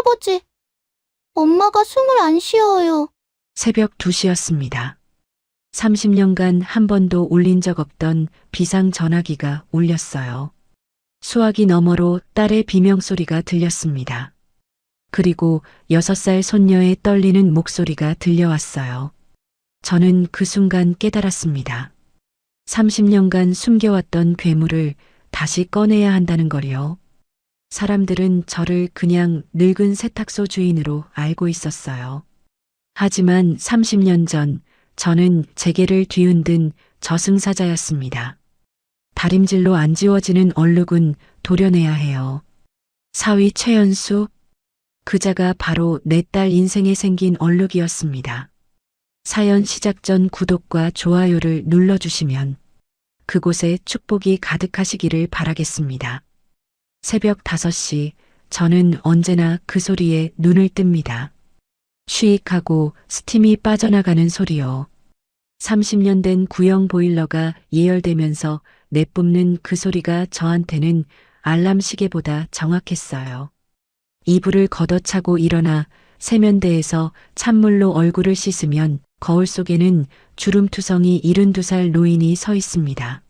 할아버지, 엄마가 숨을 안 쉬어요. 새벽 2시였습니다. 30년간 한 번도 울린 적 없던 비상 전화기가 울렸어요. 수화기 너머로 딸의 비명소리가 들렸습니다. 그리고 6살 손녀의 떨리는 목소리가 들려왔어요. 저는 그 순간 깨달았습니다. 30년간 숨겨왔던 괴물을 다시 꺼내야 한다는 거리요. 사람들은 저를 그냥 늙은 세탁소 주인으로 알고 있었어요. 하지만 30년 전 저는 재계를 뒤흔든 저승사자였습니다. 다림질로 안 지워지는 얼룩은 도려내야 해요. 사위 최연수, 그자가 바로 내 딸 인생에 생긴 얼룩이었습니다. 사연 시작 전 구독과 좋아요를 눌러주시면 그곳에 축복이 가득하시기를 바라겠습니다. 새벽 5시, 저는 언제나 그 소리에 눈을 뜹니다. 쉬익하고 스팀이 빠져나가는 소리요. 30년 된 구형 보일러가 예열되면서 내뿜는 그 소리가 저한테는 알람 시계보다 정확했어요. 이불을 걷어차고 일어나 세면대에서 찬물로 얼굴을 씻으면 거울 속에는 주름투성이 72살 노인이 서 있습니다.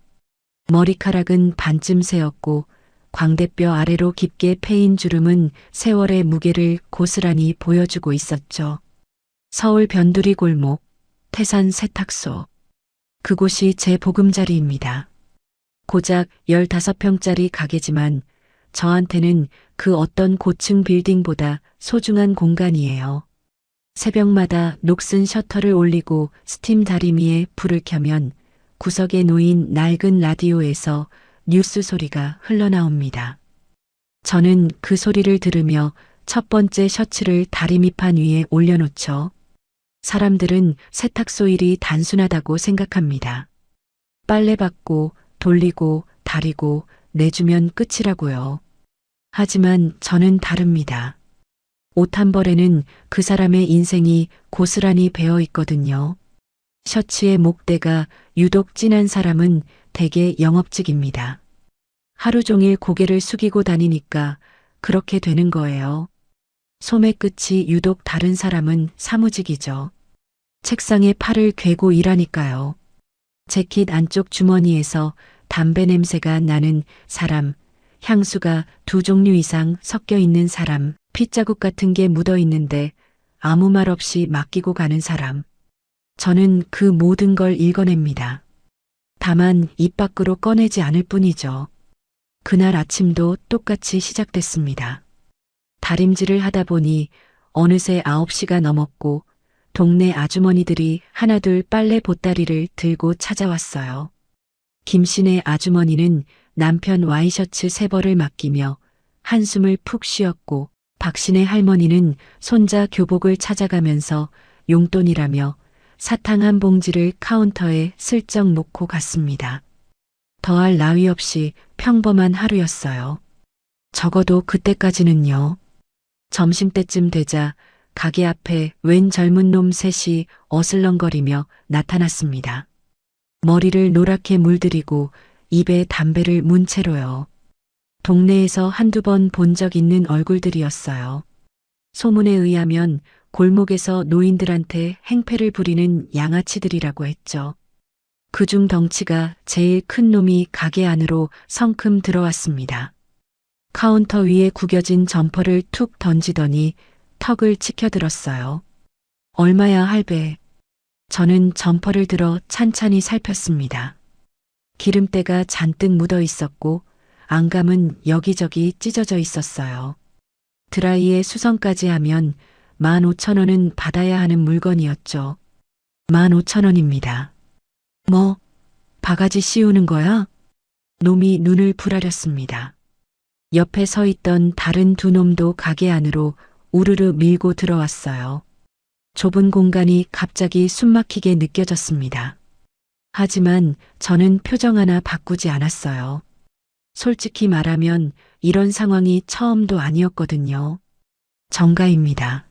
머리카락은 반쯤 새었고 광대뼈 아래로 깊게 패인 주름은 세월의 무게를 고스란히 보여주고 있었죠. 서울 변두리 골목, 태산 세탁소. 그곳이 제 보금자리입니다. 고작 15평짜리 가게지만 저한테는 그 어떤 고층 빌딩보다 소중한 공간이에요. 새벽마다 녹슨 셔터를 올리고 스팀 다리미에 불을 켜면 구석에 놓인 낡은 라디오에서 뉴스 소리가 흘러나옵니다. 저는 그 소리를 들으며 첫 번째 셔츠를 다리미판 위에 올려놓죠. 사람들은 세탁소 일이 단순하다고 생각합니다. 빨래 받고 돌리고 다리고 내주면 끝이라고요. 하지만 저는 다릅니다. 옷 한 벌에는 그 사람의 인생이 고스란히 배어 있거든요. 셔츠의 목대가 유독 진한 사람은 대개 영업직입니다. 하루 종일 고개를 숙이고 다니니까 그렇게 되는 거예요. 소매 끝이 유독 다른 사람은 사무직이죠. 책상에 팔을 괴고 일하니까요. 재킷 안쪽 주머니에서 담배 냄새가 나는 사람, 향수가 2종류 이상 섞여 있는 사람, 핏자국 같은 게 묻어 있는데 아무 말 없이 맡기고 가는 사람. 저는 그 모든 걸 읽어냅니다. 다만 입 밖으로 꺼내지 않을 뿐이죠. 그날 아침도 똑같이 시작됐습니다. 다림질을 하다 보니 어느새 9시가 넘었고 동네 아주머니들이 하나둘 빨래 보따리를 들고 찾아왔어요. 김씨네 아주머니는 남편 와이셔츠 3벌을 맡기며 한숨을 푹 쉬었고 박씨네 할머니는 손자 교복을 찾아가면서 용돈이라며 사탕 한 봉지를 카운터에 슬쩍 놓고 갔습니다. 더할 나위 없이 평범한 하루였어요. 적어도 그때까지는요. 점심때쯤 되자 가게 앞에 웬 젊은 놈 셋이 어슬렁거리며 나타났습니다. 머리를 노랗게 물들이고 입에 담배를 문 채로요. 동네에서 한두 번 본 적 있는 얼굴들이었어요. 소문에 의하면 골목에서 노인들한테 행패를 부리는 양아치들이라고 했죠. 그중 덩치가 제일 큰 놈이 가게 안으로 성큼 들어왔습니다. 카운터 위에 구겨진 점퍼를 툭 던지더니 턱을 치켜들었어요. 얼마야 할배. 저는 점퍼를 들어 찬찬히 살폈습니다. 기름때가 잔뜩 묻어 있었고 안감은 여기저기 찢어져 있었어요. 드라이에 수선까지 하면 15,000원은 받아야 하는 물건이었죠. 15,000원입니다. 뭐, 바가지 씌우는 거야? 놈이 눈을 부라렸습니다. 옆에 서 있던 다른 2놈도 가게 안으로 우르르 밀고 들어왔어요. 좁은 공간이 갑자기 숨막히게 느껴졌습니다. 하지만 저는 표정 하나 바꾸지 않았어요. 솔직히 말하면 이런 상황이 처음도 아니었거든요. 정가입니다.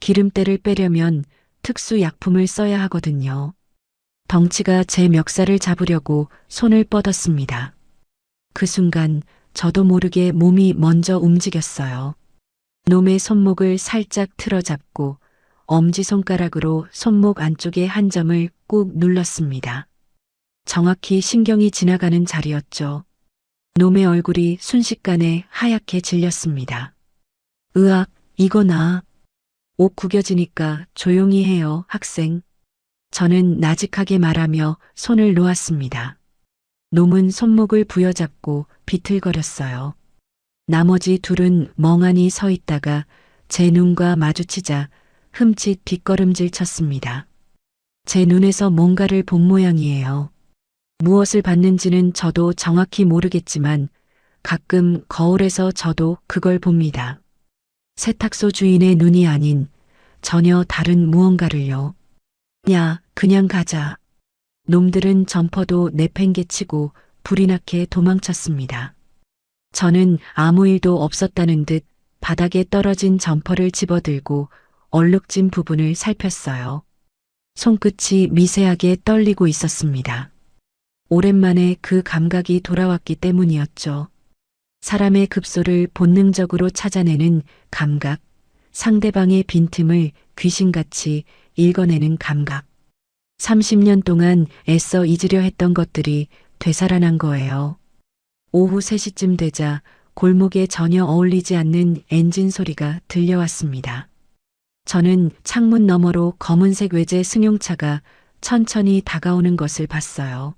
기름때를 빼려면 특수 약품을 써야 하거든요. 덩치가 제 멱살을 잡으려고 손을 뻗었습니다. 그 순간 저도 모르게 몸이 먼저 움직였어요. 놈의 손목을 살짝 틀어잡고 엄지손가락으로 손목 안쪽의 한 점을 꾹 눌렀습니다. 정확히 신경이 지나가는 자리였죠. 놈의 얼굴이 순식간에 하얗게 질렸습니다. 으악, 이거나. 옷 구겨지니까 조용히 해요, 학생. 저는 나직하게 말하며 손을 놓았습니다. 놈은 손목을 부여잡고 비틀거렸어요. 나머지 둘은 멍하니 서 있다가 제 눈과 마주치자 흠칫 뒷걸음질 쳤습니다. 제 눈에서 뭔가를 본 모양이에요. 무엇을 봤는지는 저도 정확히 모르겠지만 가끔 거울에서 저도 그걸 봅니다. 세탁소 주인의 눈이 아닌 전혀 다른 무언가를요. 야, 그냥 가자. 놈들은 점퍼도 내팽개치고 불이 나게 도망쳤습니다. 저는 아무 일도 없었다는 듯 바닥에 떨어진 점퍼를 집어들고 얼룩진 부분을 살폈어요. 손끝이 미세하게 떨리고 있었습니다. 오랜만에 그 감각이 돌아왔기 때문이었죠. 사람의 급소를 본능적으로 찾아내는 감각, 상대방의 빈틈을 귀신같이 읽어내는 감각. 30년 동안 애써 잊으려 했던 것들이 되살아난 거예요. 오후 3시쯤 되자 골목에 전혀 어울리지 않는 엔진 소리가 들려왔습니다. 저는 창문 너머로 검은색 외제 승용차가 천천히 다가오는 것을 봤어요.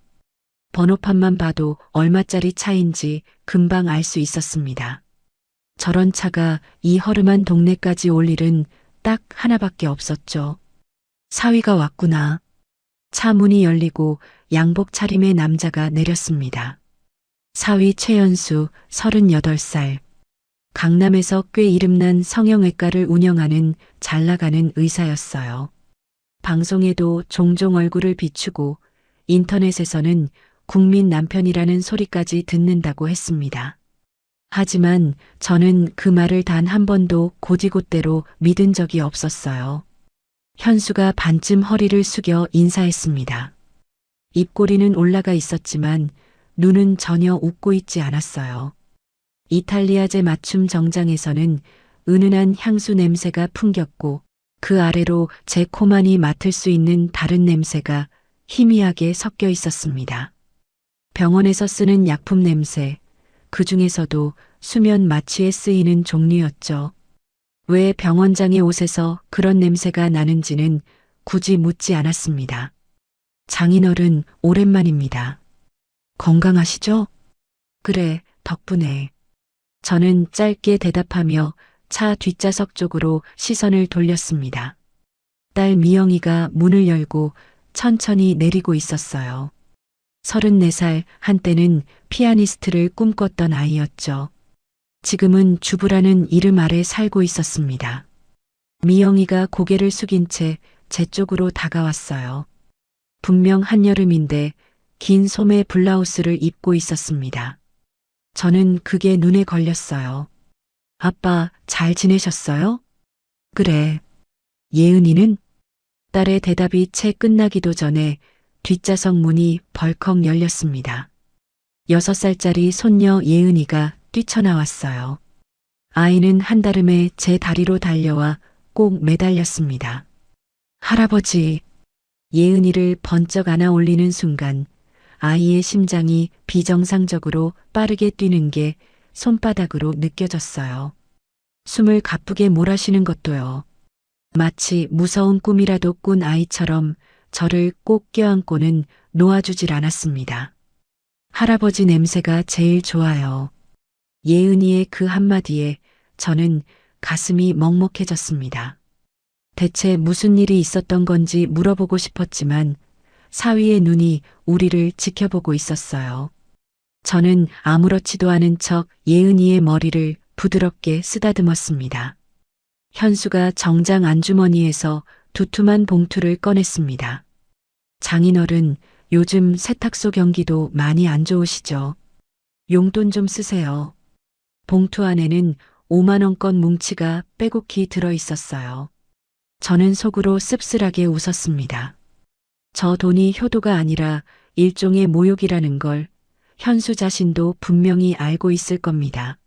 번호판만 봐도 얼마짜리 차인지 금방 알 수 있었습니다. 저런 차가 이 허름한 동네까지 올 일은 딱 하나밖에 없었죠. 사위가 왔구나. 차 문이 열리고 양복 차림의 남자가 내렸습니다. 사위 최연수 38살. 강남에서 꽤 이름난 성형외과를 운영하는 잘나가는 의사였어요. 방송에도 종종 얼굴을 비추고 인터넷에서는 국민 남편이라는 소리까지 듣는다고 했습니다. 하지만 저는 그 말을 단 한 번도 곧이곧대로 믿은 적이 없었어요. 현수가 반쯤 허리를 숙여 인사했습니다. 입꼬리는 올라가 있었지만 눈은 전혀 웃고 있지 않았어요. 이탈리아제 맞춤 정장에서는 은은한 향수 냄새가 풍겼고 그 아래로 제 코만이 맡을 수 있는 다른 냄새가 희미하게 섞여 있었습니다. 병원에서 쓰는 약품 냄새, 그 중에서도 수면 마취에 쓰이는 종류였죠. 왜 병원장의 옷에서 그런 냄새가 나는지는 굳이 묻지 않았습니다. 장인어른 오랜만입니다. 건강하시죠? 그래, 덕분에. 저는 짧게 대답하며 차 뒷좌석 쪽으로 시선을 돌렸습니다. 딸 미영이가 문을 열고 천천히 내리고 있었어요. 34살, 한때는 피아니스트를 꿈꿨던 아이였죠. 지금은 주부라는 이름 아래 살고 있었습니다. 미영이가 고개를 숙인 채 제 쪽으로 다가왔어요. 분명 한여름인데 긴 소매 블라우스를 입고 있었습니다. 저는 그게 눈에 걸렸어요. 아빠, 잘 지내셨어요? 그래. 예은이는? 딸의 대답이 채 끝나기도 전에 뒷좌석 문이 벌컥 열렸습니다. 6살짜리 손녀 예은이가 뛰쳐나왔어요. 아이는 한달음에 제 다리로 달려와 꼭 매달렸습니다. 할아버지, 예은이를 번쩍 안아 올리는 순간 아이의 심장이 비정상적으로 빠르게 뛰는 게 손바닥으로 느껴졌어요. 숨을 가쁘게 몰아쉬는 것도요. 마치 무서운 꿈이라도 꾼 아이처럼 저를 꼭 껴안고는 놓아주질 않았습니다. 할아버지 냄새가 제일 좋아요. 예은이의 그 한마디에 저는 가슴이 먹먹해졌습니다. 대체 무슨 일이 있었던 건지 물어보고 싶었지만 사위의 눈이 우리를 지켜보고 있었어요. 저는 아무렇지도 않은 척 예은이의 머리를 부드럽게 쓰다듬었습니다. 현수가 정장 안주머니에서 두툼한 봉투를 꺼냈습니다. 장인어른, 요즘 세탁소 경기도 많이 안 좋으시죠? 용돈 좀 쓰세요. 봉투 안에는 5만 원권 뭉치가 빼곡히 들어 있었어요. 저는 속으로 씁쓸하게 웃었습니다. 저 돈이 효도가 아니라 일종의 모욕이라는 걸 현수 자신도 분명히 알고 있을 겁니다.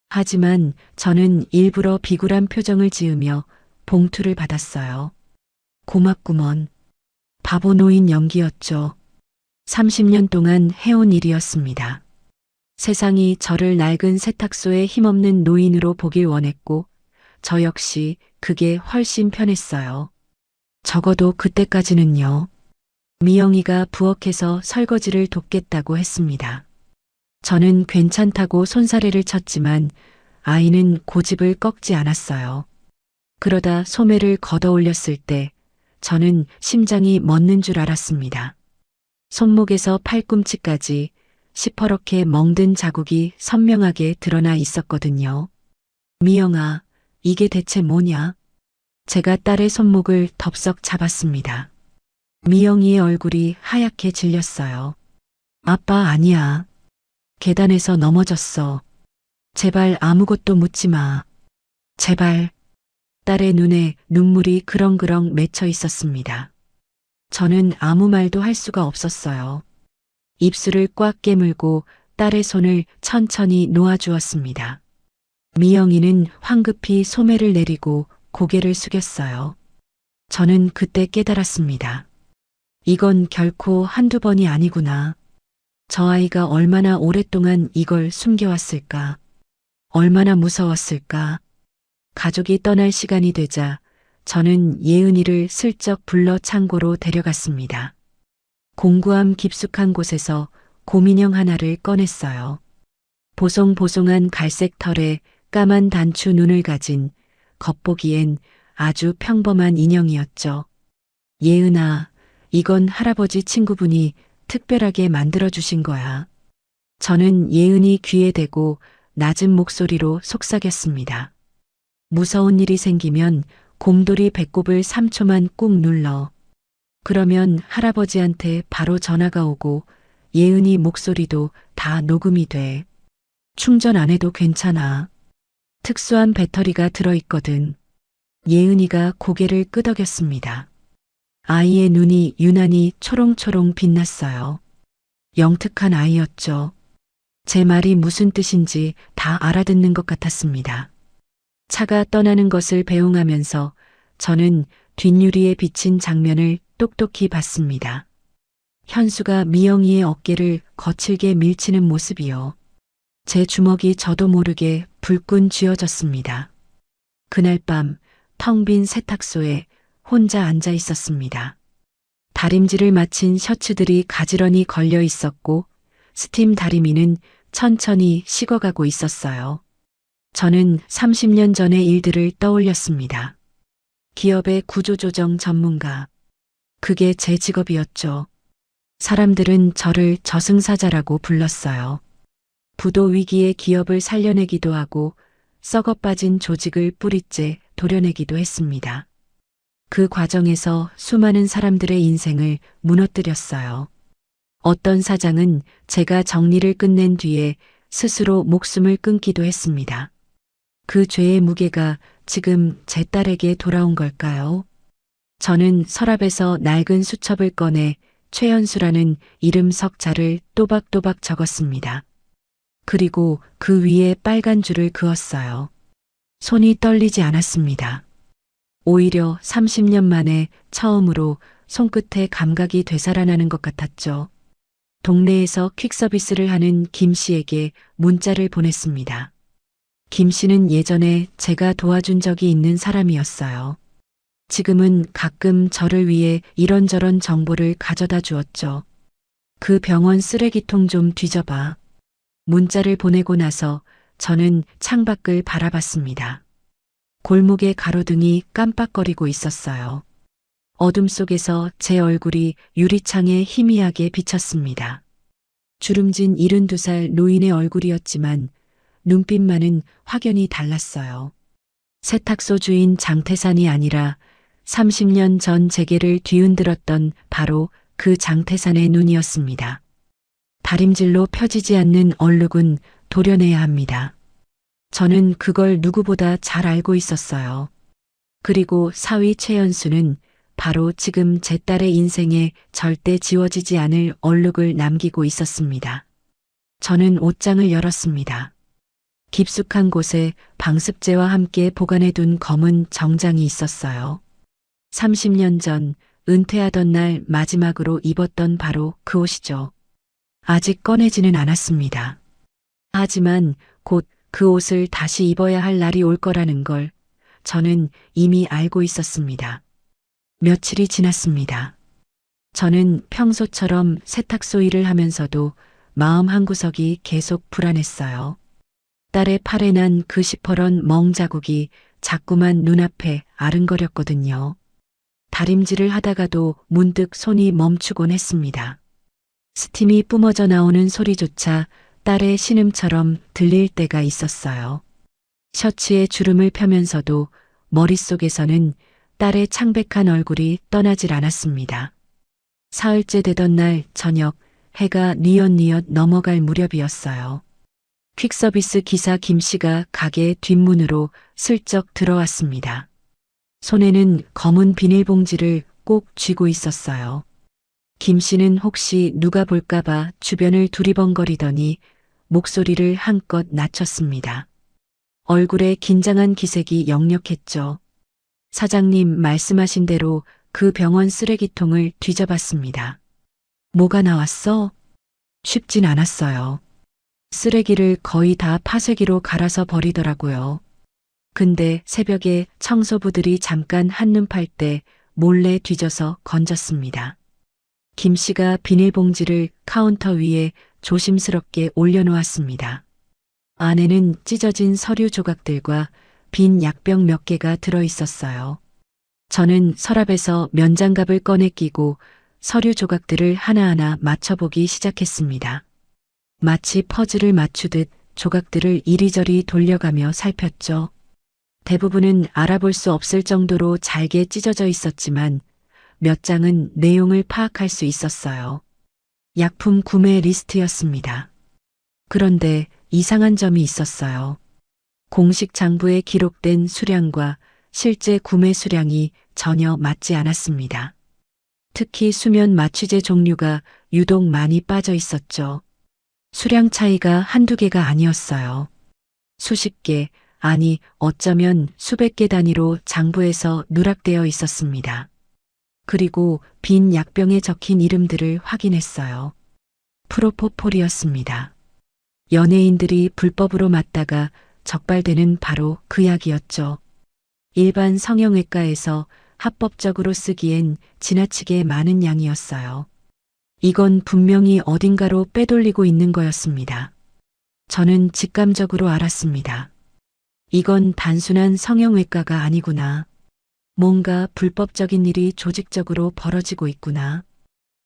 하지만 저는 일부러 비굴한 표정을 지으며 봉투를 받았어요. 고맙구먼. 바보 노인 연기였죠. 30년 동안 해온 일이었습니다. 세상이 저를 낡은 세탁소에 힘없는 노인으로 보길 원했고, 저 역시 그게 훨씬 편했어요. 적어도 그때까지는요. 미영이가 부엌에서 설거지를 돕겠다고 했습니다. 저는 괜찮다고 손사래를 쳤지만 아이는 고집을 꺾지 않았어요. 그러다 소매를 걷어 올렸을 때 저는 심장이 멎는 줄 알았습니다. 손목에서 팔꿈치까지 시퍼렇게 멍든 자국이 선명하게 드러나 있었거든요. 미영아, 이게 대체 뭐냐? 제가 딸의 손목을 덥석 잡았습니다. 미영이의 얼굴이 하얗게 질렸어요. 아빠 아니야. 계단에서 넘어졌어. 제발 아무것도 묻지 마. 제발. 딸의 눈에 눈물이 그렁그렁 맺혀 있었습니다. 저는 아무 말도 할 수가 없었어요. 입술을 꽉 깨물고 딸의 손을 천천히 놓아주었습니다. 미영이는 황급히 소매를 내리고 고개를 숙였어요. 저는 그때 깨달았습니다. 이건 결코 한두 번이 아니구나. 저 아이가 얼마나 오랫동안 이걸 숨겨왔을까? 얼마나 무서웠을까? 가족이 떠날 시간이 되자 저는 예은이를 슬쩍 불러 창고로 데려갔습니다. 공구함 깊숙한 곳에서 곰인형 하나를 꺼냈어요. 보송보송한 갈색 털에 까만 단추 눈을 가진 겉보기엔 아주 평범한 인형이었죠. 예은아, 이건 할아버지 친구분이 특별하게 만들어주신 거야. 저는 예은이 귀에 대고 낮은 목소리로 속삭였습니다. 무서운 일이 생기면 곰돌이 배꼽을 3초만 꾹 눌러. 그러면 할아버지한테 바로 전화가 오고 예은이 목소리도 다 녹음이 돼. 충전 안 해도 괜찮아. 특수한 배터리가 들어있거든. 예은이가 고개를 끄덕였습니다. 아이의 눈이 유난히 초롱초롱 빛났어요. 영특한 아이였죠. 제 말이 무슨 뜻인지 다 알아듣는 것 같았습니다. 차가 떠나는 것을 배웅하면서 저는 뒷유리에 비친 장면을 똑똑히 봤습니다. 현수가 미영이의 어깨를 거칠게 밀치는 모습이요. 제 주먹이 저도 모르게 불끈 쥐어졌습니다. 그날 밤 텅 빈 세탁소에 혼자 앉아 있었습니다. 다림질을 마친 셔츠들이 가지런히 걸려 있었고 스팀 다리미는 천천히 식어가고 있었어요. 저는 30년 전의 일들을 떠올렸습니다. 기업의 구조조정 전문가. 그게 제 직업이었죠. 사람들은 저를 저승사자라고 불렀어요. 부도 위기에 기업을 살려내기도 하고 썩어 빠진 조직을 뿌리째 도려내기도 했습니다. 그 과정에서 수많은 사람들의 인생을 무너뜨렸어요. 어떤 사장은 제가 정리를 끝낸 뒤에 스스로 목숨을 끊기도 했습니다. 그 죄의 무게가 지금 제 딸에게 돌아온 걸까요? 저는 서랍에서 낡은 수첩을 꺼내 최연수라는 이름 석자를 또박또박 적었습니다. 그리고 그 위에 빨간 줄을 그었어요. 손이 떨리지 않았습니다. 오히려 30년 만에 처음으로 손끝에 감각이 되살아나는 것 같았죠. 동네에서 퀵서비스를 하는 김 씨에게 문자를 보냈습니다. 김 씨는 예전에 제가 도와준 적이 있는 사람이었어요. 지금은 가끔 저를 위해 이런저런 정보를 가져다 주었죠. 그 병원 쓰레기통 좀 뒤져봐. 문자를 보내고 나서 저는 창밖을 바라봤습니다. 골목의 가로등이 깜빡거리고 있었어요. 어둠 속에서 제 얼굴이 유리창에 희미하게 비쳤습니다. 주름진 72살 노인의 얼굴이었지만 눈빛만은 확연히 달랐어요. 세탁소 주인 장태산이 아니라 30년 전 제게를 뒤흔들었던 바로 그 장태산의 눈이었습니다. 다림질로 펴지지 않는 얼룩은 도려내야 합니다. 저는 그걸 누구보다 잘 알고 있었어요. 그리고 사위 최연수는 바로 지금 제 딸의 인생에 절대 지워지지 않을 얼룩을 남기고 있었습니다. 저는 옷장을 열었습니다. 깊숙한 곳에 방습제와 함께 보관해둔 검은 정장이 있었어요. 30년 전 은퇴하던 날 마지막으로 입었던 바로 그 옷이죠. 아직 꺼내지는 않았습니다. 하지만 곧 그 옷을 다시 입어야 할 날이 올 거라는 걸 저는 이미 알고 있었습니다. 며칠이 지났습니다. 저는 평소처럼 세탁소 일을 하면서도 마음 한구석이 계속 불안했어요. 딸의 팔에 난 그 시퍼런 멍 자국이 자꾸만 눈앞에 아른거렸거든요. 다림질을 하다가도 문득 손이 멈추곤 했습니다. 스팀이 뿜어져 나오는 소리조차 딸의 신음처럼 들릴 때가 있었어요. 셔츠에 주름을 펴면서도 머릿속에서는 딸의 창백한 얼굴이 떠나질 않았습니다. 사흘째 되던 날 저녁 해가 뉘엿뉘엿 넘어갈 무렵이었어요. 퀵서비스 기사 김 씨가 가게 뒷문으로 슬쩍 들어왔습니다. 손에는 검은 비닐봉지를 꼭 쥐고 있었어요. 김 씨는 혹시 누가 볼까봐 주변을 두리번거리더니 목소리를 한껏 낮췄습니다. 얼굴에 긴장한 기색이 역력했죠. 사장님 말씀하신 대로 그 병원 쓰레기통을 뒤져봤습니다. 뭐가 나왔어? 쉽진 않았어요. 쓰레기를 거의 다 파쇄기로 갈아서 버리더라고요. 근데 새벽에 청소부들이 잠깐 한눈 팔 때 몰래 뒤져서 건졌습니다. 김 씨가 비닐봉지를 카운터 위에 조심스럽게 올려놓았습니다. 안에는 찢어진 서류 조각들과 빈 약병 몇 개가 들어 있었어요. 저는 서랍에서 면장갑을 꺼내 끼고 서류 조각들을 하나하나 맞춰보기 시작했습니다. 마치 퍼즐을 맞추듯 조각들을 이리저리 돌려가며 살폈죠. 대부분은 알아볼 수 없을 정도로 잘게 찢어져 있었지만 몇 장은 내용을 파악할 수 있었어요. 약품 구매 리스트였습니다. 그런데 이상한 점이 있었어요. 공식 장부에 기록된 수량과 실제 구매 수량이 전혀 맞지 않았습니다. 특히 수면 마취제 종류가 유독 많이 빠져 있었죠. 수량 차이가 한두 개가 아니었어요. 수십 개, 아니 어쩌면 수백 개 단위로 장부에서 누락되어 있었습니다. 그리고 빈 약병에 적힌 이름들을 확인했어요. 프로포폴이었습니다. 연예인들이 불법으로 맞다가 적발되는 바로 그 약이었죠. 일반 성형외과에서 합법적으로 쓰기엔 지나치게 많은 양이었어요. 이건 분명히 어딘가로 빼돌리고 있는 거였습니다. 저는 직감적으로 알았습니다. 이건 단순한 성형외과가 아니구나. 뭔가 불법적인 일이 조직적으로 벌어지고 있구나.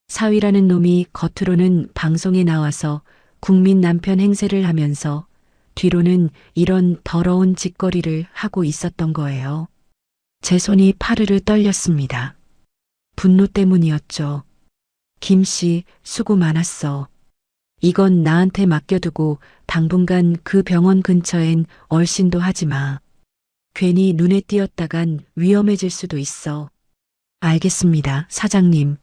사위라는 놈이 겉으로는 방송에 나와서 국민 남편 행세를 하면서 뒤로는 이런 더러운 짓거리를 하고 있었던 거예요. 제 손이 파르르 떨렸습니다. 분노 때문이었죠. 김 씨, 수고 많았어. 이건 나한테 맡겨두고 당분간 그 병원 근처엔 얼씬도 하지 마. 괜히 눈에 띄었다간 위험해질 수도 있어. 알겠습니다, 사장님.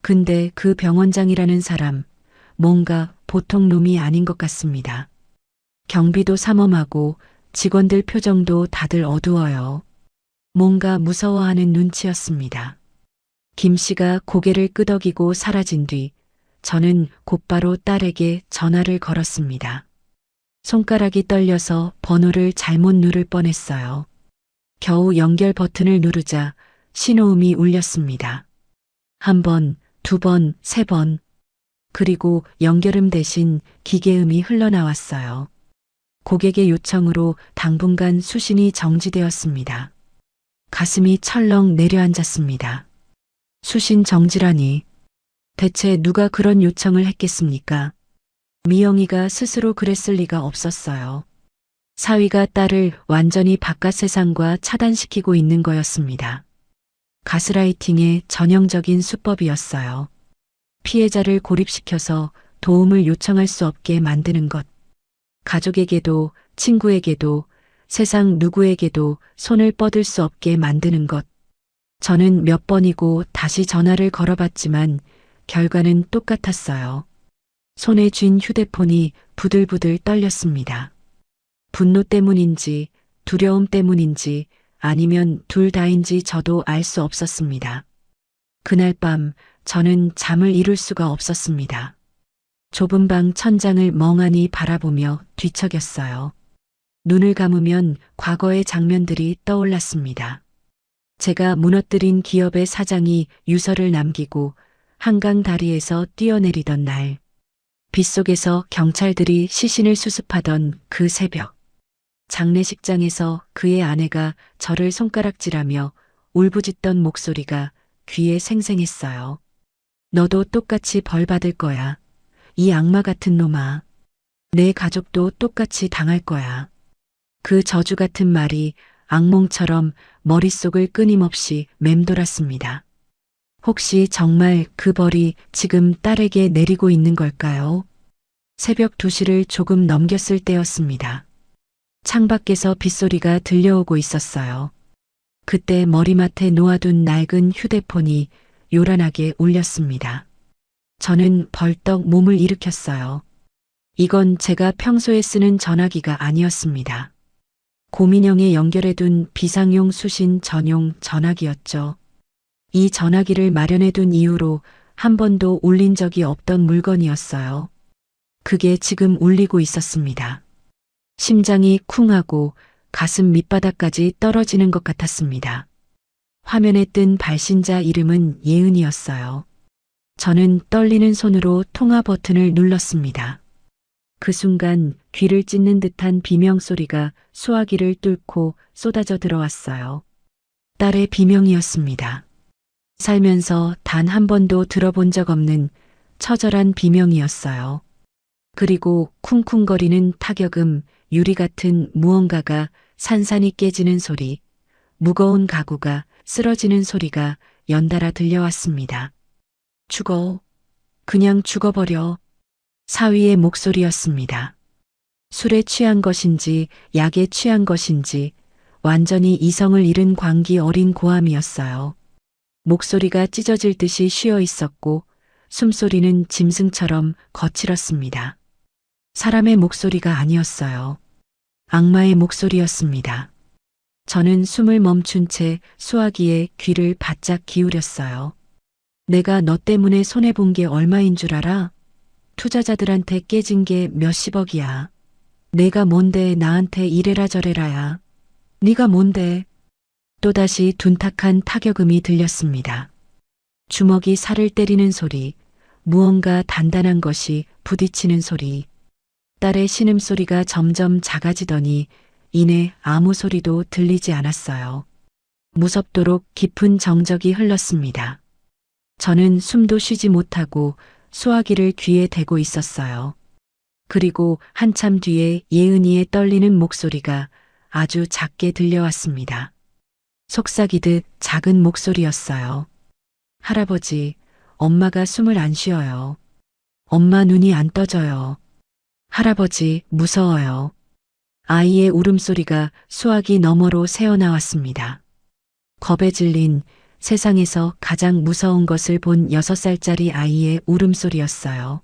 근데 그 병원장이라는 사람, 뭔가 보통 놈이 아닌 것 같습니다. 경비도 삼엄하고 직원들 표정도 다들 어두워요. 뭔가 무서워하는 눈치였습니다. 김 씨가 고개를 끄덕이고 사라진 뒤 저는 곧바로 딸에게 전화를 걸었습니다. 손가락이 떨려서 번호를 잘못 누를 뻔했어요. 겨우 연결 버튼을 누르자 신호음이 울렸습니다. 한 번, 두 번, 세 번. 그리고 연결음 대신 기계음이 흘러나왔어요. 고객의 요청으로 당분간 수신이 정지되었습니다. 가슴이 철렁 내려앉았습니다. 수신 정지라니. 대체 누가 그런 요청을 했겠습니까? 미영이가 스스로 그랬을 리가 없었어요. 사위가 딸을 완전히 바깥 세상과 차단시키고 있는 거였습니다. 가스라이팅의 전형적인 수법이었어요. 피해자를 고립시켜서 도움을 요청할 수 없게 만드는 것. 가족에게도 친구에게도 세상 누구에게도 손을 뻗을 수 없게 만드는 것. 저는 몇 번이고 다시 전화를 걸어봤지만 결과는 똑같았어요. 손에 쥔 휴대폰이 부들부들 떨렸습니다. 분노 때문인지, 두려움 때문인지, 아니면 둘 다인지 저도 알 수 없었습니다. 그날 밤 저는 잠을 이룰 수가 없었습니다. 좁은 방 천장을 멍하니 바라보며 뒤척였어요. 눈을 감으면 과거의 장면들이 떠올랐습니다. 제가 무너뜨린 기업의 사장이 유서를 남기고 한강 다리에서 뛰어내리던 날, 빗속에서 경찰들이 시신을 수습하던 그 새벽, 장례식장에서 그의 아내가 저를 손가락질하며 울부짖던 목소리가 귀에 생생했어요. 너도 똑같이 벌 받을 거야. 이 악마 같은 놈아. 내 가족도 똑같이 당할 거야. 그 저주 같은 말이 악몽처럼 머릿속을 끊임없이 맴돌았습니다. 혹시 정말 그 벌이 지금 딸에게 내리고 있는 걸까요? 새벽 2시를 조금 넘겼을 때였습니다. 창밖에서 빗소리가 들려오고 있었어요. 그때 머리맡에 놓아둔 낡은 휴대폰이 요란하게 울렸습니다. 저는 벌떡 몸을 일으켰어요. 이건 제가 평소에 쓰는 전화기가 아니었습니다. 고민형에 연결해둔 비상용 수신 전용 전화기였죠. 이 전화기를 마련해둔 이후로 한 번도 울린 적이 없던 물건이었어요. 그게 지금 울리고 있었습니다. 심장이 쿵하고 가슴 밑바닥까지 떨어지는 것 같았습니다. 화면에 뜬 발신자 이름은 예은이었어요. 저는 떨리는 손으로 통화 버튼을 눌렀습니다. 그 순간 귀를 찢는 듯한 비명소리가 수화기를 뚫고 쏟아져 들어왔어요. 딸의 비명이었습니다. 살면서 단 한 번도 들어본 적 없는 처절한 비명이었어요. 그리고 쿵쿵거리는 타격음, 유리 같은 무언가가 산산이 깨지는 소리, 무거운 가구가 쓰러지는 소리가 연달아 들려왔습니다. 죽어. 그냥 죽어버려. 사위의 목소리였습니다. 술에 취한 것인지 약에 취한 것인지 완전히 이성을 잃은 광기 어린 고함이었어요. 목소리가 찢어질 듯이 쉬어 있었고 숨소리는 짐승처럼 거칠었습니다. 사람의 목소리가 아니었어요. 악마의 목소리였습니다. 저는 숨을 멈춘 채 수화기에 귀를 바짝 기울였어요. 내가 너 때문에 손해본 게 얼마인 줄 알아? 투자자들한테 깨진 게 몇십억이야. 내가 뭔데 나한테 이래라 저래라야. 네가 뭔데? 또다시 둔탁한 타격음이 들렸습니다. 주먹이 살을 때리는 소리, 무언가 단단한 것이 부딪히는 소리. 딸의 신음소리가 점점 작아지더니 이내 아무 소리도 들리지 않았어요. 무섭도록 깊은 정적이 흘렀습니다. 저는 숨도 쉬지 못하고 수화기를 귀에 대고 있었어요. 그리고 한참 뒤에 예은이의 떨리는 목소리가 아주 작게 들려왔습니다. 속삭이듯 작은 목소리였어요. 할아버지, 엄마가 숨을 안 쉬어요. 엄마 눈이 안 떠져요. 할아버지, 무서워요. 아이의 울음소리가 수화기 너머로 새어나왔습니다. 겁에 질린 세상에서 가장 무서운 것을 본 6살짜리 아이의 울음소리였어요.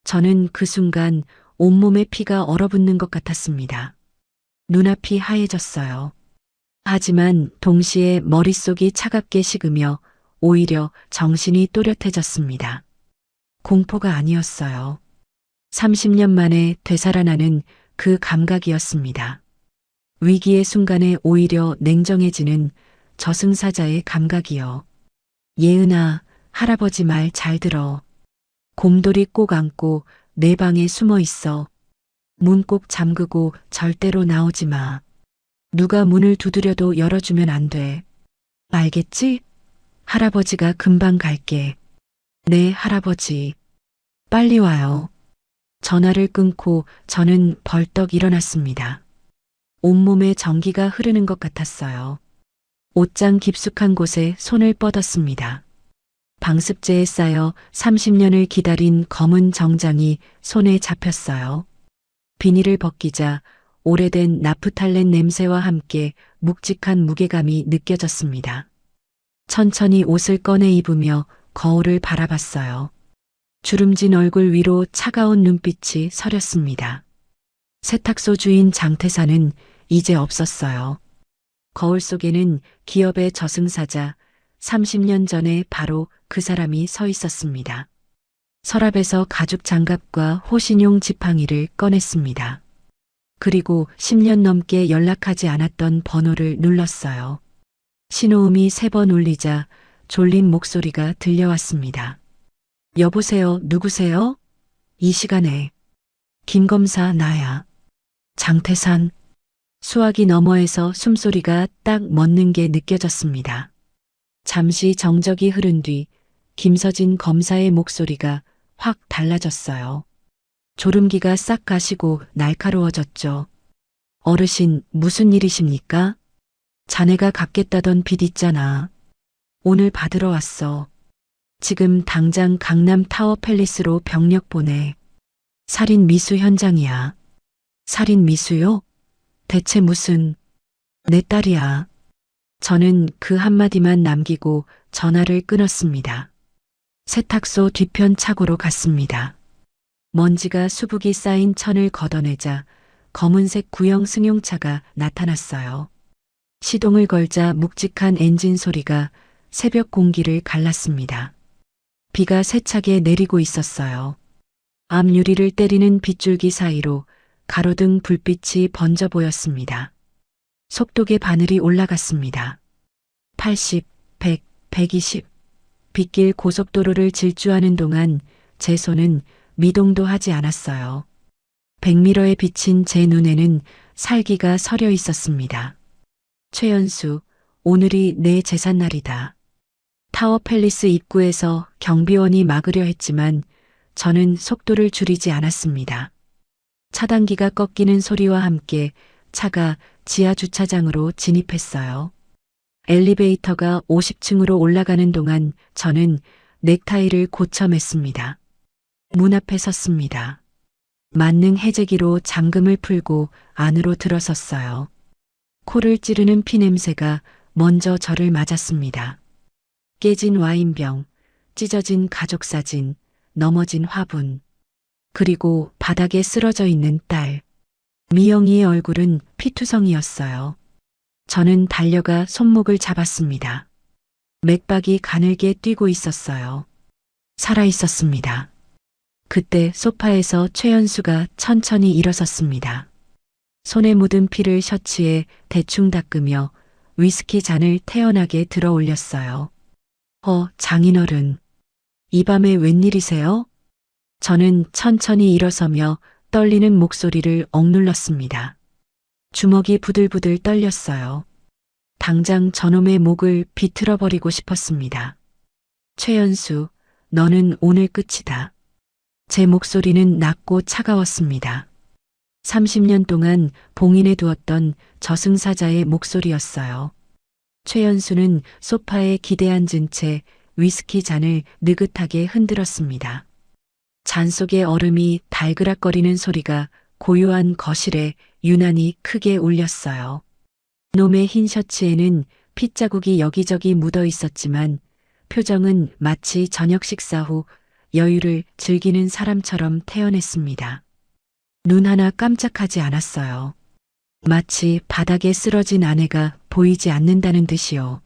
저는 그 순간 온몸에 피가 얼어붙는 것 같았습니다. 눈앞이 하얘졌어요. 하지만 동시에 머릿속이 차갑게 식으며 오히려 정신이 또렷해졌습니다. 공포가 아니었어요. 30년 만에 되살아나는 그 감각이었습니다. 위기의 순간에 오히려 냉정해지는 저승사자의 감각이요. 예은아, 할아버지 말 잘 들어. 곰돌이 꼭 안고 내 방에 숨어 있어. 문 꼭 잠그고 절대로 나오지 마. 누가 문을 두드려도 열어주면 안 돼. 알겠지? 할아버지가 금방 갈게. 네, 할아버지. 빨리 와요. 전화를 끊고 저는 벌떡 일어났습니다. 온몸에 전기가 흐르는 것 같았어요. 옷장 깊숙한 곳에 손을 뻗었습니다. 방습제에 쌓여 30년을 기다린 검은 정장이 손에 잡혔어요. 비닐을 벗기자 오래된 나프탈렌 냄새와 함께 묵직한 무게감이 느껴졌습니다. 천천히 옷을 꺼내 입으며 거울을 바라봤어요. 주름진 얼굴 위로 차가운 눈빛이 서렸습니다. 세탁소 주인 장태산은 이제 없었어요. 거울 속에는 기업의 저승사자 30년 전에 바로 그 사람이 서 있었습니다. 서랍에서 가죽 장갑과 호신용 지팡이를 꺼냈습니다. 그리고 10년 넘게 연락하지 않았던 번호를 눌렀어요. 신호음이 3번 울리자 졸린 목소리가 들려왔습니다. 여보세요, 누구세요? 이 시간에. 김 검사 나야. 장태산. 수화기 너머에서 숨소리가 딱 멎는 게 느껴졌습니다. 잠시 정적이 흐른 뒤 김서진 검사의 목소리가 확 달라졌어요. 졸음기가 싹 가시고 날카로워졌죠. 어르신, 무슨 일이십니까? 자네가 갚겠다던 빚 있잖아. 오늘 받으러 왔어. 지금 당장 강남 타워 팰리스로 병력 보내. 살인 미수 현장이야. 살인 미수요? 대체 무슨... 내 딸이야. 저는 그 한마디만 남기고 전화를 끊었습니다. 세탁소 뒤편 차고로 갔습니다. 먼지가 수북이 쌓인 천을 걷어내자 검은색 구형 승용차가 나타났어요. 시동을 걸자 묵직한 엔진 소리가 새벽 공기를 갈랐습니다. 비가 세차게 내리고 있었어요. 앞 유리를 때리는 빗줄기 사이로 가로등 불빛이 번져 보였습니다. 속도계 바늘이 올라갔습니다. 80, 100, 120. 빗길 고속도로를 질주하는 동안 제 손은 미동도 하지 않았어요. 백미러에 비친 제 눈에는 살기가 서려 있었습니다. 최연수, 오늘이 내 제삿날이다. 타워 팰리스 입구에서 경비원이 막으려 했지만 저는 속도를 줄이지 않았습니다. 차단기가 꺾이는 소리와 함께 차가 지하 주차장으로 진입했어요. 엘리베이터가 50층으로 올라가는 동안 저는 넥타이를 고쳐 맸습니다. 문 앞에 섰습니다. 만능 해제기로 잠금을 풀고 안으로 들어섰어요. 코를 찌르는 피 냄새가 먼저 저를 맞았습니다. 깨진 와인병, 찢어진 가족사진, 넘어진 화분, 그리고 바닥에 쓰러져 있는 딸. 미영이의 얼굴은 피투성이었어요. 저는 달려가 손목을 잡았습니다. 맥박이 가늘게 뛰고 있었어요. 살아 있었습니다. 그때 소파에서 최연수가 천천히 일어섰습니다. 손에 묻은 피를 셔츠에 대충 닦으며 위스키 잔을 태연하게 들어 올렸어요. 장인어른. 이 밤에 웬일이세요? 저는 천천히 일어서며 떨리는 목소리를 억눌렀습니다. 주먹이 부들부들 떨렸어요. 당장 저놈의 목을 비틀어 버리고 싶었습니다. 최연수, 너는 오늘 끝이다. 제 목소리는 낮고 차가웠습니다. 30년 동안 봉인해 두었던 저승사자의 목소리였어요. 최연수는 소파에 기대 앉은 채 위스키 잔을 느긋하게 흔들었습니다. 잔 속의 얼음이 달그락거리는 소리가 고요한 거실에 유난히 크게 울렸어요. 놈의 흰 셔츠에는 핏자국이 여기저기 묻어 있었지만 표정은 마치 저녁 식사 후 여유를 즐기는 사람처럼 태연했습니다. 눈 하나 깜짝하지 않았어요. 마치 바닥에 쓰러진 아내가 보이지 않는다는 듯이요.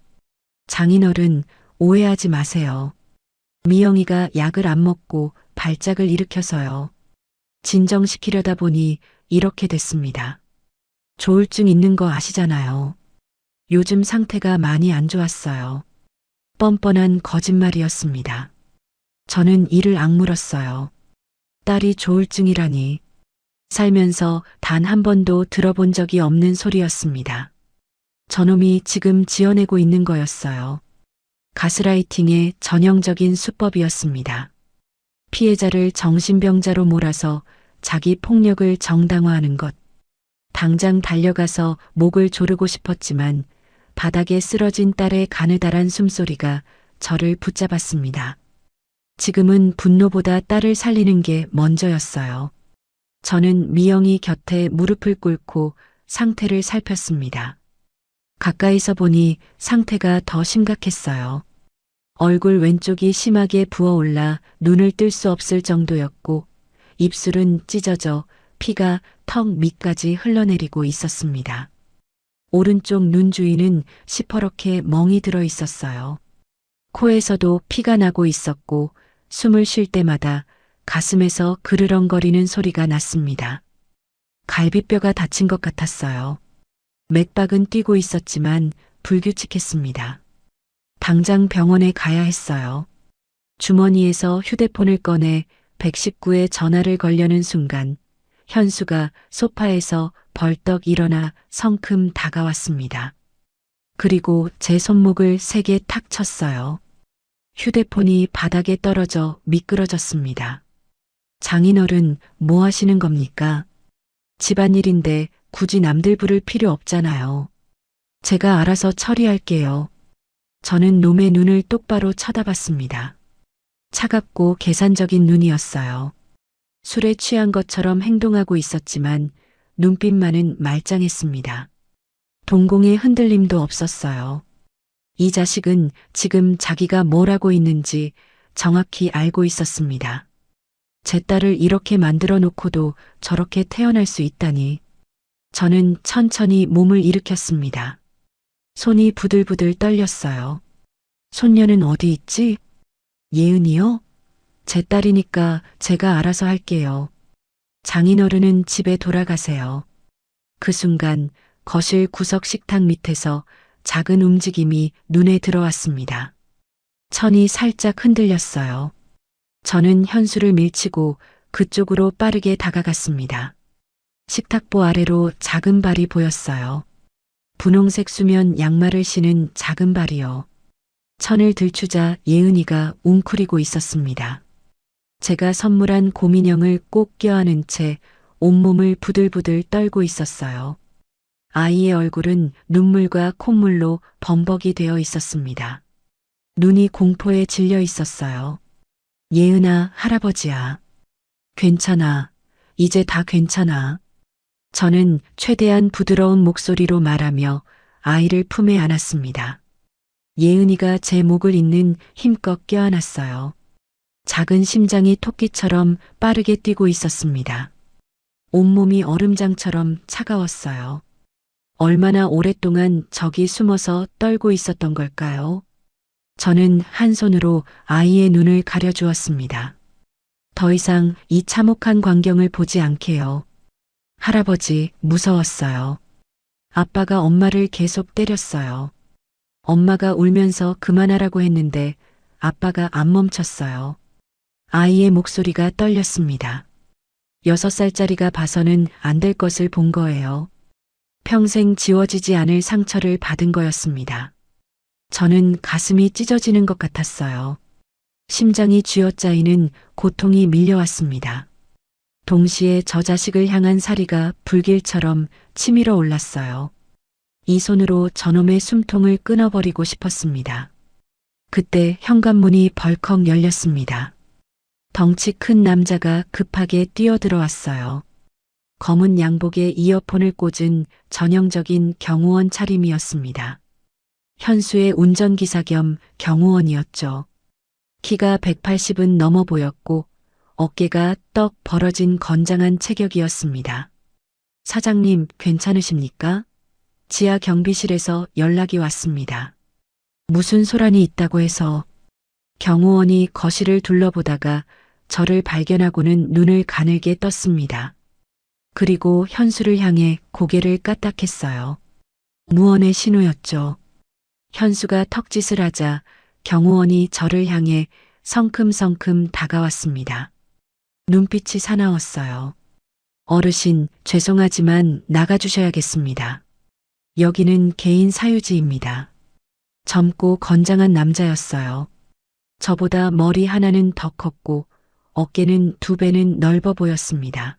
장인어른, 오해하지 마세요. 미영이가 약을 안 먹고 발작을 일으켜서요. 진정시키려다 보니 이렇게 됐습니다. 조울증 있는 거 아시잖아요. 요즘 상태가 많이 안 좋았어요. 뻔뻔한 거짓말이었습니다. 저는 이를 악물었어요. 딸이 조울증이라니. 살면서 단 한 번도 들어본 적이 없는 소리였습니다. 저놈이 지금 지어내고 있는 거였어요. 가스라이팅의 전형적인 수법이었습니다. 피해자를 정신병자로 몰아서 자기 폭력을 정당화하는 것. 당장 달려가서 목을 조르고 싶었지만 바닥에 쓰러진 딸의 가느다란 숨소리가 저를 붙잡았습니다. 지금은 분노보다 딸을 살리는 게 먼저였어요. 저는 미영이 곁에 무릎을 꿇고 상태를 살폈습니다. 가까이서 보니 상태가 더 심각했어요. 얼굴 왼쪽이 심하게 부어올라 눈을 뜰 수 없을 정도였고 입술은 찢어져 피가 턱 밑까지 흘러내리고 있었습니다. 오른쪽 눈 주위는 시퍼렇게 멍이 들어 있었어요. 코에서도 피가 나고 있었고 숨을 쉴 때마다 가슴에서 그르렁거리는 소리가 났습니다. 갈비뼈가 다친 것 같았어요. 맥박은 뛰고 있었지만 불규칙했습니다. 당장 병원에 가야 했어요. 주머니에서 휴대폰을 꺼내 119에 전화를 걸려는 순간 현수가 소파에서 벌떡 일어나 성큼 다가왔습니다. 그리고 제 손목을 세게 탁 쳤어요. 휴대폰이 바닥에 떨어져 미끄러졌습니다. 장인어른, 뭐 하시는 겁니까? 집안일인데 굳이 남들 부를 필요 없잖아요. 제가 알아서 처리할게요. 저는 놈의 눈을 똑바로 쳐다봤습니다. 차갑고 계산적인 눈이었어요. 술에 취한 것처럼 행동하고 있었지만 눈빛만은 말짱했습니다. 동공의 흔들림도 없었어요. 이 자식은 지금 자기가 뭘 하고 있는지 정확히 알고 있었습니다. 제 딸을 이렇게 만들어 놓고도 저렇게 태어날 수 있다니. 저는 천천히 몸을 일으켰습니다. 손이 부들부들 떨렸어요. 손녀는 어디 있지? 예은이요? 제 딸이니까 제가 알아서 할게요. 장인어른은 집에 돌아가세요. 그 순간 거실 구석 식탁 밑에서 작은 움직임이 눈에 들어왔습니다. 천이 살짝 흔들렸어요. 저는 현수를 밀치고 그쪽으로 빠르게 다가갔습니다. 식탁보 아래로 작은 발이 보였어요. 분홍색 수면 양말을 신은 작은 발이요. 천을 들추자 예은이가 웅크리고 있었습니다. 제가 선물한 곰인형을 꼭 껴안은 채 온몸을 부들부들 떨고 있었어요. 아이의 얼굴은 눈물과 콧물로 범벅이 되어 있었습니다. 눈이 공포에 질려 있었어요. 예은아, 할아버지야. 괜찮아. 이제 다 괜찮아. 저는 최대한 부드러운 목소리로 말하며 아이를 품에 안았습니다. 예은이가 제 목을 잇는 힘껏 껴안았어요. 작은 심장이 토끼처럼 빠르게 뛰고 있었습니다. 온몸이 얼음장처럼 차가웠어요. 얼마나 오랫동안 저기 숨어서 떨고 있었던 걸까요? 저는 한 손으로 아이의 눈을 가려주었습니다. 더 이상 이 참혹한 광경을 보지 않게요. 할아버지, 무서웠어요. 아빠가 엄마를 계속 때렸어요. 엄마가 울면서 그만하라고 했는데 아빠가 안 멈췄어요. 아이의 목소리가 떨렸습니다. 6살짜리가 봐서는 안 될 것을 본 거예요. 평생 지워지지 않을 상처를 받은 거였습니다. 저는 가슴이 찢어지는 것 같았어요. 심장이 쥐어짜이는 고통이 밀려왔습니다. 동시에 저 자식을 향한 사리가 불길처럼 치밀어 올랐어요. 이 손으로 저놈의 숨통을 끊어버리고 싶었습니다. 그때 현관문이 벌컥 열렸습니다. 덩치 큰 남자가 급하게 뛰어들어왔어요. 검은 양복에 이어폰을 꽂은 전형적인 경호원 차림이었습니다. 현수의 운전기사 겸 경호원이었죠. 키가 180은 넘어 보였고 어깨가 떡 벌어진 건장한 체격이었습니다. 사장님, 괜찮으십니까? 지하 경비실에서 연락이 왔습니다. 무슨 소란이 있다고 해서. 경호원이 거실을 둘러보다가 저를 발견하고는 눈을 가늘게 떴습니다. 그리고 현수를 향해 고개를 까딱했어요. 무언의 신호였죠. 현수가 턱짓을 하자 경호원이 저를 향해 성큼성큼 다가왔습니다. 눈빛이 사나웠어요. 어르신, 죄송하지만 나가주셔야겠습니다. 여기는 개인 사유지입니다. 젊고 건장한 남자였어요. 저보다 머리 하나는 더 컸고 어깨는 2배는 넓어 보였습니다.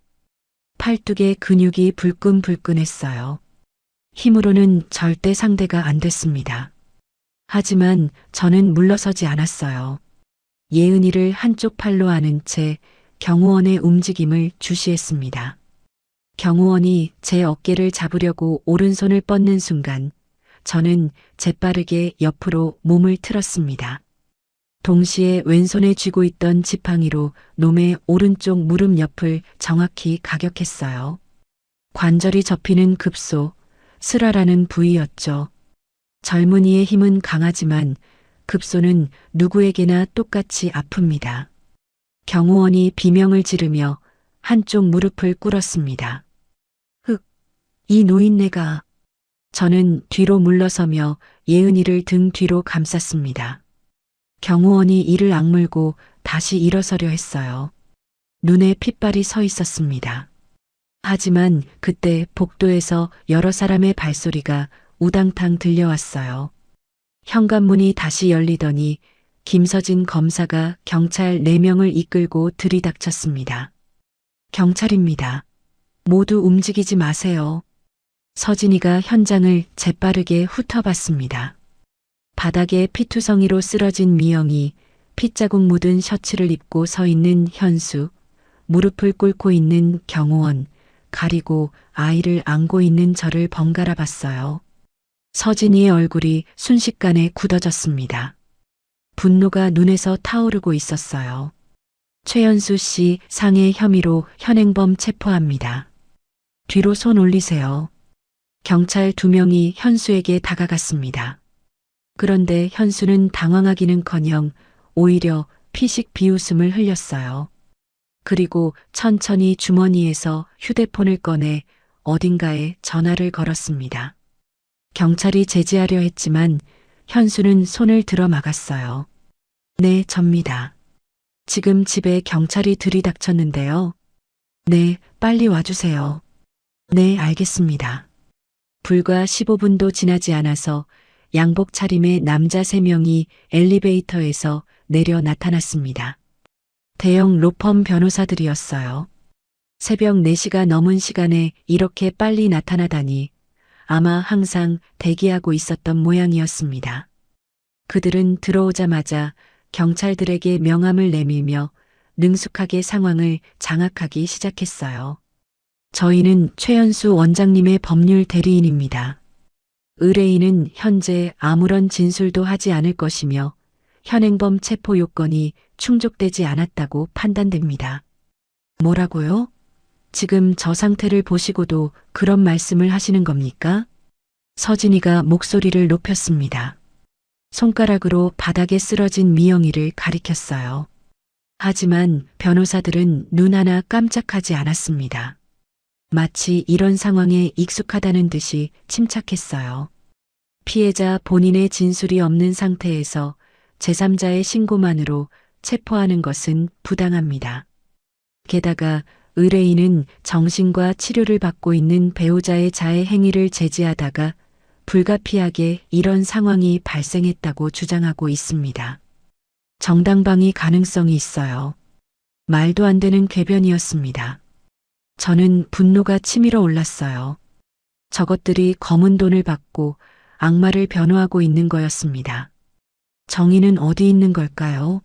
팔뚝에 근육이 불끈불끈했어요. 힘으로는 절대 상대가 안 됐습니다. 하지만 저는 물러서지 않았어요. 예은이를 한쪽 팔로 안은 채 경호원의 움직임을 주시했습니다. 경호원이 제 어깨를 잡으려고 오른손을 뻗는 순간 저는 재빠르게 옆으로 몸을 틀었습니다. 동시에 왼손에 쥐고 있던 지팡이로 놈의 오른쪽 무릎 옆을 정확히 가격했어요. 관절이 접히는 급소, 슬화라는 부위였죠. 젊은이의 힘은 강하지만 급소는 누구에게나 똑같이 아픕니다. 경호원이 비명을 지르며 한쪽 무릎을 꿇었습니다. 흑, 이 노인네가. 저는 뒤로 물러서며 예은이를 등 뒤로 감쌌습니다. 경호원이 이를 악물고 다시 일어서려 했어요. 눈에 핏발이 서 있었습니다. 하지만 그때 복도에서 여러 사람의 발소리가 우당탕 들려왔어요. 현관문이 다시 열리더니 김서진 검사가 경찰 4명을 이끌고 들이닥쳤습니다. 경찰입니다. 모두 움직이지 마세요. 서진이가 현장을 재빠르게 훑어봤습니다. 바닥에 피투성이로 쓰러진 미영이, 핏자국 묻은 셔츠를 입고 서 있는 현수, 무릎을 꿇고 있는 경호원, 가리고 아이를 안고 있는 저를 번갈아 봤어요. 서진이의 얼굴이 순식간에 굳어졌습니다. 분노가 눈에서 타오르고 있었어요. 최연수 씨 상해 혐의로 현행범 체포합니다. 뒤로 손 올리세요. 경찰 2명이 현수에게 다가갔습니다. 그런데 현수는 당황하기는커녕 오히려 피식 비웃음을 흘렸어요. 그리고 천천히 주머니에서 휴대폰을 꺼내 어딘가에 전화를 걸었습니다. 경찰이 제지하려 했지만 현수는 손을 들어 막았어요. 네, 접니다. 지금 집에 경찰이 들이닥쳤는데요. 네, 빨리 와주세요. 네, 알겠습니다. 불과 15분도 지나지 않아서 양복 차림의 남자 3명이 엘리베이터에서 내려 나타났습니다. 대형 로펌 변호사들이었어요. 새벽 4시가 넘은 시간에 이렇게 빨리 나타나다니 아마 항상 대기하고 있었던 모양이었습니다. 그들은 들어오자마자 경찰들에게 명함을 내밀며 능숙하게 상황을 장악하기 시작했어요. 저희는 최연수 원장님의 법률 대리인입니다. 의뢰인은 현재 아무런 진술도 하지 않을 것이며 현행범 체포 요건이 충족되지 않았다고 판단됩니다. 뭐라고요? 지금 저 상태를 보시고도 그런 말씀을 하시는 겁니까? 서진이가 목소리를 높였습니다. 손가락으로 바닥에 쓰러진 미영이를 가리켰어요. 하지만 변호사들은 눈 하나 깜짝하지 않았습니다. 마치 이런 상황에 익숙하다는 듯이 침착했어요. 피해자 본인의 진술이 없는 상태에서 제3자의 신고만으로 체포하는 것은 부당합니다. 게다가 의뢰인은 정신과 치료를 받고 있는 배우자의 자해 행위를 제지하다가 불가피하게 이런 상황이 발생했다고 주장하고 있습니다. 정당방위 가능성이 있어요. 말도 안 되는 궤변이었습니다. 저는 분노가 치밀어 올랐어요. 저것들이 검은 돈을 받고 악마를 변호하고 있는 거였습니다. 정의는 어디 있는 걸까요?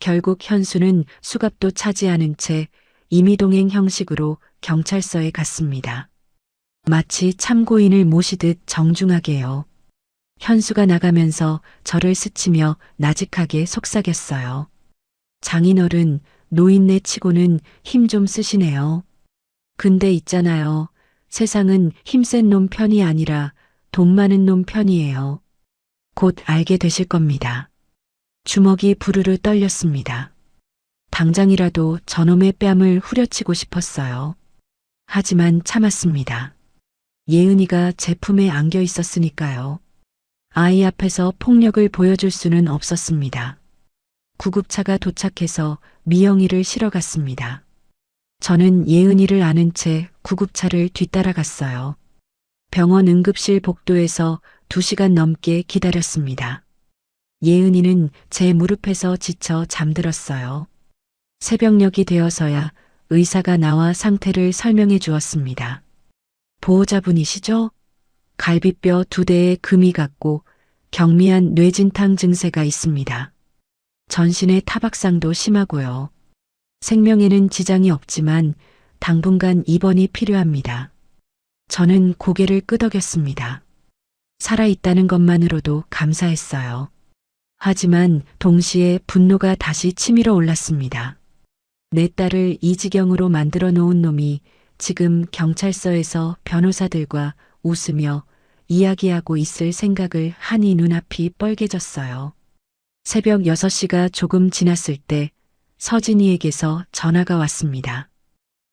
결국 현수는 수갑도 차지 않은 채 임의동행 형식으로 경찰서에 갔습니다. 마치 참고인을 모시듯 정중하게요. 현수가 나가면서 저를 스치며 나직하게 속삭였어요. 장인어른, 노인네 치고는 힘 좀 쓰시네요. 근데 있잖아요. 세상은 힘센 놈 편이 아니라 돈 많은 놈 편이에요. 곧 알게 되실 겁니다. 주먹이 부르르 떨렸습니다. 당장이라도 저놈의 뺨을 후려치고 싶었어요. 하지만 참았습니다. 예은이가 제 품에 안겨 있었으니까요. 아이 앞에서 폭력을 보여줄 수는 없었습니다. 구급차가 도착해서 미영이를 실어 갔습니다. 저는 예은이를 아는 채 구급차를 뒤따라갔어요. 병원 응급실 복도에서 2시간 넘게 기다렸습니다. 예은이는 제 무릎에서 지쳐 잠들었어요. 새벽녘이 되어서야 의사가 나와 상태를 설명해 주었습니다. 보호자분이시죠? 갈비뼈 2대에 금이 갔고 경미한 뇌진탕 증세가 있습니다. 전신의 타박상도 심하고요. 생명에는 지장이 없지만 당분간 입원이 필요합니다. 저는 고개를 끄덕였습니다. 살아있다는 것만으로도 감사했어요. 하지만 동시에 분노가 다시 치밀어 올랐습니다. 내 딸을 이 지경으로 만들어 놓은 놈이 지금 경찰서에서 변호사들과 웃으며 이야기하고 있을 생각을 하니 눈앞이 뻘개졌어요. 새벽 6시가 조금 지났을 때 서진이에게서 전화가 왔습니다.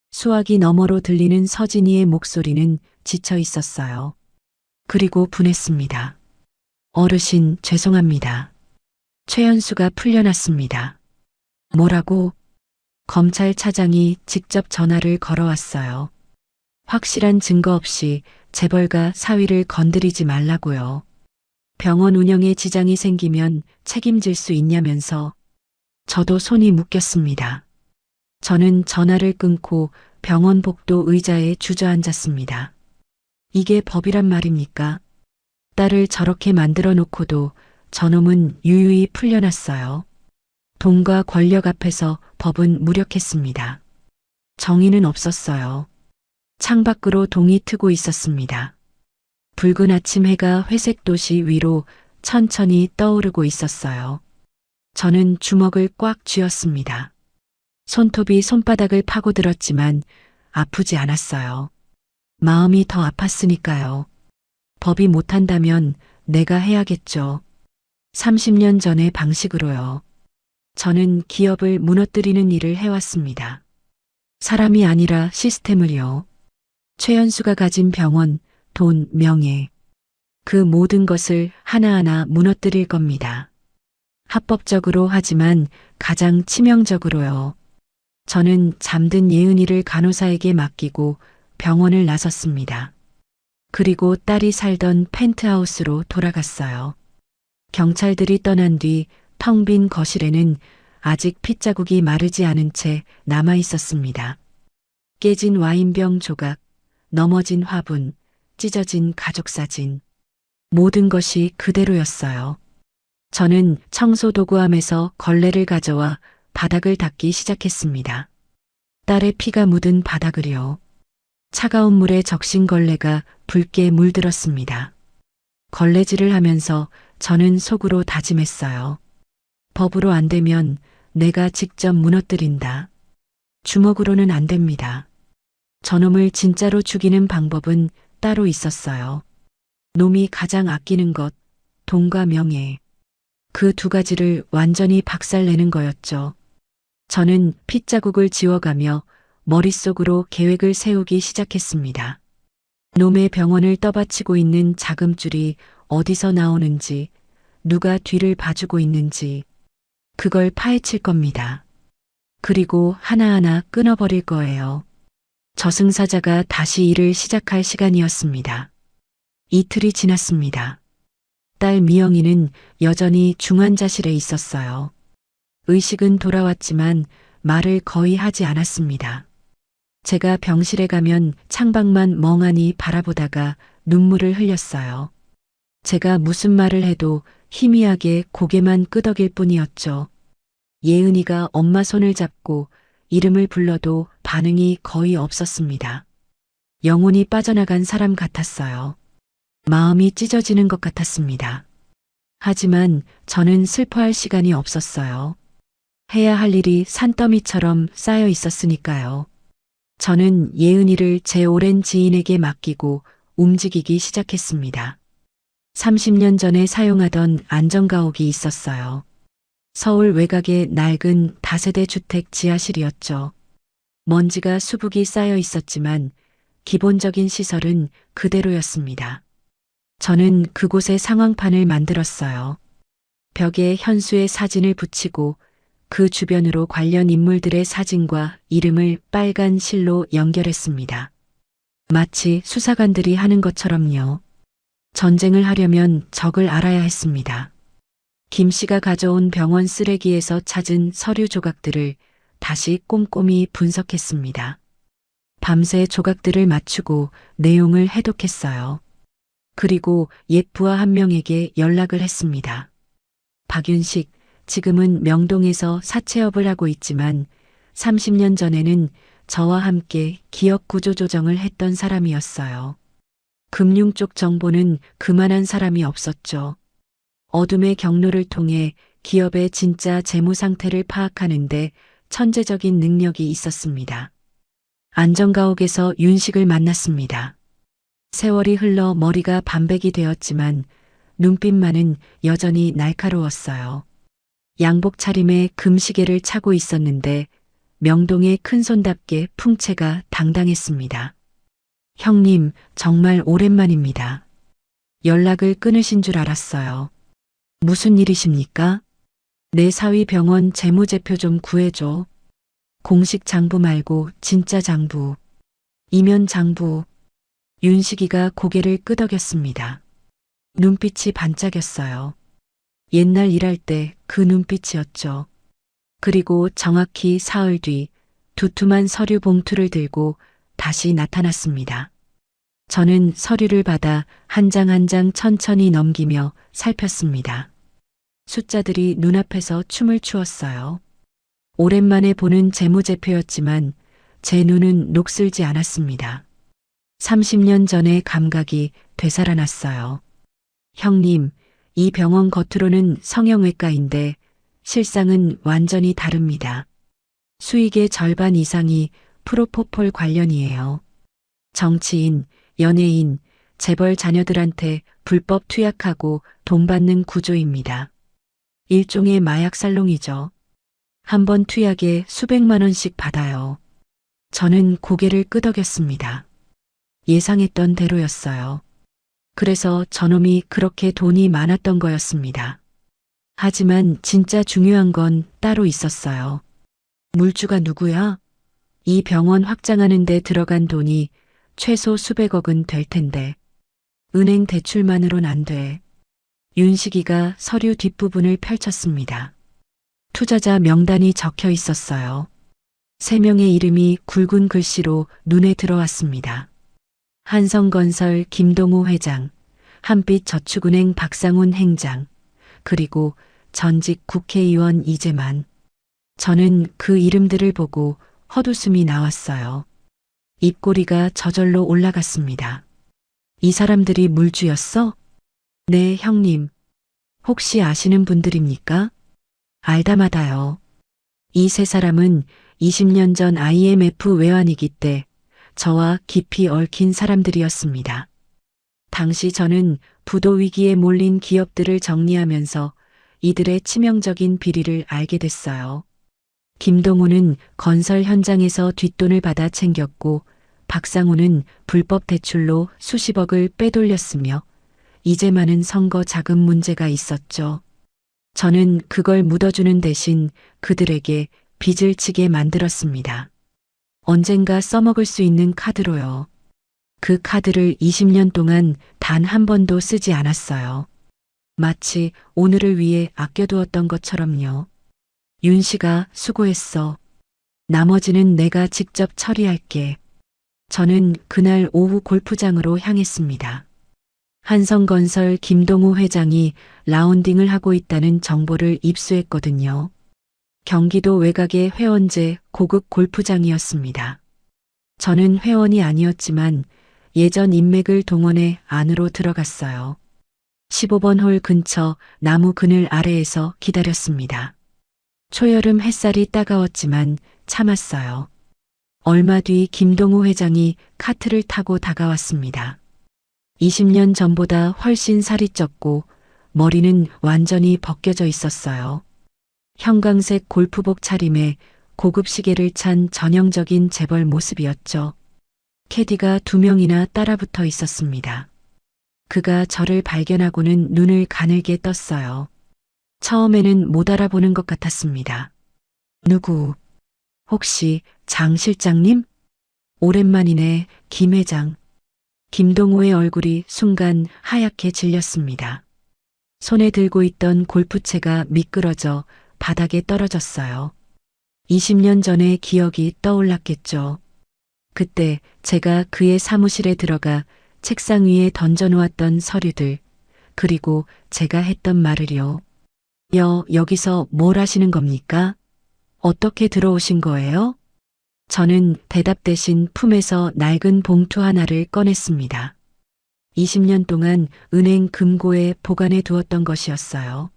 수화기 너머로 들리는 서진이의 목소리는 지쳐 있었어요. 그리고 분했습니다. 어르신, 죄송합니다. 최연수가 풀려났습니다. 뭐라고? 검찰차장이 직접 전화를 걸어왔어요. 확실한 증거 없이 재벌가 사위를 건드리지 말라고요. 병원 운영에 지장이 생기면 책임질 수 있냐면서. 저도 손이 묶였습니다. 저는 전화를 끊고 병원 복도 의자에 주저앉았습니다. 이게 법이란 말입니까? 딸을 저렇게 만들어 놓고도 저놈은 유유히 풀려났어요. 돈과 권력 앞에서 법은 무력했습니다. 정의는 없었어요. 창밖으로 동이 트고 있었습니다. 붉은 아침 해가 회색 도시 위로 천천히 떠오르고 있었어요. 저는 주먹을 꽉 쥐었습니다. 손톱이 손바닥을 파고들었지만 아프지 않았어요. 마음이 더 아팠으니까요. 법이 못한다면 내가 해야겠죠. 30년 전의 방식으로요. 저는 기업을 무너뜨리는 일을 해왔습니다. 사람이 아니라 시스템을요. 최연수가 가진 병원, 돈, 명예. 그 모든 것을 하나하나 무너뜨릴 겁니다. 합법적으로 하지만 가장 치명적으로요. 저는 잠든 예은이를 간호사에게 맡기고 병원을 나섰습니다. 그리고 딸이 살던 펜트하우스로 돌아갔어요. 경찰들이 떠난 뒤 텅 빈 거실에는 아직 핏자국이 마르지 않은 채 남아 있었습니다. 깨진 와인병 조각, 넘어진 화분, 찢어진 가족사진. 모든 것이 그대로였어요. 저는 청소도구함에서 걸레를 가져와 바닥을 닦기 시작했습니다. 딸의 피가 묻은 바닥을요. 차가운 물에 적신 걸레가 붉게 물들었습니다. 걸레질을 하면서 저는 속으로 다짐했어요. 법으로 안 되면 내가 직접 무너뜨린다. 주먹으로는 안 됩니다. 저놈을 진짜로 죽이는 방법은 따로 있었어요. 놈이 가장 아끼는 것, 돈과 명예. 그 두 가지를 완전히 박살내는 거였죠. 저는 핏자국을 지워가며 머릿속으로 계획을 세우기 시작했습니다. 놈의 병원을 떠받치고 있는 자금줄이 어디서 나오는지, 누가 뒤를 봐주고 있는지, 그걸 파헤칠 겁니다. 그리고 하나하나 끊어버릴 거예요. 저승사자가 다시 일을 시작할 시간이었습니다. 이틀이 지났습니다. 딸 미영이는 여전히 중환자실에 있었어요. 의식은 돌아왔지만 말을 거의 하지 않았습니다. 제가 병실에 가면 창밖만 멍하니 바라보다가 눈물을 흘렸어요. 제가 무슨 말을 해도 희미하게 고개만 끄덕일 뿐이었죠. 예은이가 엄마 손을 잡고 이름을 불러도 반응이 거의 없었습니다. 영혼이 빠져나간 사람 같았어요. 마음이 찢어지는 것 같았습니다. 하지만 저는 슬퍼할 시간이 없었어요. 해야 할 일이 산더미처럼 쌓여 있었으니까요. 저는 예은이를 제 오랜 지인에게 맡기고 움직이기 시작했습니다. 30년 전에 사용하던 안전가옥이 있었어요. 서울 외곽의 낡은 다세대 주택 지하실이었죠. 먼지가 수북이 쌓여 있었지만 기본적인 시설은 그대로였습니다. 저는 그곳에 상황판을 만들었어요. 벽에 현수의 사진을 붙이고 그 주변으로 관련 인물들의 사진과 이름을 빨간 실로 연결했습니다. 마치 수사관들이 하는 것처럼요. 전쟁을 하려면 적을 알아야 했습니다. 김 씨가 가져온 병원 쓰레기에서 찾은 서류 조각들을 다시 꼼꼼히 분석했습니다. 밤새 조각들을 맞추고 내용을 해독했어요. 그리고 옛 부하 한 명에게 연락을 했습니다. 박윤식, 지금은 명동에서 사채업을 하고 있지만 30년 전에는 저와 함께 기업 구조 조정을 했던 사람이었어요. 금융 쪽 정보는 그만한 사람이 없었죠. 어둠의 경로를 통해 기업의 진짜 재무 상태를 파악하는데 천재적인 능력이 있었습니다. 안전가옥에서 윤식을 만났습니다. 세월이 흘러 머리가 반백이 되었지만 눈빛만은 여전히 날카로웠어요. 양복 차림에 금시계를 차고 있었는데 명동의 큰손답게 풍채가 당당했습니다. 형님, 정말 오랜만입니다. 연락을 끊으신 줄 알았어요. 무슨 일이십니까? 내 사위 병원 재무제표 좀 구해줘. 공식 장부 말고 진짜 장부. 이면 장부. 윤식이가 고개를 끄덕였습니다. 눈빛이 반짝였어요. 옛날 일할 때 그 눈빛이었죠. 그리고 정확히 사흘 뒤 두툼한 서류 봉투를 들고 다시 나타났습니다. 저는 서류를 받아 한 장 한 장 천천히 넘기며 살폈습니다. 숫자들이 눈앞에서 춤을 추었어요. 오랜만에 보는 재무제표였지만 제 눈은 녹슬지 않았습니다. 30년 전의 감각이 되살아났어요. 형님, 이 병원 겉으로는 성형외과인데 실상은 완전히 다릅니다. 수익의 절반 이상이 프로포폴 관련이에요. 정치인, 연예인, 재벌 자녀들한테 불법 투약하고 돈 받는 구조입니다. 일종의 마약 살롱이죠. 한 번 투약에 수백만 원씩 받아요. 저는 고개를 끄덕였습니다. 예상했던 대로였어요. 그래서 저놈이 그렇게 돈이 많았던 거였습니다. 하지만 진짜 중요한 건 따로 있었어요. 물주가 누구야? 이 병원 확장하는 데 들어간 돈이 최소 수백억은 될 텐데. 은행 대출만으론 안 돼. 윤식이가 서류 뒷부분을 펼쳤습니다. 투자자 명단이 적혀 있었어요. 3명의 이름이 굵은 글씨로 눈에 들어왔습니다. 한성건설 김동우 회장, 한빛저축은행 박상훈 행장, 그리고 전직 국회의원 이재만. 저는 그 이름들을 보고 헛웃음이 나왔어요. 입꼬리가 저절로 올라갔습니다. 이 사람들이 물주였어? 네, 형님. 혹시 아시는 분들입니까? 알다마다요. 이 3사람은 20년 전 IMF 외환위기 때 저와 깊이 얽힌 사람들이었습니다. 당시 저는 부도 위기에 몰린 기업들을 정리하면서 이들의 치명적인 비리를 알게 됐어요. 김동우는 건설 현장에서 뒷돈을 받아 챙겼고 박상우는 불법 대출로 수십억을 빼돌렸으며 이재만은 선거 자금 문제가 있었죠. 저는 그걸 묻어주는 대신 그들에게 빚을 지게 만들었습니다. 언젠가 써먹을 수 있는 카드로요. 그 카드를 20년 동안 단 한 번도 쓰지 않았어요. 마치 오늘을 위해 아껴두었던 것처럼요. 윤씨가 수고했어. 나머지는 내가 직접 처리할게. 저는 그날 오후 골프장으로 향했습니다. 한성건설 김동우 회장이 라운딩을 하고 있다는 정보를 입수했거든요. 경기도 외곽의 회원제 고급 골프장이었습니다. 저는 회원이 아니었지만 예전 인맥을 동원해 안으로 들어갔어요. 15번 홀 근처 나무 그늘 아래에서 기다렸습니다. 초여름 햇살이 따가웠지만 참았어요. 얼마 뒤 김동우 회장이 카트를 타고 다가왔습니다. 20년 전보다 훨씬 살이 쪘고 머리는 완전히 벗겨져 있었어요. 형광색 골프복 차림에 고급 시계를 찬 전형적인 재벌 모습이었죠. 캐디가 2명이나 따라붙어 있었습니다. 그가 저를 발견하고는 눈을 가늘게 떴어요. 처음에는 못 알아보는 것 같았습니다. 누구? 혹시 장 실장님? 오랜만이네, 김 회장. 김동우의 얼굴이 순간 하얗게 질렸습니다. 손에 들고 있던 골프채가 미끄러져 바닥에 떨어졌어요. 20년 전의 기억이 떠올랐겠죠. 그때 제가 그의 사무실에 들어가 책상 위에 던져놓았던 서류들, 그리고 제가 했던 말을요. 여기서 뭘 하시는 겁니까? 어떻게 들어오신 거예요? 저는 대답 대신 품에서 낡은 봉투 하나를 꺼냈습니다. 20년 동안 은행 금고에 보관해 두었던 것이었어요.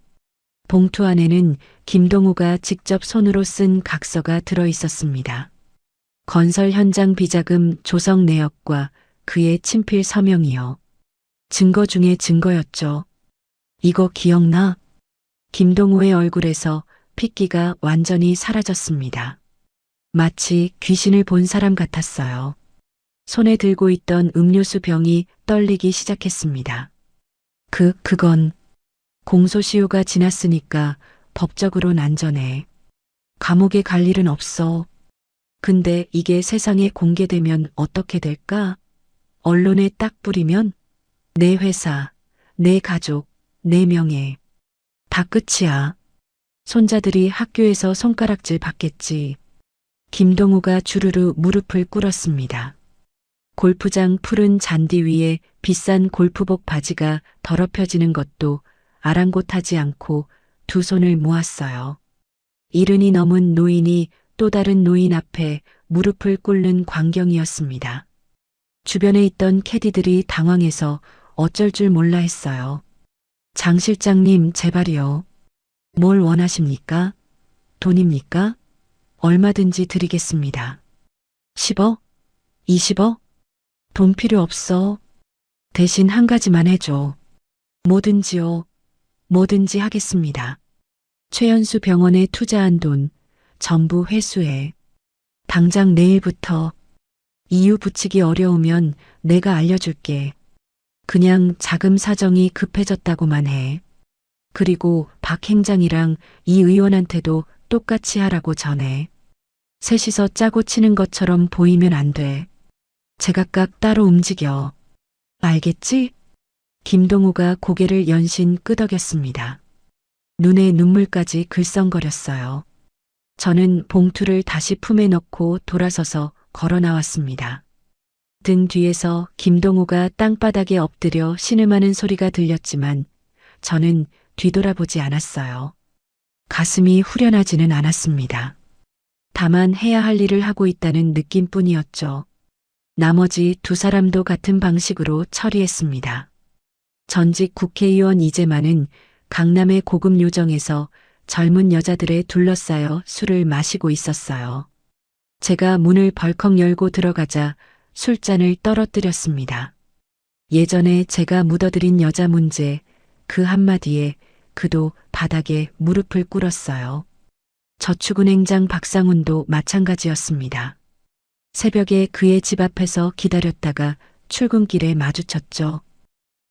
봉투 안에는 김동우가 직접 손으로 쓴 각서가 들어 있었습니다. 건설 현장 비자금 조성 내역과 그의 친필 서명이요. 증거 중에 증거였죠. 이거 기억나? 김동우의 얼굴에서 핏기가 완전히 사라졌습니다. 마치 귀신을 본 사람 같았어요. 손에 들고 있던 음료수 병이 떨리기 시작했습니다. 그건 공소시효가 지났으니까 법적으론 안전해. 감옥에 갈 일은 없어. 근데 이게 세상에 공개되면 어떻게 될까? 언론에 딱 뿌리면 내 회사, 내 가족, 내 명예. 다 끝이야. 손자들이 학교에서 손가락질 받겠지. 김동우가 주르르 무릎을 꿇었습니다. 골프장 푸른 잔디 위에 비싼 골프복 바지가 더럽혀지는 것도 아랑곳하지 않고 두 손을 모았어요. 70이 넘은 노인이 또 다른 노인 앞에 무릎을 꿇는 광경이었습니다. 주변에 있던 캐디들이 당황해서 어쩔 줄 몰라 했어요. 장 실장님, 제발이요. 뭘 원하십니까? 돈입니까? 얼마든지 드리겠습니다. 10억? 20억? 돈 필요 없어. 대신 한 가지만 해줘. 뭐든지요. 뭐든지 하겠습니다. 최연수 병원에 투자한 돈 전부 회수해. 당장 내일부터. 이유 붙이기 어려우면 내가 알려줄게. 그냥 자금 사정이 급해졌다고만 해. 그리고 박 행장이랑 이 의원한테도 똑같이 하라고 전해. 셋이서 짜고 치는 것처럼 보이면 안 돼. 제각각 따로 움직여. 알겠지? 김동우가 고개를 연신 끄덕였습니다. 눈에 눈물까지 글썽거렸어요. 저는 봉투를 다시 품에 넣고 돌아서서 걸어 나왔습니다. 등 뒤에서 김동우가 땅바닥에 엎드려 신음하는 소리가 들렸지만 저는 뒤돌아보지 않았어요. 가슴이 후련하지는 않았습니다. 다만 해야 할 일을 하고 있다는 느낌뿐이었죠. 나머지 두 사람도 같은 방식으로 처리했습니다. 전직 국회의원 이재만은 강남의 고급 요정에서 젊은 여자들에 둘러싸여 술을 마시고 있었어요. 제가 문을 벌컥 열고 들어가자 술잔을 떨어뜨렸습니다. 예전에 제가 묻어들인 여자 문제, 그 한마디에 그도 바닥에 무릎을 꿇었어요. 저축은행장 박상훈도 마찬가지였습니다. 새벽에 그의 집 앞에서 기다렸다가 출근길에 마주쳤죠.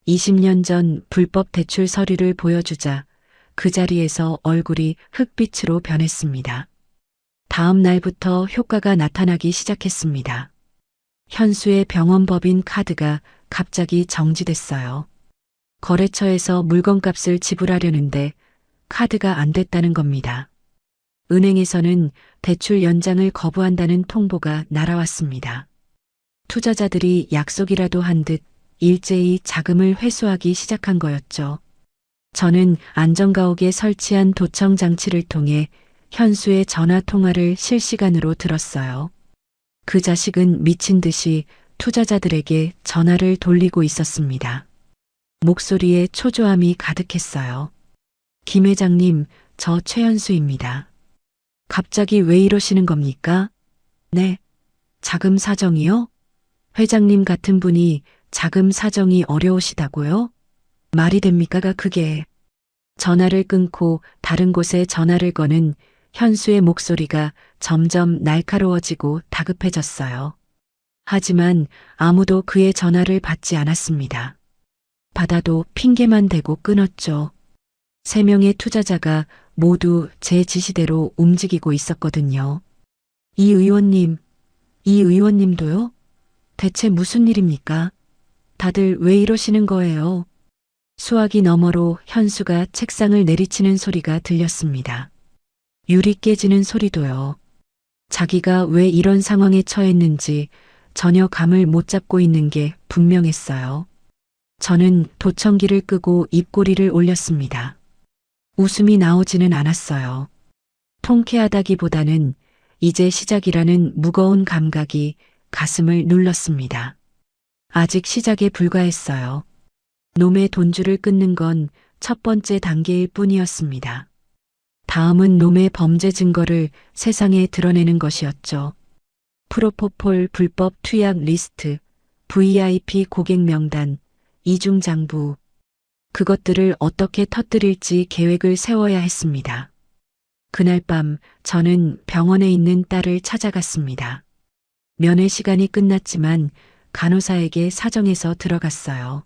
20년 전 불법 대출 서류를 보여주자 그 자리에서 얼굴이 흑빛으로 변했습니다. 다음 날부터 효과가 나타나기 시작했습니다. 현수의 병원법인 카드가 갑자기 정지됐어요. 거래처에서 물건값을 지불하려는데 카드가 안 됐다는 겁니다. 은행에서는 대출 연장을 거부한다는 통보가 날아왔습니다. 투자자들이 약속이라도 한 듯 일제히 자금을 회수하기 시작한 거였죠. 저는 안전가옥에 설치한 도청 장치를 통해 현수의 전화 통화를 실시간으로 들었어요. 그 자식은 미친 듯이 투자자들에게 전화를 돌리고 있었습니다. 목소리에 초조함이 가득했어요. 김 회장님, 저 최현수입니다. 갑자기 왜 이러시는 겁니까? 네. 자금 사정이요? 회장님 같은 분이 자금 사정이 어려우시다고요? 말이 됩니까 그게. 전화를 끊고 다른 곳에 전화를 거는 현수의 목소리가 점점 날카로워지고 다급해졌어요. 하지만 아무도 그의 전화를 받지 않았습니다. 받아도 핑계만 대고 끊었죠. 3명의 투자자가 모두 제 지시대로 움직이고 있었거든요. 이 의원님도요? 대체 무슨 일입니까? 다들 왜 이러시는 거예요? 수화기 너머로 현수가 책상을 내리치는 소리가 들렸습니다. 유리 깨지는 소리도요. 자기가 왜 이런 상황에 처했는지 전혀 감을 못 잡고 있는 게 분명했어요. 저는 도청기를 끄고 입꼬리를 올렸습니다. 웃음이 나오지는 않았어요. 통쾌하다기보다는 이제 시작이라는 무거운 감각이 가슴을 눌렀습니다. 아직 시작에 불과했어요. 놈의 돈줄을 끊는 건 첫 번째 단계일 뿐이었습니다. 다음은 놈의 범죄 증거를 세상에 드러내는 것이었죠. 프로포폴 불법 투약 리스트, VIP 고객 명단, 이중장부. 그것들을 어떻게 터뜨릴지 계획을 세워야 했습니다. 그날 밤 저는 병원에 있는 딸을 찾아갔습니다. 면회 시간이 끝났지만 간호사에게 사정해서 들어갔어요.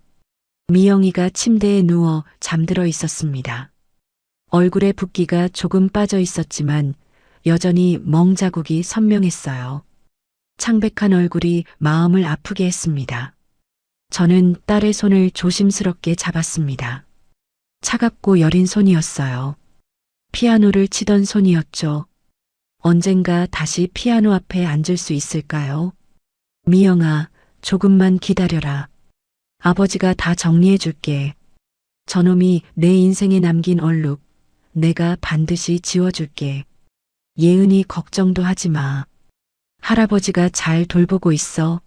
미영이가 침대에 누워 잠들어 있었습니다. 얼굴에 붓기가 조금 빠져 있었지만 여전히 멍자국이 선명했어요. 창백한 얼굴이 마음을 아프게 했습니다. 저는 딸의 손을 조심스럽게 잡았습니다. 차갑고 여린 손이었어요. 피아노를 치던 손이었죠. 언젠가 다시 피아노 앞에 앉을 수 있을까요? 미영아, 조금만 기다려라. 아버지가 다 정리해 줄게. 저놈이 내 인생에 남긴 얼룩, 내가 반드시 지워줄게. 예은이 걱정도 하지 마. 할아버지가 잘 돌보고 있어.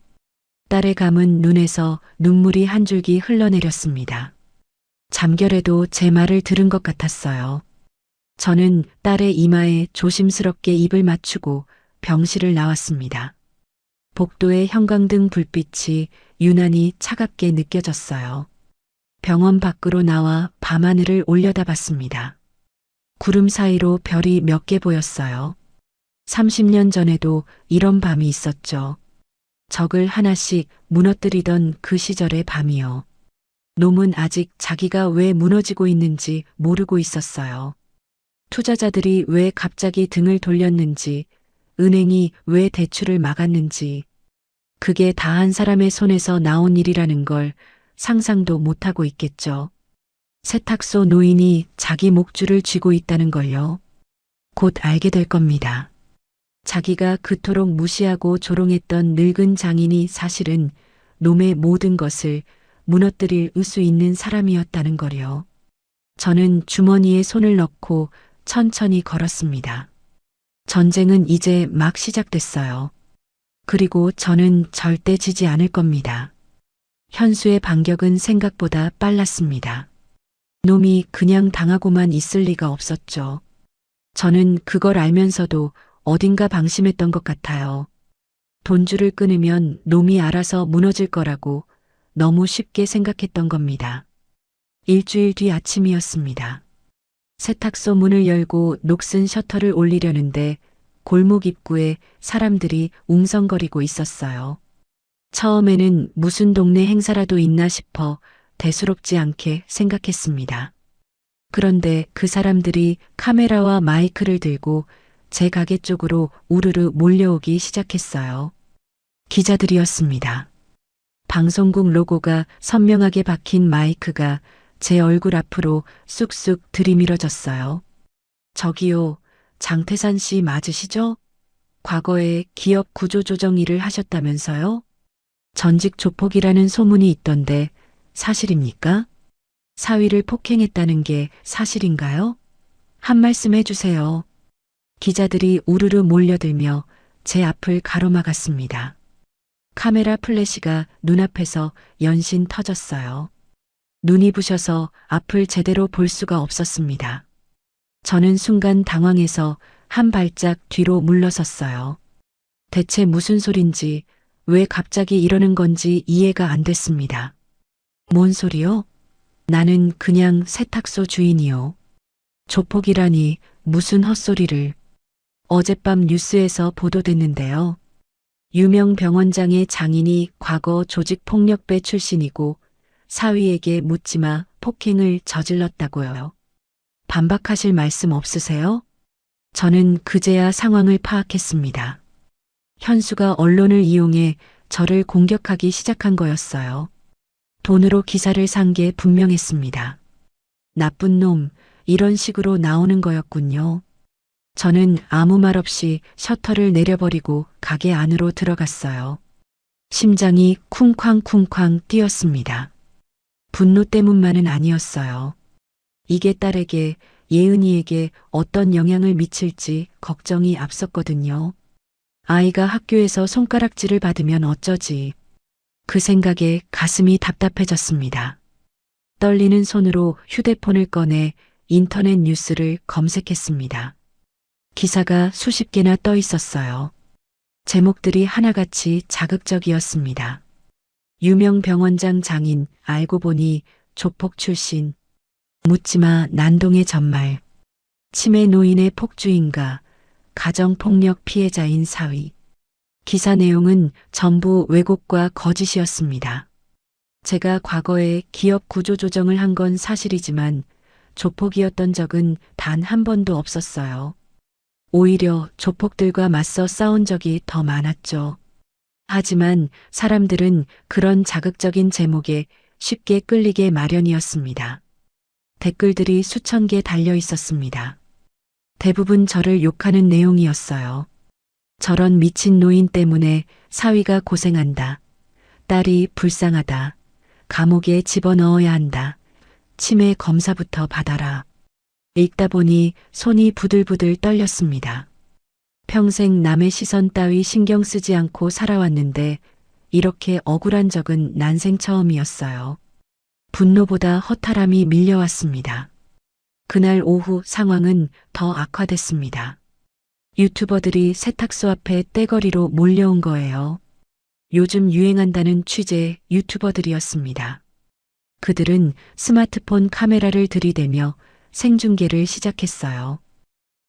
딸의 감은 눈에서 눈물이 한 줄기 흘러내렸습니다. 잠결에도 제 말을 들은 것 같았어요. 저는 딸의 이마에 조심스럽게 입을 맞추고 병실을 나왔습니다. 복도의 형광등 불빛이 유난히 차갑게 느껴졌어요. 병원 밖으로 나와 밤하늘을 올려다봤습니다. 구름 사이로 별이 몇 개 보였어요. 30년 전에도 이런 밤이 있었죠. 적을 하나씩 무너뜨리던 그 시절의 밤이요. 놈은 아직 자기가 왜 무너지고 있는지 모르고 있었어요. 투자자들이 왜 갑자기 등을 돌렸는지, 은행이 왜 대출을 막았는지, 그게 다 한 사람의 손에서 나온 일이라는 걸 상상도 못하고 있겠죠. 세탁소 노인이 자기 목줄을 쥐고 있다는 걸요. 곧 알게 될 겁니다. 자기가 그토록 무시하고 조롱했던 늙은 장인이 사실은 놈의 모든 것을 무너뜨릴 수 있는 사람이었다는 거요. 저는 주머니에 손을 넣고 천천히 걸었습니다. 전쟁은 이제 막 시작됐어요. 그리고 저는 절대 지지 않을 겁니다. 현수의 반격은 생각보다 빨랐습니다. 놈이 그냥 당하고만 있을 리가 없었죠. 저는 그걸 알면서도 어딘가 방심했던 것 같아요. 돈줄을 끊으면 놈이 알아서 무너질 거라고 너무 쉽게 생각했던 겁니다. 일주일 뒤 아침이었습니다. 세탁소 문을 열고 녹슨 셔터를 올리려는데 골목 입구에 사람들이 웅성거리고 있었어요. 처음에는 무슨 동네 행사라도 있나 싶어 대수롭지 않게 생각했습니다. 그런데 그 사람들이 카메라와 마이크를 들고 제 가게 쪽으로 우르르 몰려오기 시작했어요. 기자들이었습니다. 방송국 로고가 선명하게 박힌 마이크가 제 얼굴 앞으로 쑥쑥 들이밀어졌어요. 저기요, 장태산 씨 맞으시죠? 과거에 기업 구조조정 일을 하셨다면서요? 전직 조폭이라는 소문이 있던데 사실입니까? 사위를 폭행했다는 게 사실인가요? 한 말씀 해주세요. 기자들이 우르르 몰려들며 제 앞을 가로막았습니다. 카메라 플래시가 눈앞에서 연신 터졌어요. 눈이 부셔서 앞을 제대로 볼 수가 없었습니다. 저는 순간 당황해서 한 발짝 뒤로 물러섰어요. 대체 무슨 소린지, 왜 갑자기 이러는 건지 이해가 안 됐습니다. 뭔 소리요? 나는 그냥 세탁소 주인이요. 조폭이라니 무슨 헛소리를. 어젯밤 뉴스에서 보도됐는데요. 유명 병원장의 장인이 과거 조직폭력배 출신이고 사위에게 묻지마 폭행을 저질렀다고요. 반박하실 말씀 없으세요? 저는 그제야 상황을 파악했습니다. 현수가 언론을 이용해 저를 공격하기 시작한 거였어요. 돈으로 기사를 산 게 분명했습니다. 나쁜 놈, 이런 식으로 나오는 거였군요. 저는 아무 말 없이 셔터를 내려버리고 가게 안으로 들어갔어요. 심장이 쿵쾅쿵쾅 뛰었습니다. 분노 때문만은 아니었어요. 이게 딸에게, 예은이에게 어떤 영향을 미칠지 걱정이 앞섰거든요. 아이가 학교에서 손가락질을 받으면 어쩌지. 그 생각에 가슴이 답답해졌습니다. 떨리는 손으로 휴대폰을 꺼내 인터넷 뉴스를 검색했습니다. 기사가 수십 개나 떠 있었어요. 제목들이 하나같이 자극적이었습니다. 유명 병원장 장인, 알고 보니 조폭 출신, 묻지마 난동의 전말, 치매 노인의 폭주인가, 가정폭력 피해자인 사위. 기사 내용은 전부 왜곡과 거짓이었습니다. 제가 과거에 기업 구조조정을 한 건 사실이지만 조폭이었던 적은 단 한 번도 없었어요. 오히려 조폭들과 맞서 싸운 적이 더 많았죠. 하지만 사람들은 그런 자극적인 제목에 쉽게 끌리게 마련이었습니다. 댓글들이 수천 개 달려 있었습니다. 대부분 저를 욕하는 내용이었어요. 저런 미친 노인 때문에 사위가 고생한다. 딸이 불쌍하다. 감옥에 집어넣어야 한다. 치매 검사부터 받아라. 읽다 보니 손이 부들부들 떨렸습니다. 평생 남의 시선 따위 신경 쓰지 않고 살아왔는데 이렇게 억울한 적은 난생 처음이었어요. 분노보다 허탈함이 밀려왔습니다. 그날 오후 상황은 더 악화됐습니다. 유튜버들이 세탁소 앞에 떼거리로 몰려온 거예요. 요즘 유행한다는 취재 유튜버들이었습니다. 그들은 스마트폰 카메라를 들이대며 생중계를 시작했어요.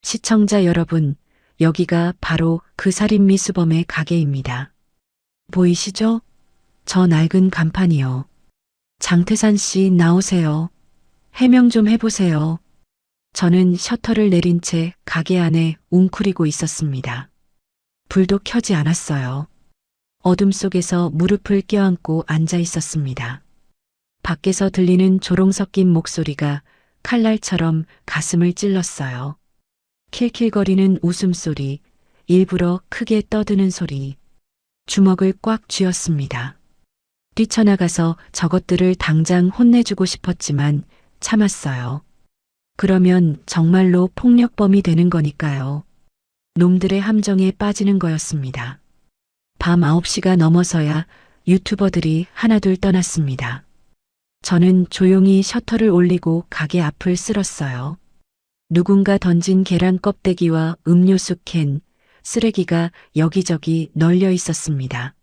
시청자 여러분, 여기가 바로 그 살인미수범의 가게입니다. 보이시죠? 저 낡은 간판이요. 장태산 씨 나오세요. 해명 좀 해보세요. 저는 셔터를 내린 채 가게 안에 웅크리고 있었습니다. 불도 켜지 않았어요. 어둠 속에서 무릎을 껴안고 앉아 있었습니다. 밖에서 들리는 조롱 섞인 목소리가 칼날처럼 가슴을 찔렀어요. 킬킬거리는 웃음소리, 일부러 크게 떠드는 소리. 주먹을 꽉 쥐었습니다. 뛰쳐나가서 저것들을 당장 혼내주고 싶었지만 참았어요. 그러면 정말로 폭력범이 되는 거니까요. 놈들의 함정에 빠지는 거였습니다. 밤 9시가 넘어서야 유튜버들이 하나둘 떠났습니다. 저는 조용히 셔터를 올리고 가게 앞을 쓸었어요. 누군가 던진 계란 껍데기와 음료수 캔, 쓰레기가 여기저기 널려 있었습니다.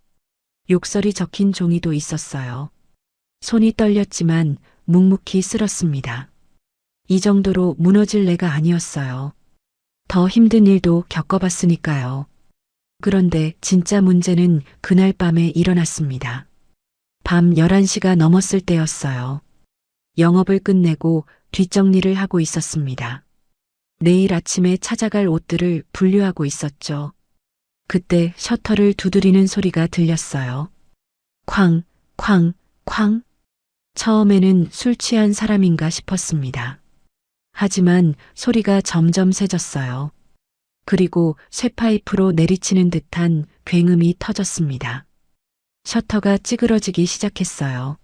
욕설이 적힌 종이도 있었어요. 손이 떨렸지만 묵묵히 쓸었습니다. 이 정도로 무너질 내가 아니었어요. 더 힘든 일도 겪어봤으니까요. 그런데 진짜 문제는 그날 밤에 일어났습니다. 밤 11시가 넘었을 때였어요. 영업을 끝내고 뒷정리를 하고 있었습니다. 내일 아침에 찾아갈 옷들을 분류하고 있었죠. 그때 셔터를 두드리는 소리가 들렸어요. 쾅, 쾅, 쾅. 처음에는 술 취한 사람인가 싶었습니다. 하지만 소리가 점점 세졌어요. 그리고 쇠파이프로 내리치는 듯한 굉음이 터졌습니다. 셔터가 찌그러지기 시작했어요.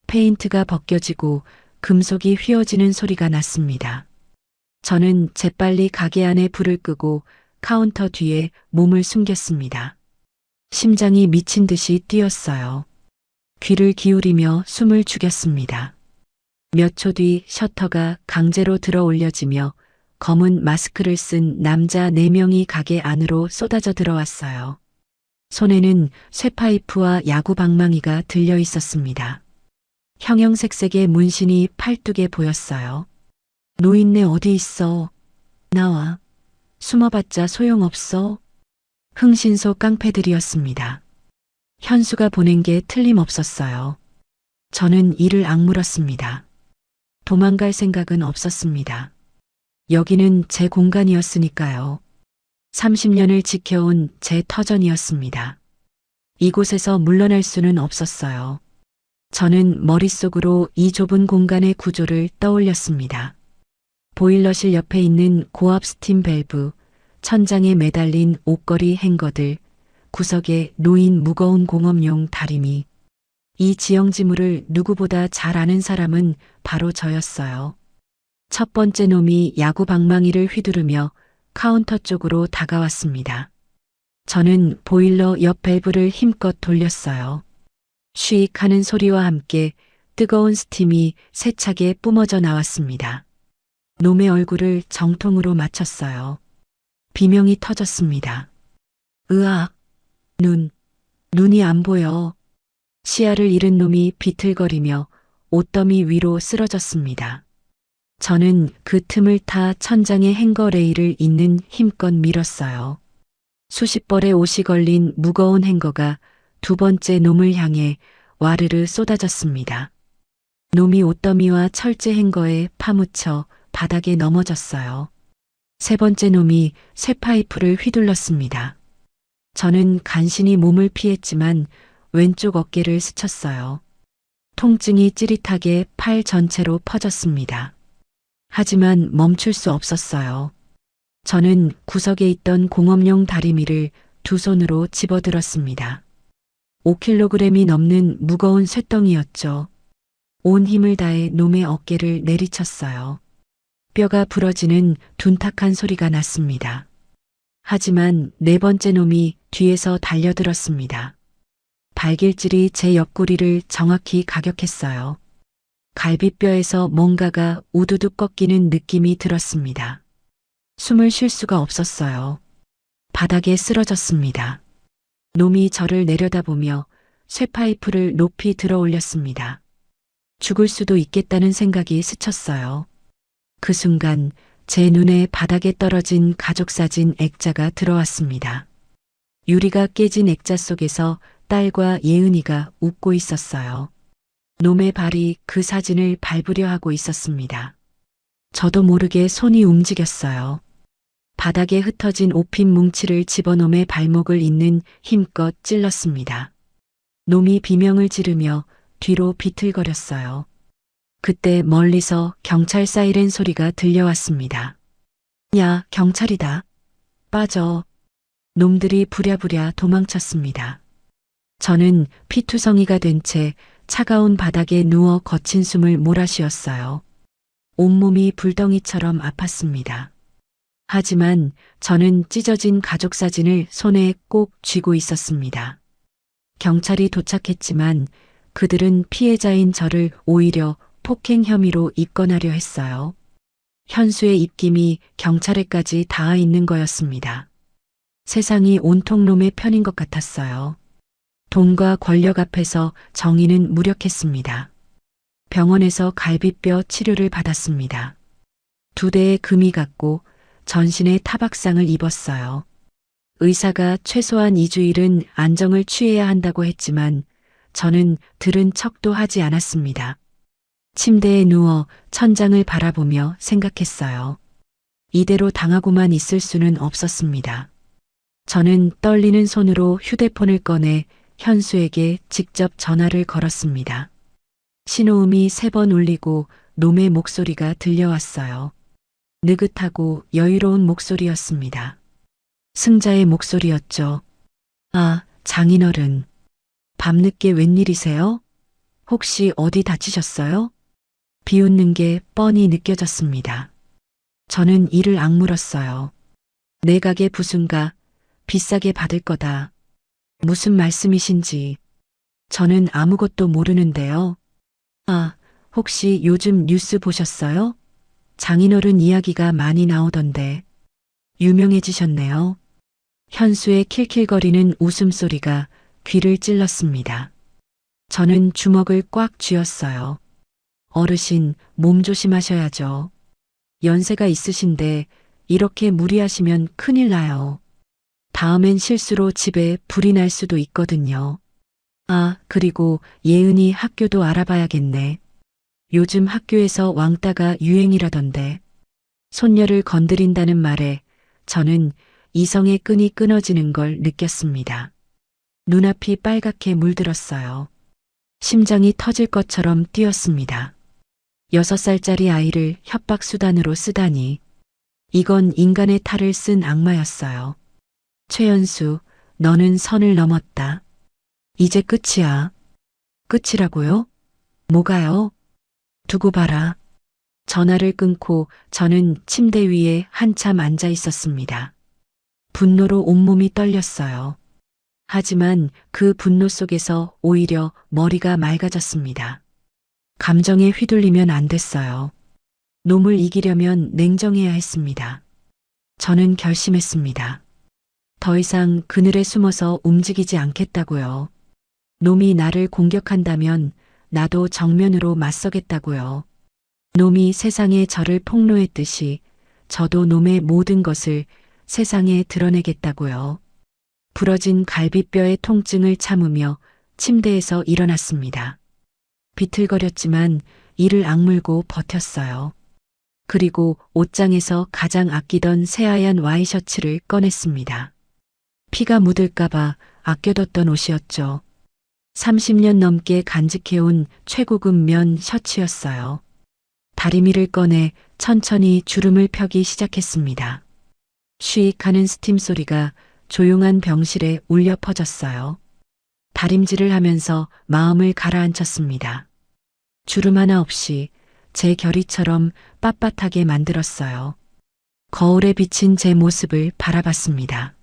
페인트가 벗겨지고 금속이 휘어지는 소리가 났습니다. 저는 재빨리 가게 안에 불을 끄고 카운터 뒤에 몸을 숨겼습니다. 심장이 미친 듯이 뛰었어요. 귀를 기울이며 숨을 죽였습니다. 몇 초 뒤 셔터가 강제로 들어 올려지며 검은 마스크를 쓴 남자 4명이 가게 안으로 쏟아져 들어왔어요. 손에는 쇠파이프와 야구 방망이가 들려 있었습니다. 형형색색의 문신이 팔뚝에 보였어요. 노인네 어디 있어? 나와. 숨어봤자 소용없어. 흥신소 깡패들이었습니다. 현수가 보낸 게 틀림없었어요. 저는 이를 악물었습니다. 도망갈 생각은 없었습니다. 여기는 제 공간이었으니까요. 30년을 지켜온 제 터전이었습니다. 이곳에서 물러날 수는 없었어요. 저는 머릿속으로 이 좁은 공간의 구조를 떠올렸습니다. 보일러실 옆에 있는 고압 스팀 밸브, 천장에 매달린 옷걸이 행거들, 구석에 놓인 무거운 공업용 다리미. 이 지형지물을 누구보다 잘 아는 사람은 바로 저였어요. 첫 번째 놈이 야구 방망이를 휘두르며 카운터 쪽으로 다가왔습니다. 저는 보일러 옆 밸브를 힘껏 돌렸어요. 쉬익 하는 소리와 함께 뜨거운 스팀이 세차게 뿜어져 나왔습니다. 놈의 얼굴을 정통으로 맞췄어요. 비명이 터졌습니다. 으악! 눈이 안 보여. 시야를 잃은 놈이 비틀거리며 옷더미 위로 쓰러졌습니다. 저는 그 틈을 타 천장의 행거 레일을 있는 힘껏 밀었어요. 수십 벌의 옷이 걸린 무거운 행거가 두 번째 놈을 향해 와르르 쏟아졌습니다. 놈이 옷더미와 철제 행거에 파묻혀 바닥에 넘어졌어요. 세 번째 놈이 쇠파이프를 휘둘렀습니다. 저는 간신히 몸을 피했지만 왼쪽 어깨를 스쳤어요. 통증이 찌릿하게 팔 전체로 퍼졌습니다. 하지만 멈출 수 없었어요. 저는 구석에 있던 공업용 다리미를 두 손으로 집어들었습니다. 5kg이 넘는 무거운 쇳덩이였죠. 온 힘을 다해 놈의 어깨를 내리쳤어요. 뼈가 부러지는 둔탁한 소리가 났습니다. 하지만 네 번째 놈이 뒤에서 달려들었습니다. 발길질이 제 옆구리를 정확히 가격했어요. 갈비뼈에서 뭔가가 우두둑 꺾이는 느낌이 들었습니다. 숨을 쉴 수가 없었어요. 바닥에 쓰러졌습니다. 놈이 저를 내려다보며 쇠파이프를 높이 들어 올렸습니다. 죽을 수도 있겠다는 생각이 스쳤어요. 그 순간 제 눈에 바닥에 떨어진 가족사진 액자가 들어왔습니다. 유리가 깨진 액자 속에서 딸과 예은이가 웃고 있었어요. 놈의 발이 그 사진을 밟으려 하고 있었습니다. 저도 모르게 손이 움직였어요. 바닥에 흩어진 옷핀 뭉치를 집어 놈의 발목을 잇는 힘껏 찔렀습니다. 놈이 비명을 지르며 뒤로 비틀거렸어요. 그때 멀리서 경찰 사이렌 소리가 들려왔습니다. 야, 경찰이다. 빠져. 놈들이 부랴부랴 도망쳤습니다. 저는 피투성이가 된 채 차가운 바닥에 누워 거친 숨을 몰아쉬었어요. 온몸이 불덩이처럼 아팠습니다. 하지만 저는 찢어진 가족 사진을 손에 꼭 쥐고 있었습니다. 경찰이 도착했지만 그들은 피해자인 저를 오히려 폭행 혐의로 입건하려 했어요. 현수의 입김이 경찰에까지 닿아 있는 거였습니다. 세상이 온통 놈의 편인 것 같았어요. 돈과 권력 앞에서 정의는 무력했습니다. 병원에서 갈비뼈 치료를 받았습니다. 2대의 금이 갔고 전신에 타박상을 입었어요. 의사가 최소한 2주일은 안정을 취해야 한다고 했지만 저는 들은 척도 하지 않았습니다. 침대에 누워 천장을 바라보며 생각했어요. 이대로 당하고만 있을 수는 없었습니다. 저는 떨리는 손으로 휴대폰을 꺼내 현수에게 직접 전화를 걸었습니다. 신호음이 3번 울리고 놈의 목소리가 들려왔어요. 느긋하고 여유로운 목소리였습니다. 승자의 목소리였죠. 아, 장인어른. 밤늦게 웬일이세요? 혹시 어디 다치셨어요? 비웃는 게 뻔히 느껴졌습니다. 저는 이를 악물었어요. 내 가게 부순가 비싸게 받을 거다. 무슨 말씀이신지. 저는 아무것도 모르는데요. 아, 혹시 요즘 뉴스 보셨어요? 장인어른 이야기가 많이 나오던데. 유명해지셨네요. 현수의 킬킬거리는 웃음소리가 귀를 찔렀습니다. 저는 주먹을 꽉 쥐었어요. 어르신, 몸 조심하셔야죠. 연세가 있으신데 이렇게 무리하시면 큰일 나요. 다음엔 실수로 집에 불이 날 수도 있거든요. 아, 그리고 예은이 학교도 알아봐야겠네. 요즘 학교에서 왕따가 유행이라던데. 손녀를 건드린다는 말에 저는 이성의 끈이 끊어지는 걸 느꼈습니다. 눈앞이 빨갛게 물들었어요. 심장이 터질 것처럼 뛰었습니다. 6살짜리 아이를 협박수단으로 쓰다니. 이건 인간의 탈을 쓴 악마였어요. 최연수, 너는 선을 넘었다. 이제 끝이야. 끝이라고요? 뭐가요? 두고 봐라. 전화를 끊고 저는 침대 위에 한참 앉아 있었습니다. 분노로 온몸이 떨렸어요. 하지만 그 분노 속에서 오히려 머리가 맑아졌습니다. 감정에 휘둘리면 안 됐어요. 놈을 이기려면 냉정해야 했습니다. 저는 결심했습니다. 더 이상 그늘에 숨어서 움직이지 않겠다고요. 놈이 나를 공격한다면 나도 정면으로 맞서겠다고요. 놈이 세상에 저를 폭로했듯이 저도 놈의 모든 것을 세상에 드러내겠다고요. 부러진 갈비뼈의 통증을 참으며 침대에서 일어났습니다. 비틀거렸지만 이를 악물고 버텼어요. 그리고 옷장에서 가장 아끼던 새하얀 와이셔츠를 꺼냈습니다. 피가 묻을까봐 아껴뒀던 옷이었죠. 30년 넘게 간직해온 최고급 면 셔츠였어요. 다리미를 꺼내 천천히 주름을 펴기 시작했습니다. 쉬익 하는 스팀 소리가 조용한 병실에 울려 퍼졌어요. 다림질을 하면서 마음을 가라앉혔습니다. 주름 하나 없이 제 결의처럼 빳빳하게 만들었어요. 거울에 비친 제 모습을 바라봤습니다.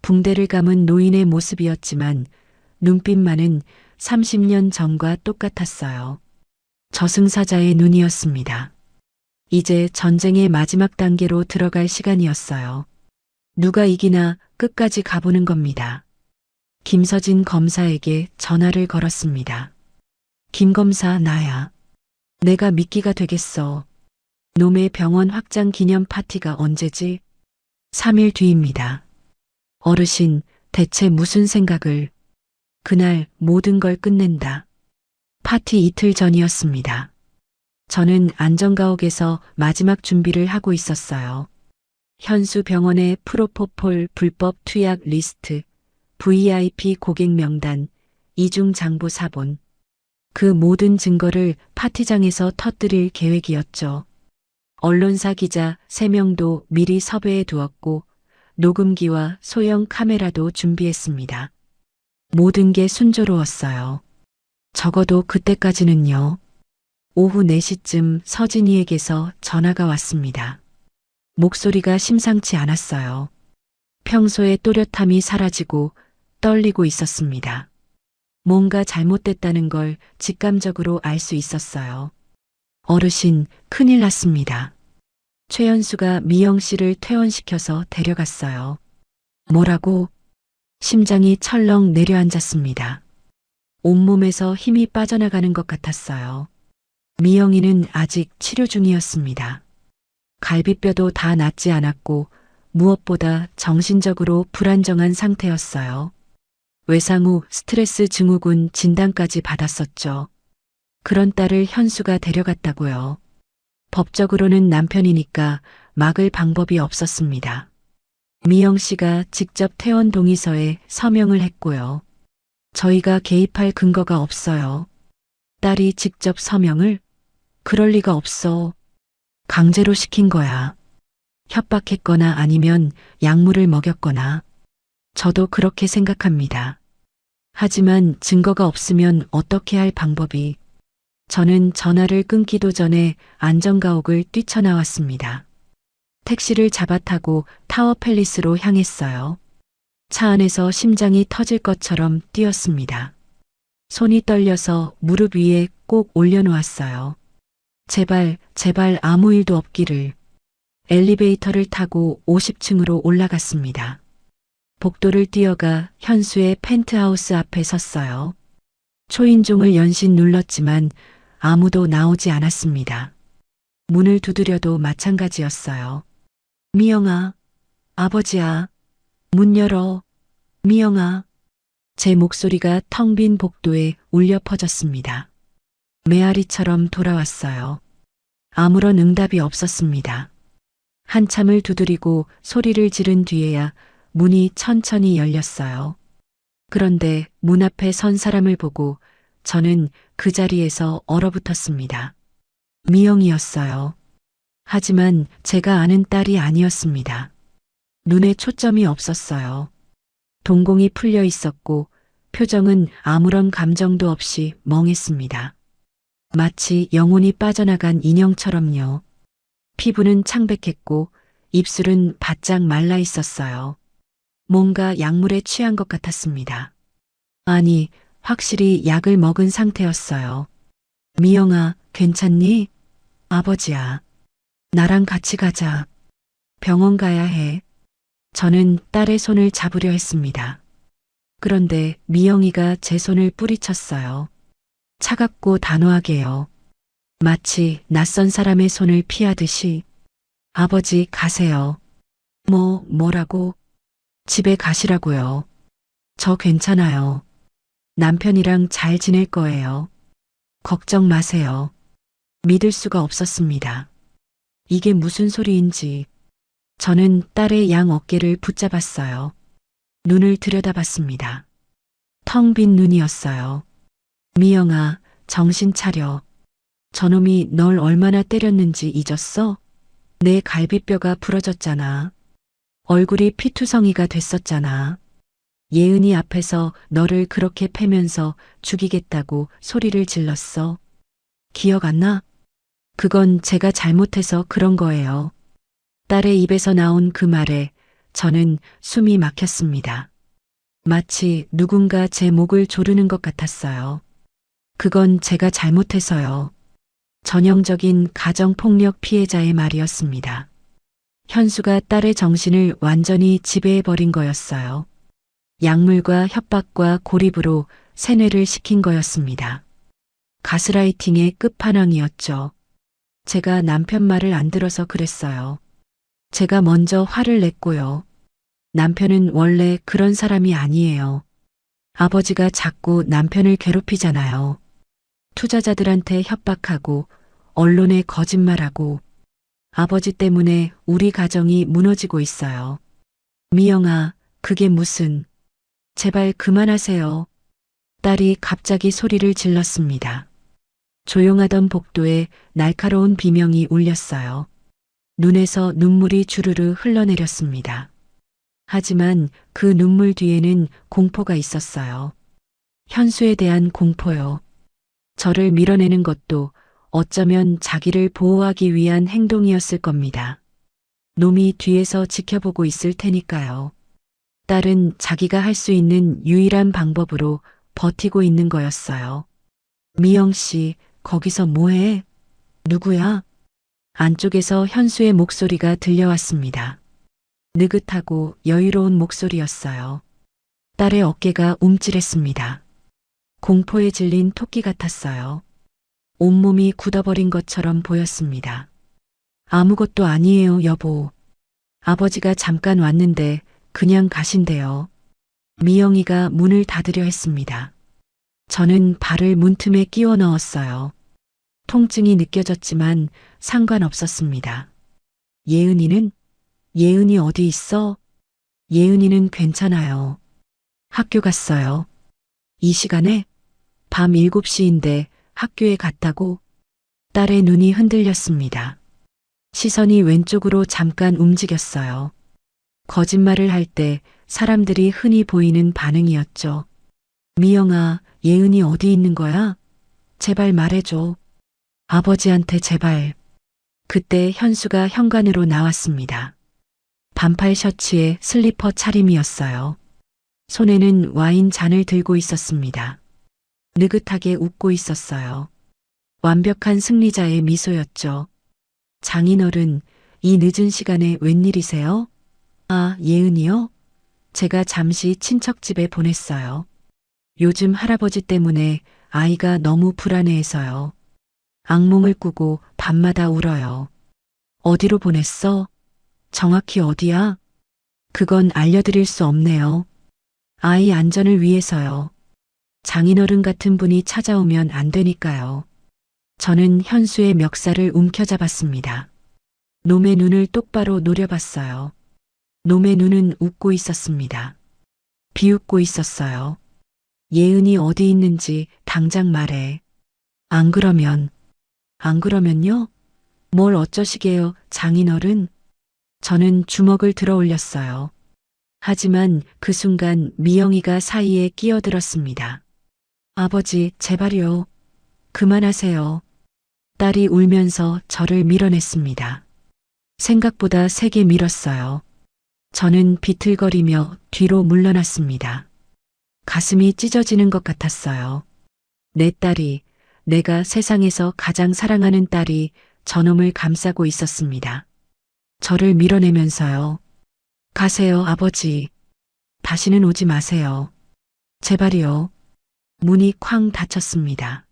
붕대를 감은 노인의 모습이었지만 눈빛만은 30년 전과 똑같았어요. 저승사자의 눈이었습니다. 이제 전쟁의 마지막 단계로 들어갈 시간이었어요. 누가 이기나 끝까지 가보는 겁니다. 김서진 검사에게 전화를 걸었습니다. 김 검사, 나야. 내가 미끼가 되겠어. 놈의 병원 확장 기념 파티가 언제지? 3일 뒤입니다. 어르신, 대체 무슨 생각을? 그날 모든 걸 끝낸다. 파티 이틀 전이었습니다. 저는 안전가옥에서 마지막 준비를 하고 있었어요. 현수 병원의 프로포폴 불법 투약 리스트, VIP 고객 명단, 이중 장부 사본. 그 모든 증거를 파티장에서 터뜨릴 계획이었죠. 언론사 기자 3명도 미리 섭외해 두었고 녹음기와 소형 카메라도 준비했습니다. 모든 게 순조로웠어요. 적어도 그때까지는요. 오후 4시쯤 서진이에게서 전화가 왔습니다. 목소리가 심상치 않았어요. 평소의 또렷함이 사라지고 떨리고 있었습니다. 뭔가 잘못됐다는 걸 직감적으로 알 수 있었어요. 어르신, 큰일 났습니다. 최연수가 미영 씨를 퇴원시켜서 데려갔어요. 뭐라고? 심장이 철렁 내려앉았습니다. 온몸에서 힘이 빠져나가는 것 같았어요. 미영이는 아직 치료 중이었습니다. 갈비뼈도 다 낫지 않았고 무엇보다 정신적으로 불안정한 상태였어요. 외상 후 스트레스 증후군 진단까지 받았었죠. 그런 딸을 현수가 데려갔다고요. 법적으로는 남편이니까 막을 방법이 없었습니다. 미영 씨가 직접 퇴원 동의서에 서명을 했고요. 저희가 개입할 근거가 없어요. 딸이 직접 서명을? 그럴 리가 없어. 강제로 시킨 거야. 협박했거나 아니면 약물을 먹였거나. 저도 그렇게 생각합니다. 하지만 증거가 없으면 어떻게 할 방법이. 저는 전화를 끊기도 전에 안전가옥을 뛰쳐나왔습니다. 택시를 잡아타고 타워 팰리스로 향했어요. 차 안에서 심장이 터질 것처럼 뛰었습니다. 손이 떨려서 무릎 위에 꼭 올려놓았어요. 제발, 제발 아무 일도 없기를. 엘리베이터를 타고 50층으로 올라갔습니다. 복도를 뛰어가 현수의 펜트하우스 앞에 섰어요. 초인종을 연신 눌렀지만 아무도 나오지 않았습니다. 문을 두드려도 마찬가지였어요. 미영아, 아버지야, 문 열어, 미영아. 제 목소리가 텅 빈 복도에 울려 퍼졌습니다. 메아리처럼 돌아왔어요. 아무런 응답이 없었습니다. 한참을 두드리고 소리를 지른 뒤에야 문이 천천히 열렸어요. 그런데 문 앞에 선 사람을 보고 저는 그 자리에서 얼어붙었습니다. 미영이었어요. 하지만 제가 아는 딸이 아니었습니다. 눈에 초점이 없었어요. 동공이 풀려 있었고 표정은 아무런 감정도 없이 멍했습니다. 마치 영혼이 빠져나간 인형처럼요. 피부는 창백했고 입술은 바짝 말라 있었어요. 뭔가 약물에 취한 것 같았습니다. 아니, 확실히 약을 먹은 상태였어요. 미영아, 괜찮니? 아버지야. 나랑 같이 가자. 병원 가야 해. 저는 딸의 손을 잡으려 했습니다. 그런데 미영이가 제 손을 뿌리쳤어요. 차갑고 단호하게요. 마치 낯선 사람의 손을 피하듯이. 아버지, 가세요. 뭐라고? 집에 가시라고요. 저 괜찮아요. 남편이랑 잘 지낼 거예요. 걱정 마세요. 믿을 수가 없었습니다. 이게 무슨 소리인지. 저는 딸의 양 어깨를 붙잡았어요. 눈을 들여다봤습니다. 텅 빈 눈이었어요. 미영아, 정신 차려. 저놈이 널 얼마나 때렸는지 잊었어? 내 갈비뼈가 부러졌잖아. 얼굴이 피투성이가 됐었잖아. 예은이 앞에서 너를 그렇게 패면서 죽이겠다고 소리를 질렀어. 기억 안 나? 그건 제가 잘못해서 그런 거예요. 딸의 입에서 나온 그 말에 저는 숨이 막혔습니다. 마치 누군가 제 목을 조르는 것 같았어요. 그건 제가 잘못해서요. 전형적인 가정폭력 피해자의 말이었습니다. 현수가 딸의 정신을 완전히 지배해버린 거였어요. 약물과 협박과 고립으로 세뇌를 시킨 거였습니다. 가스라이팅의 끝판왕이었죠. 제가 남편 말을 안 들어서 그랬어요. 제가 먼저 화를 냈고요. 남편은 원래 그런 사람이 아니에요. 아버지가 자꾸 남편을 괴롭히잖아요. 투자자들한테 협박하고 언론에 거짓말하고 아버지 때문에 우리 가정이 무너지고 있어요. 미영아, 그게 무슨... 제발 그만하세요. 딸이 갑자기 소리를 질렀습니다. 조용하던 복도에 날카로운 비명이 울렸어요. 눈에서 눈물이 주르르 흘러내렸습니다. 하지만 그 눈물 뒤에는 공포가 있었어요. 현수에 대한 공포요. 저를 밀어내는 것도 어쩌면 자기를 보호하기 위한 행동이었을 겁니다. 놈이 뒤에서 지켜보고 있을 테니까요. 딸은 자기가 할 수 있는 유일한 방법으로 버티고 있는 거였어요. 미영 씨, 거기서 뭐해? 누구야? 안쪽에서 현수의 목소리가 들려왔습니다. 느긋하고 여유로운 목소리였어요. 딸의 어깨가 움찔했습니다. 공포에 질린 토끼 같았어요. 온몸이 굳어버린 것처럼 보였습니다. 아무것도 아니에요, 여보. 아버지가 잠깐 왔는데 그냥 가신대요. 미영이가 문을 닫으려 했습니다. 저는 발을 문틈에 끼워 넣었어요. 통증이 느껴졌지만 상관없었습니다. 예은이는? 예은이 어디 있어? 예은이는 괜찮아요. 학교 갔어요. 이 시간에? 밤 7시인데 학교에 갔다고? 딸의 눈이 흔들렸습니다. 시선이 왼쪽으로 잠깐 움직였어요. 거짓말을 할 때 사람들이 흔히 보이는 반응이었죠. 미영아, 예은이 어디 있는 거야? 제발 말해줘. 아버지한테 제발. 그때 현수가 현관으로 나왔습니다. 반팔 셔츠에 슬리퍼 차림이었어요. 손에는 와인 잔을 들고 있었습니다. 느긋하게 웃고 있었어요. 완벽한 승리자의 미소였죠. 장인어른, 이 늦은 시간에 웬일이세요? 아, 예은이요? 제가 잠시 친척 집에 보냈어요. 요즘 할아버지 때문에 아이가 너무 불안해해서요. 악몽을 꾸고 밤마다 울어요. 어디로 보냈어? 정확히 어디야? 그건 알려드릴 수 없네요. 아이 안전을 위해서요. 장인어른 같은 분이 찾아오면 안 되니까요. 저는 현수의 멱살을 움켜잡았습니다. 놈의 눈을 똑바로 노려봤어요. 놈의 눈은 웃고 있었습니다. 비웃고 있었어요. 예은이 어디 있는지 당장 말해. 안 그러면요? 뭘 어쩌시게요, 장인어른? 저는 주먹을 들어 올렸어요. 하지만 그 순간 미영이가 사이에 끼어들었습니다. 아버지, 제발요. 그만하세요. 딸이 울면서 저를 밀어냈습니다. 생각보다 세게 밀었어요. 저는 비틀거리며 뒤로 물러났습니다. 가슴이 찢어지는 것 같았어요. 내 딸이, 내가 세상에서 가장 사랑하는 딸이 저놈을 감싸고 있었습니다. 저를 밀어내면서요. 가세요, 아버지. 다시는 오지 마세요. 제발이요. 문이 쾅 닫혔습니다.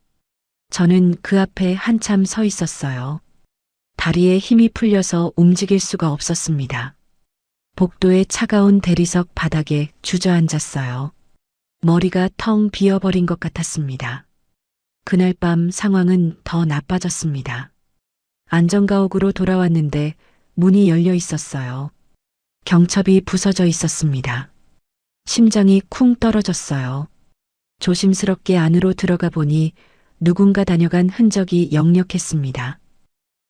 저는 그 앞에 한참 서 있었어요. 다리에 힘이 풀려서 움직일 수가 없었습니다. 복도의 차가운 대리석 바닥에 주저앉았어요. 머리가 텅 비어버린 것 같았습니다. 그날 밤 상황은 더 나빠졌습니다. 안전가옥으로 돌아왔는데 문이 열려 있었어요. 경첩이 부서져 있었습니다. 심장이 쿵 떨어졌어요. 조심스럽게 안으로 들어가 보니 누군가 다녀간 흔적이 역력했습니다.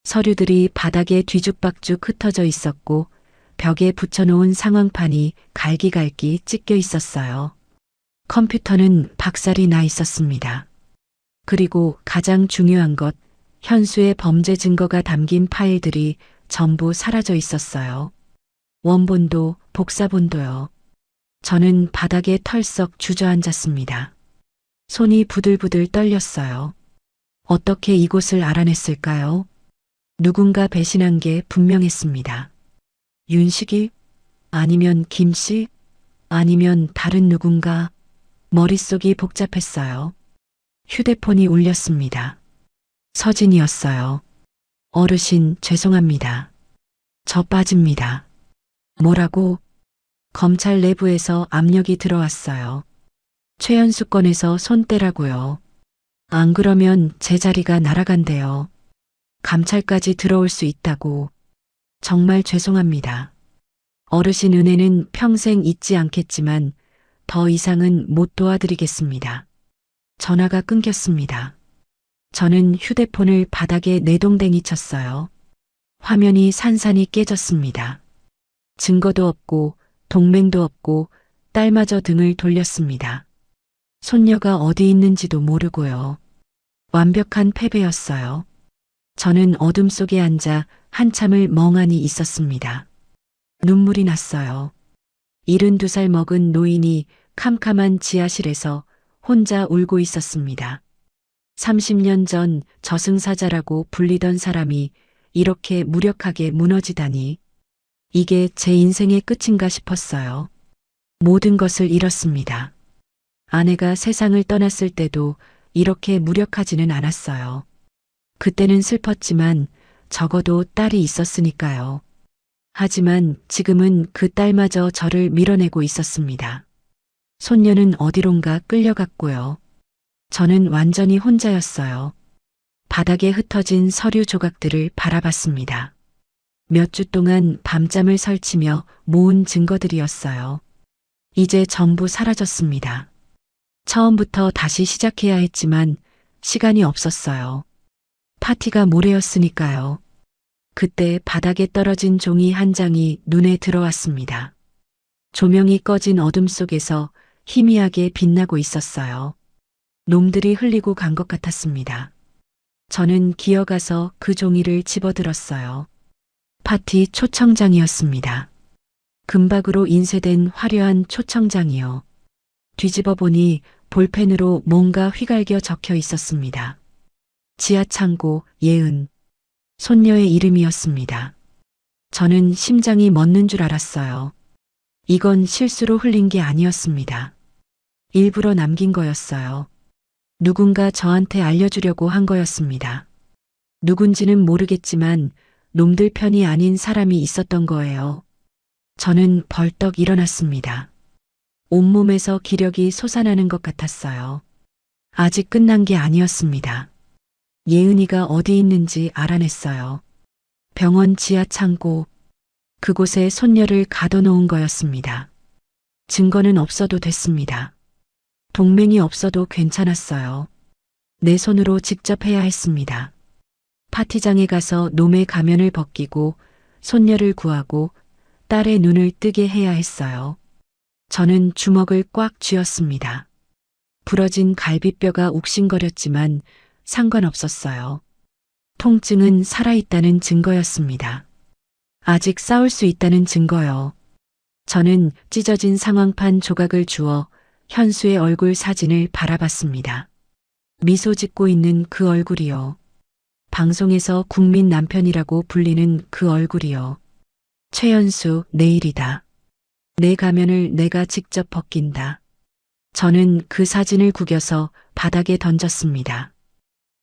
서류들이 바닥에 뒤죽박죽 흩어져 있었고 벽에 붙여놓은 상황판이 갈기갈기 찢겨 있었어요. 컴퓨터는 박살이 나 있었습니다. 그리고 가장 중요한 것, 현수의 범죄 증거가 담긴 파일들이 전부 사라져 있었어요. 원본도 복사본도요. 저는 바닥에 털썩 주저앉았습니다. 손이 부들부들 떨렸어요. 어떻게 이곳을 알아냈을까요? 누군가 배신한 게 분명했습니다. 윤식이? 아니면 김씨? 아니면 다른 누군가? 머릿속이 복잡했어요. 휴대폰이 울렸습니다. 서진이었어요. 어르신, 죄송합니다. 저 빠집니다. 뭐라고? 검찰 내부에서 압력이 들어왔어요. 최연수 건에서 손 떼라고요. 안 그러면 제 자리가 날아간대요. 감찰까지 들어올 수 있다고. 정말 죄송합니다. 어르신 은혜는 평생 잊지 않겠지만 더 이상은 못 도와드리겠습니다. 전화가 끊겼습니다. 저는 휴대폰을 바닥에 내동댕이 쳤어요. 화면이 산산이 깨졌습니다. 증거도 없고 동맹도 없고 딸마저 등을 돌렸습니다. 손녀가 어디 있는지도 모르고요. 완벽한 패배였어요. 저는 어둠 속에 앉아 한참을 멍하니 있었습니다. 눈물이 났어요. 72살 먹은 노인이 캄캄한 지하실에서 혼자 울고 있었습니다. 30년 전 저승사자라고 불리던 사람이 이렇게 무력하게 무너지다니. 이게 제 인생의 끝인가 싶었어요. 모든 것을 잃었습니다. 아내가 세상을 떠났을 때도 이렇게 무력하지는 않았어요. 그때는 슬펐지만 적어도 딸이 있었으니까요. 하지만 지금은 그 딸마저 저를 밀어내고 있었습니다. 손녀는 어디론가 끌려갔고요. 저는 완전히 혼자였어요. 바닥에 흩어진 서류 조각들을 바라봤습니다. 몇 주 동안 밤잠을 설치며 모은 증거들이었어요. 이제 전부 사라졌습니다. 처음부터 다시 시작해야 했지만 시간이 없었어요. 파티가 모레였으니까요. 그때 바닥에 떨어진 종이 한 장이 눈에 들어왔습니다. 조명이 꺼진 어둠 속에서 희미하게 빛나고 있었어요. 놈들이 흘리고 간 것 같았습니다. 저는 기어가서 그 종이를 집어들었어요. 파티 초청장이었습니다. 금박으로 인쇄된 화려한 초청장이요. 뒤집어 보니 볼펜으로 뭔가 휘갈겨 적혀 있었습니다. 지하창고 예은. 손녀의 이름이었습니다. 저는 심장이 멎는 줄 알았어요. 이건 실수로 흘린 게 아니었습니다. 일부러 남긴 거였어요. 누군가 저한테 알려주려고 한 거였습니다. 누군지는 모르겠지만 놈들 편이 아닌 사람이 있었던 거예요. 저는 벌떡 일어났습니다. 온몸에서 기력이 솟아나는 것 같았어요. 아직 끝난 게 아니었습니다. 예은이가 어디 있는지 알아냈어요. 병원 지하 창고, 그곳에 손녀를 가둬놓은 거였습니다. 증거는 없어도 됐습니다. 동맹이 없어도 괜찮았어요. 내 손으로 직접 해야 했습니다. 파티장에 가서 놈의 가면을 벗기고 손녀를 구하고 딸의 눈을 뜨게 해야 했어요. 저는 주먹을 꽉 쥐었습니다. 부러진 갈비뼈가 욱신거렸지만 상관없었어요. 통증은 살아있다는 증거였습니다. 아직 싸울 수 있다는 증거요. 저는 찢어진 상황판 조각을 주워 현수의 얼굴 사진을 바라봤습니다. 미소 짓고 있는 그 얼굴이요. 방송에서 국민 남편이라고 불리는 그 얼굴이요. 최연수, 내일이다. 내 가면을 내가 직접 벗긴다. 저는 그 사진을 구겨서 바닥에 던졌습니다.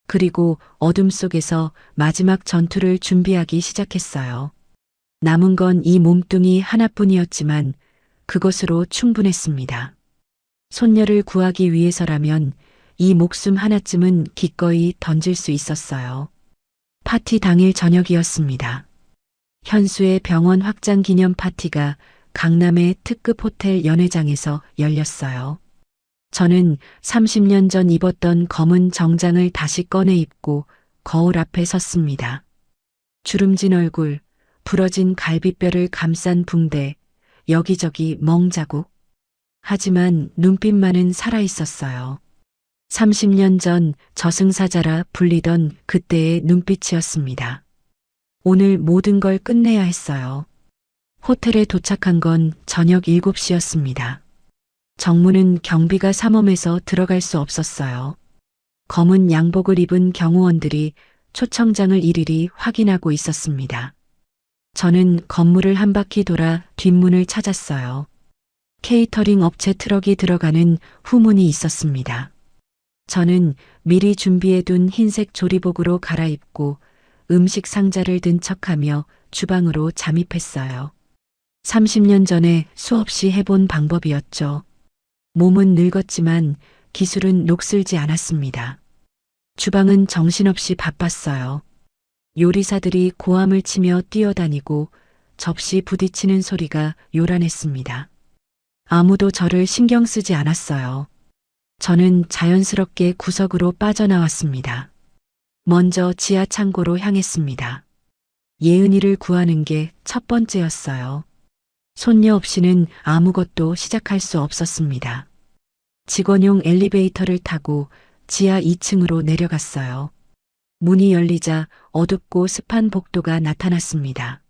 그리고 어둠 속에서 마지막 전투를 준비하기 시작했어요. 남은 건 이 몸뚱이 하나뿐이었지만 그것으로 충분했습니다. 손녀를 구하기 위해서라면 이 목숨 하나쯤은 기꺼이 던질 수 있었어요. 파티 당일 저녁이었습니다. 현수의 병원 확장 기념 파티가 강남의 특급 호텔 연회장에서 열렸어요. 저는 30년 전 입었던 검은 정장을 다시 꺼내 입고 거울 앞에 섰습니다. 주름진 얼굴, 부러진 갈비뼈를 감싼 붕대, 여기저기 멍자국. 하지만 눈빛만은 살아있었어요. 30년 전 저승사자라 불리던 그때의 눈빛이었습니다. 오늘 모든 걸 끝내야 했어요. 호텔에 도착한 건 저녁 7시였습니다. 정문은 경비가 삼엄해서 들어갈 수 없었어요. 검은 양복을 입은 경호원들이 초청장을 일일이 확인하고 있었습니다. 저는 건물을 한 바퀴 돌아 뒷문을 찾았어요. 케이터링 업체 트럭이 들어가는 후문이 있었습니다. 저는 미리 준비해둔 흰색 조리복으로 갈아입고 음식 상자를 든 척하며 주방으로 잠입했어요. 30년 전에 수없이 해본 방법이었죠. 몸은 늙었지만 기술은 녹슬지 않았습니다. 주방은 정신없이 바빴어요. 요리사들이 고함을 치며 뛰어다니고 접시 부딪히는 소리가 요란했습니다. 아무도 저를 신경 쓰지 않았어요. 저는 자연스럽게 구석으로 빠져나왔습니다. 먼저 지하 창고로 향했습니다. 예은이를 구하는 게 첫 번째였어요. 손녀 없이는 아무것도 시작할 수 없었습니다. 직원용 엘리베이터를 타고 지하 2층으로 내려갔어요. 문이 열리자 어둡고 습한 복도가 나타났습니다.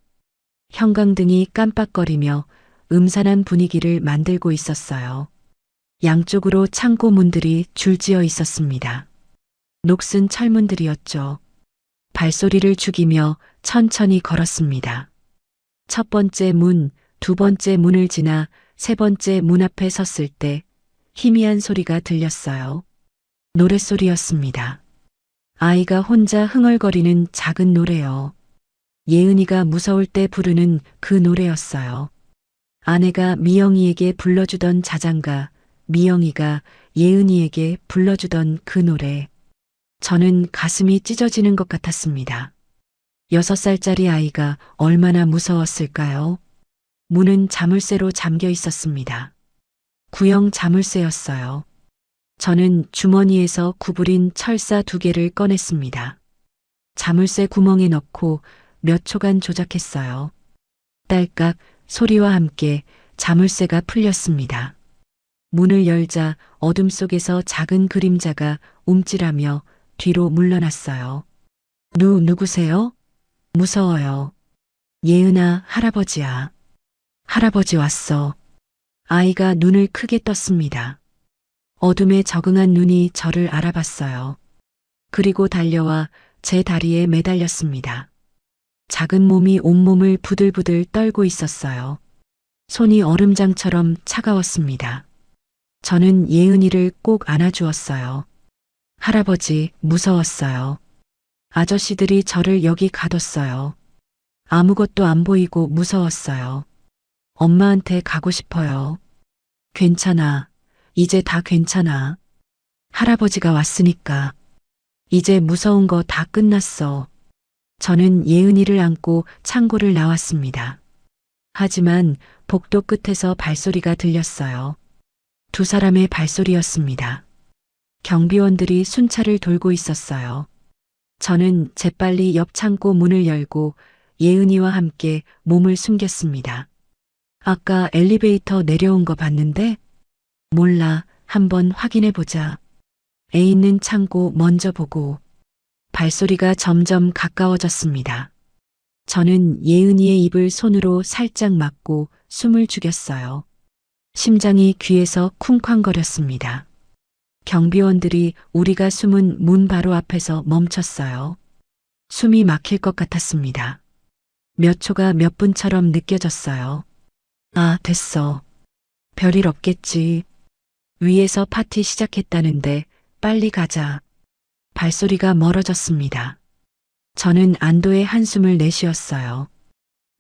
형광등이 깜빡거리며 음산한 분위기를 만들고 있었어요. 양쪽으로 창고 문들이 줄지어 있었습니다. 녹슨 철문들이었죠. 발소리를 죽이며 천천히 걸었습니다. 첫 번째 문, 두 번째 문을 지나 세 번째 문 앞에 섰을 때 희미한 소리가 들렸어요. 노랫소리였습니다. 아이가 혼자 흥얼거리는 작은 노래요. 예은이가 무서울 때 부르는 그 노래였어요. 아내가 미영이에게 불러주던 자장가, 미영이가 예은이에게 불러주던 그 노래. 저는 가슴이 찢어지는 것 같았습니다. 6살짜리 아이가 얼마나 무서웠을까요? 문은 자물쇠로 잠겨 있었습니다. 구형 자물쇠였어요. 저는 주머니에서 구부린 철사 2개를 꺼냈습니다. 자물쇠 구멍에 넣고 몇 초간 조작했어요. 딸깍 소리와 함께 자물쇠가 풀렸습니다. 문을 열자 어둠 속에서 작은 그림자가 움찔하며 뒤로 물러났어요. 누구세요? 무서워요. 예은아, 할아버지야. 할아버지 왔어. 아이가 눈을 크게 떴습니다. 어둠에 적응한 눈이 저를 알아봤어요. 그리고 달려와 제 다리에 매달렸습니다. 작은 몸이 온몸을 부들부들 떨고 있었어요. 손이 얼음장처럼 차가웠습니다. 저는 예은이를 꼭 안아주었어요. 할아버지, 무서웠어요. 아저씨들이 저를 여기 가뒀어요. 아무것도 안 보이고 무서웠어요. 엄마한테 가고 싶어요. 괜찮아. 이제 다 괜찮아. 할아버지가 왔으니까. 이제 무서운 거 다 끝났어. 저는 예은이를 안고 창고를 나왔습니다. 하지만 복도 끝에서 발소리가 들렸어요. 2사람의 발소리였습니다. 경비원들이 순찰을 돌고 있었어요. 저는 재빨리 옆 창고 문을 열고 예은이와 함께 몸을 숨겼습니다. 아까 엘리베이터 내려온 거 봤는데? 몰라, 한번 확인해 보자. 애 있는 창고 먼저 보고. 발소리가 점점 가까워졌습니다. 저는 예은이의 입을 손으로 살짝 막고 숨을 죽였어요. 심장이 귀에서 쿵쾅거렸습니다. 경비원들이 우리가 숨은 문 바로 앞에서 멈췄어요. 숨이 막힐 것 같았습니다. 몇 초가 몇 분처럼 느껴졌어요. 아, 됐어. 별일 없겠지. 위에서 파티 시작했다는데 빨리 가자. 발소리가 멀어졌습니다. 저는 안도의 한숨을 내쉬었어요.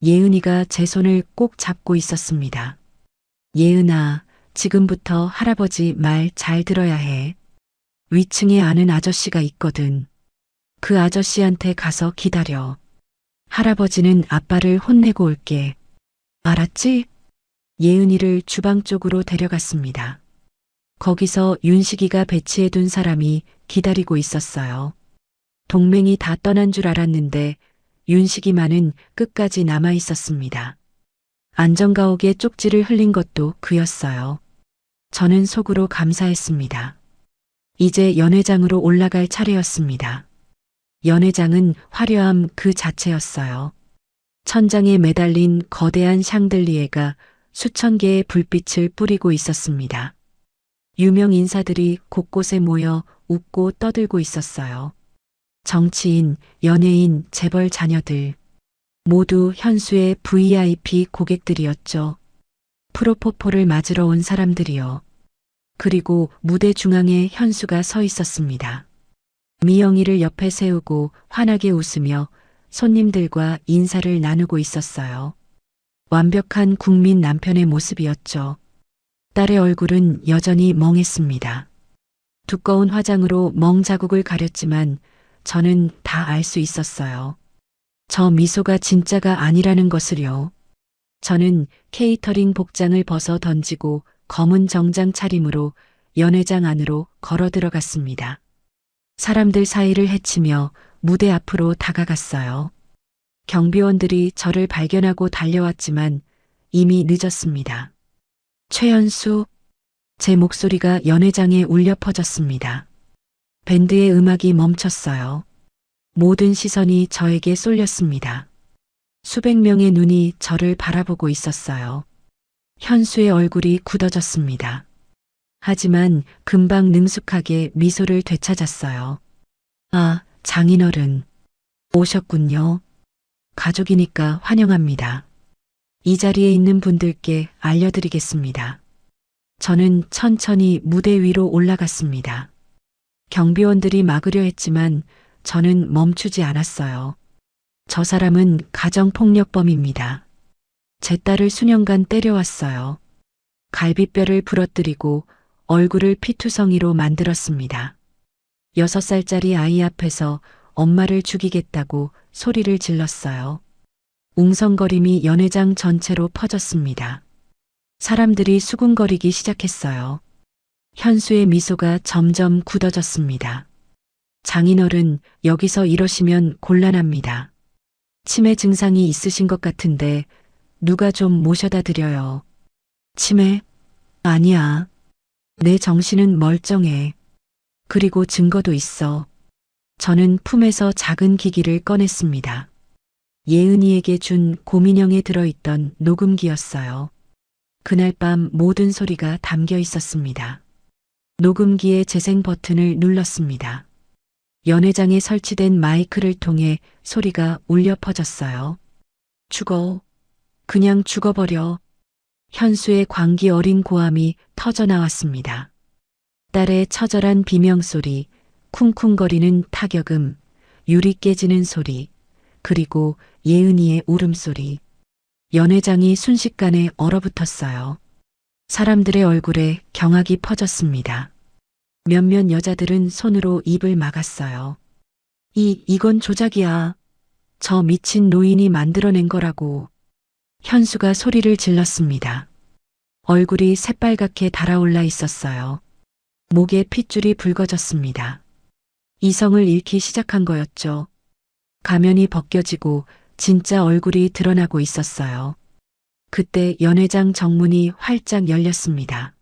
예은이가 제 손을 꼭 잡고 있었습니다. 예은아, 지금부터 할아버지 말 잘 들어야 해. 위층에 아는 아저씨가 있거든. 그 아저씨한테 가서 기다려. 할아버지는 아빠를 혼내고 올게. 알았지? 예은이를 주방 쪽으로 데려갔습니다. 거기서 윤식이가 배치해둔 사람이 기다리고 있었어요. 동맹이 다 떠난 줄 알았는데 윤식이만은 끝까지 남아 있었습니다. 안전가옥에 쪽지를 흘린 것도 그였어요. 저는 속으로 감사했습니다. 이제 연회장으로 올라갈 차례였습니다. 연회장은 화려함 그 자체였어요. 천장에 매달린 거대한 샹들리에가 수천 개의 불빛을 뿌리고 있었습니다. 유명 인사들이 곳곳에 모여 웃고 떠들고 있었어요. 정치인, 연예인, 재벌 자녀들. 모두 현수의 VIP 고객들이었죠. 프로포폴을 맞으러 온 사람들이요. 그리고 무대 중앙에 현수가 서 있었습니다. 미영이를 옆에 세우고 환하게 웃으며 손님들과 인사를 나누고 있었어요. 완벽한 국민 남편의 모습이었죠. 딸의 얼굴은 여전히 멍했습니다. 두꺼운 화장으로 멍 자국을 가렸지만 저는 다 알 수 있었어요. 저 미소가 진짜가 아니라는 것을요. 저는 케이터링 복장을 벗어 던지고 검은 정장 차림으로 연회장 안으로 걸어 들어갔습니다. 사람들 사이를 헤치며 무대 앞으로 다가갔어요. 경비원들이 저를 발견하고 달려왔지만 이미 늦었습니다. 최연수, 제 목소리가 연회장에 울려 퍼졌습니다. 밴드의 음악이 멈췄어요. 모든 시선이 저에게 쏠렸습니다. 수백 명의 눈이 저를 바라보고 있었어요. 현수의 얼굴이 굳어졌습니다. 하지만 금방 능숙하게 미소를 되찾았어요. 아, 장인어른. 오셨군요. 가족이니까 환영합니다. 이 자리에 있는 분들께 알려드리겠습니다. 저는 천천히 무대 위로 올라갔습니다. 경비원들이 막으려 했지만 저는 멈추지 않았어요. 저 사람은 가정폭력범입니다. 제 딸을 수년간 때려왔어요. 갈비뼈를 부러뜨리고 얼굴을 피투성이로 만들었습니다. 6살짜리 아이 앞에서 엄마를 죽이겠다고 소리를 질렀어요. 웅성거림이 연회장 전체로 퍼졌습니다. 사람들이 수군거리기 시작했어요. 현수의 미소가 점점 굳어졌습니다. 장인어른, 여기서 이러시면 곤란합니다. 치매 증상이 있으신 것 같은데 누가 좀 모셔다 드려요. 치매? 아니야. 내 정신은 멀쩡해. 그리고 증거도 있어. 저는 품에서 작은 기기를 꺼냈습니다. 예은이에게 준 고민형에 들어있던 녹음기였어요. 그날 밤 모든 소리가 담겨 있었습니다. 녹음기의 재생 버튼을 눌렀습니다. 연회장에 설치된 마이크를 통해 소리가 울려 퍼졌어요. 죽어. 그냥 죽어버려. 현수의 광기 어린 고함이 터져나왔습니다. 딸의 처절한 비명소리, 쿵쿵거리는 타격음, 유리 깨지는 소리, 그리고 예은이의 울음소리. 연회장이 순식간에 얼어붙었어요. 사람들의 얼굴에 경악이 퍼졌습니다. 몇몇 여자들은 손으로 입을 막았어요. 이건 조작이야. 저 미친 노인이 만들어낸 거라고. 현수가 소리를 질렀습니다. 얼굴이 새빨갛게 달아올라 있었어요. 목에 핏줄이 붉어졌습니다. 이성을 잃기 시작한 거였죠. 가면이 벗겨지고 진짜 얼굴이 드러나고 있었어요. 그때 연회장 정문이 활짝 열렸습니다.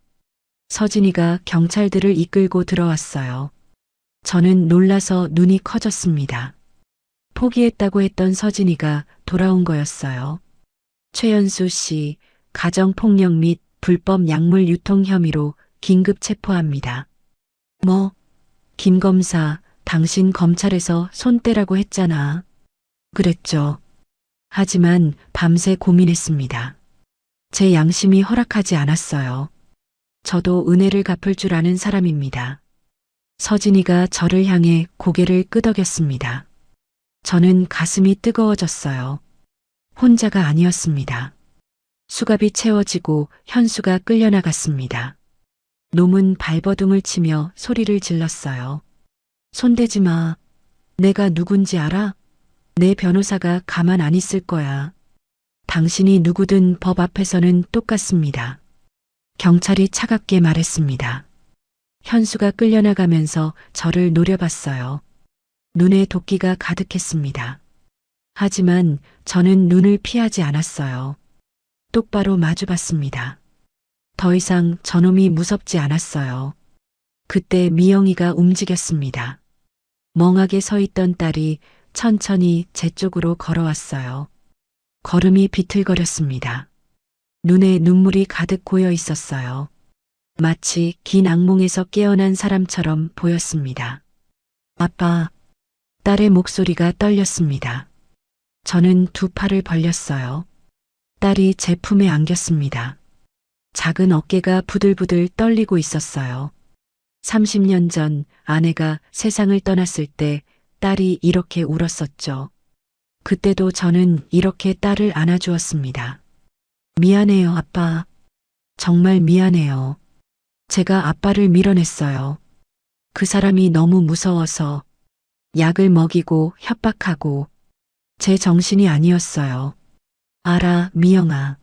서진이가 경찰들을 이끌고 들어왔어요. 저는 놀라서 눈이 커졌습니다. 포기했다고 했던 서진이가 돌아온 거였어요. 최연수 씨, 가정폭력 및 불법 약물 유통 혐의로 긴급 체포합니다. 뭐? 김 검사, 당신 검찰에서 손 떼라고 했잖아. 그랬죠. 하지만 밤새 고민했습니다. 제 양심이 허락하지 않았어요. 저도 은혜를 갚을 줄 아는 사람입니다. 서진이가 저를 향해 고개를 끄덕였습니다. 저는 가슴이 뜨거워졌어요. 혼자가 아니었습니다. 수갑이 채워지고 현수가 끌려나갔습니다. 놈은 발버둥을 치며 소리를 질렀어요. 손대지 마. 내가 누군지 알아? 내 변호사가 가만 안 있을 거야. 당신이 누구든 법 앞에서는 똑같습니다. 경찰이 차갑게 말했습니다. 현수가 끌려나가면서 저를 노려봤어요. 눈에 도끼가 가득했습니다. 하지만 저는 눈을 피하지 않았어요. 똑바로 마주봤습니다. 더 이상 저놈이 무섭지 않았어요. 그때 미영이가 움직였습니다. 멍하게 서 있던 딸이 천천히 제 쪽으로 걸어왔어요. 걸음이 비틀거렸습니다. 눈에 눈물이 가득 고여 있었어요. 마치 긴 악몽에서 깨어난 사람처럼 보였습니다. 아빠, 딸의 목소리가 떨렸습니다. 저는 두 팔을 벌렸어요. 딸이 제 품에 안겼습니다. 작은 어깨가 부들부들 떨리고 있었어요. 30년 전 아내가 세상을 떠났을 때 딸이 이렇게 울었었죠. 그때도 저는 이렇게 딸을 안아주었습니다. 미안해요, 아빠. 정말 미안해요. 제가 아빠를 밀어냈어요. 그 사람이 너무 무서워서 약을 먹이고 협박하고 제 정신이 아니었어요. 알아, 미영아.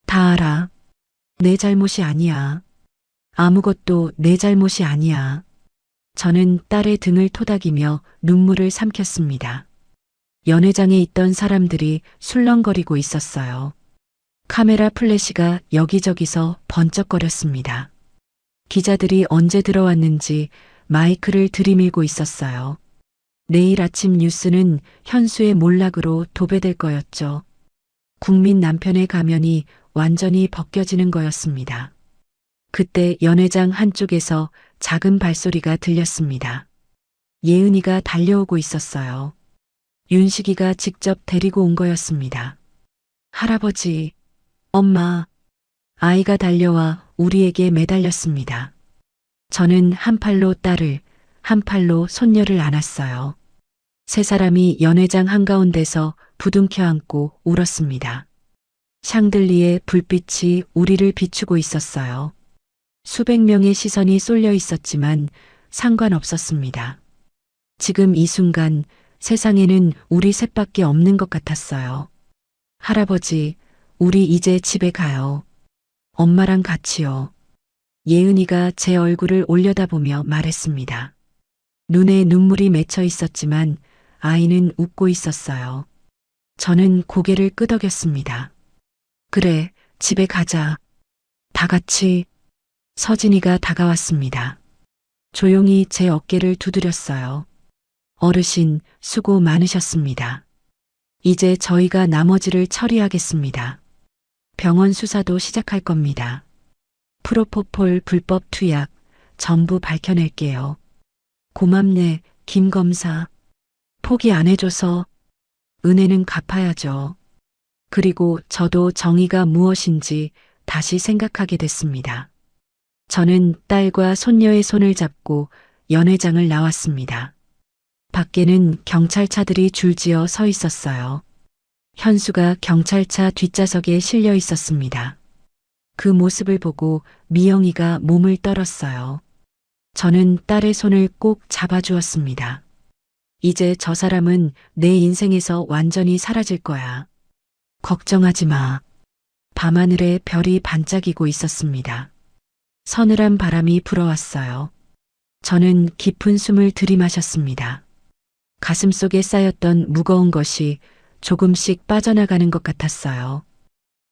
다 알아. 내 잘못이 아니야. 아무것도 내 잘못이 아니야. 저는 딸의 등을 토닥이며 눈물을 삼켰습니다. 연회장에 있던 사람들이 술렁거리고 있었어요. 카메라 플래시가 여기저기서 번쩍거렸습니다. 기자들이 언제 들어왔는지 마이크를 들이밀고 있었어요. 내일 아침 뉴스는 현수의 몰락으로 도배될 거였죠. 국민 남편의 가면이 완전히 벗겨지는 거였습니다. 그때 연회장 한쪽에서 작은 발소리가 들렸습니다. 예은이가 달려오고 있었어요. 윤식이가 직접 데리고 온 거였습니다. 할아버지, 엄마, 아이가 달려와 우리에게 매달렸습니다. 저는 한 팔로 딸을, 한 팔로 손녀를 안았어요. 세 사람이 연회장 한가운데서 부둥켜 안고 울었습니다. 샹들리에 불빛이 우리를 비추고 있었어요. 수백 명의 시선이 쏠려 있었지만 상관없었습니다. 지금 이 순간 세상에는 우리 셋밖에 없는 것 같았어요. 할아버지, 우리 이제 집에 가요. 엄마랑 같이요. 예은이가 제 얼굴을 올려다보며 말했습니다. 눈에 눈물이 맺혀 있었지만 아이는 웃고 있었어요. 저는 고개를 끄덕였습니다. 그래, 집에 가자. 다 같이. 서진이가 다가왔습니다. 조용히 제 어깨를 두드렸어요. 어르신, 수고 많으셨습니다. 이제 저희가 나머지를 처리하겠습니다. 병원 수사도 시작할 겁니다. 프로포폴 불법 투약 전부 밝혀낼게요. 고맙네, 김 검사. 포기 안 해줘서 은혜는 갚아야죠. 그리고 저도 정의가 무엇인지 다시 생각하게 됐습니다. 저는 딸과 손녀의 손을 잡고 연회장을 나왔습니다. 밖에는 경찰차들이 줄지어 서 있었어요. 현수가 경찰차 뒷좌석에 실려 있었습니다. 그 모습을 보고 미영이가 몸을 떨었어요. 저는 딸의 손을 꼭 잡아주었습니다. 이제 저 사람은 내 인생에서 완전히 사라질 거야. 걱정하지 마. 밤하늘에 별이 반짝이고 있었습니다. 서늘한 바람이 불어왔어요. 저는 깊은 숨을 들이마셨습니다. 가슴속에 쌓였던 무거운 것이 조금씩 빠져나가는 것 같았어요.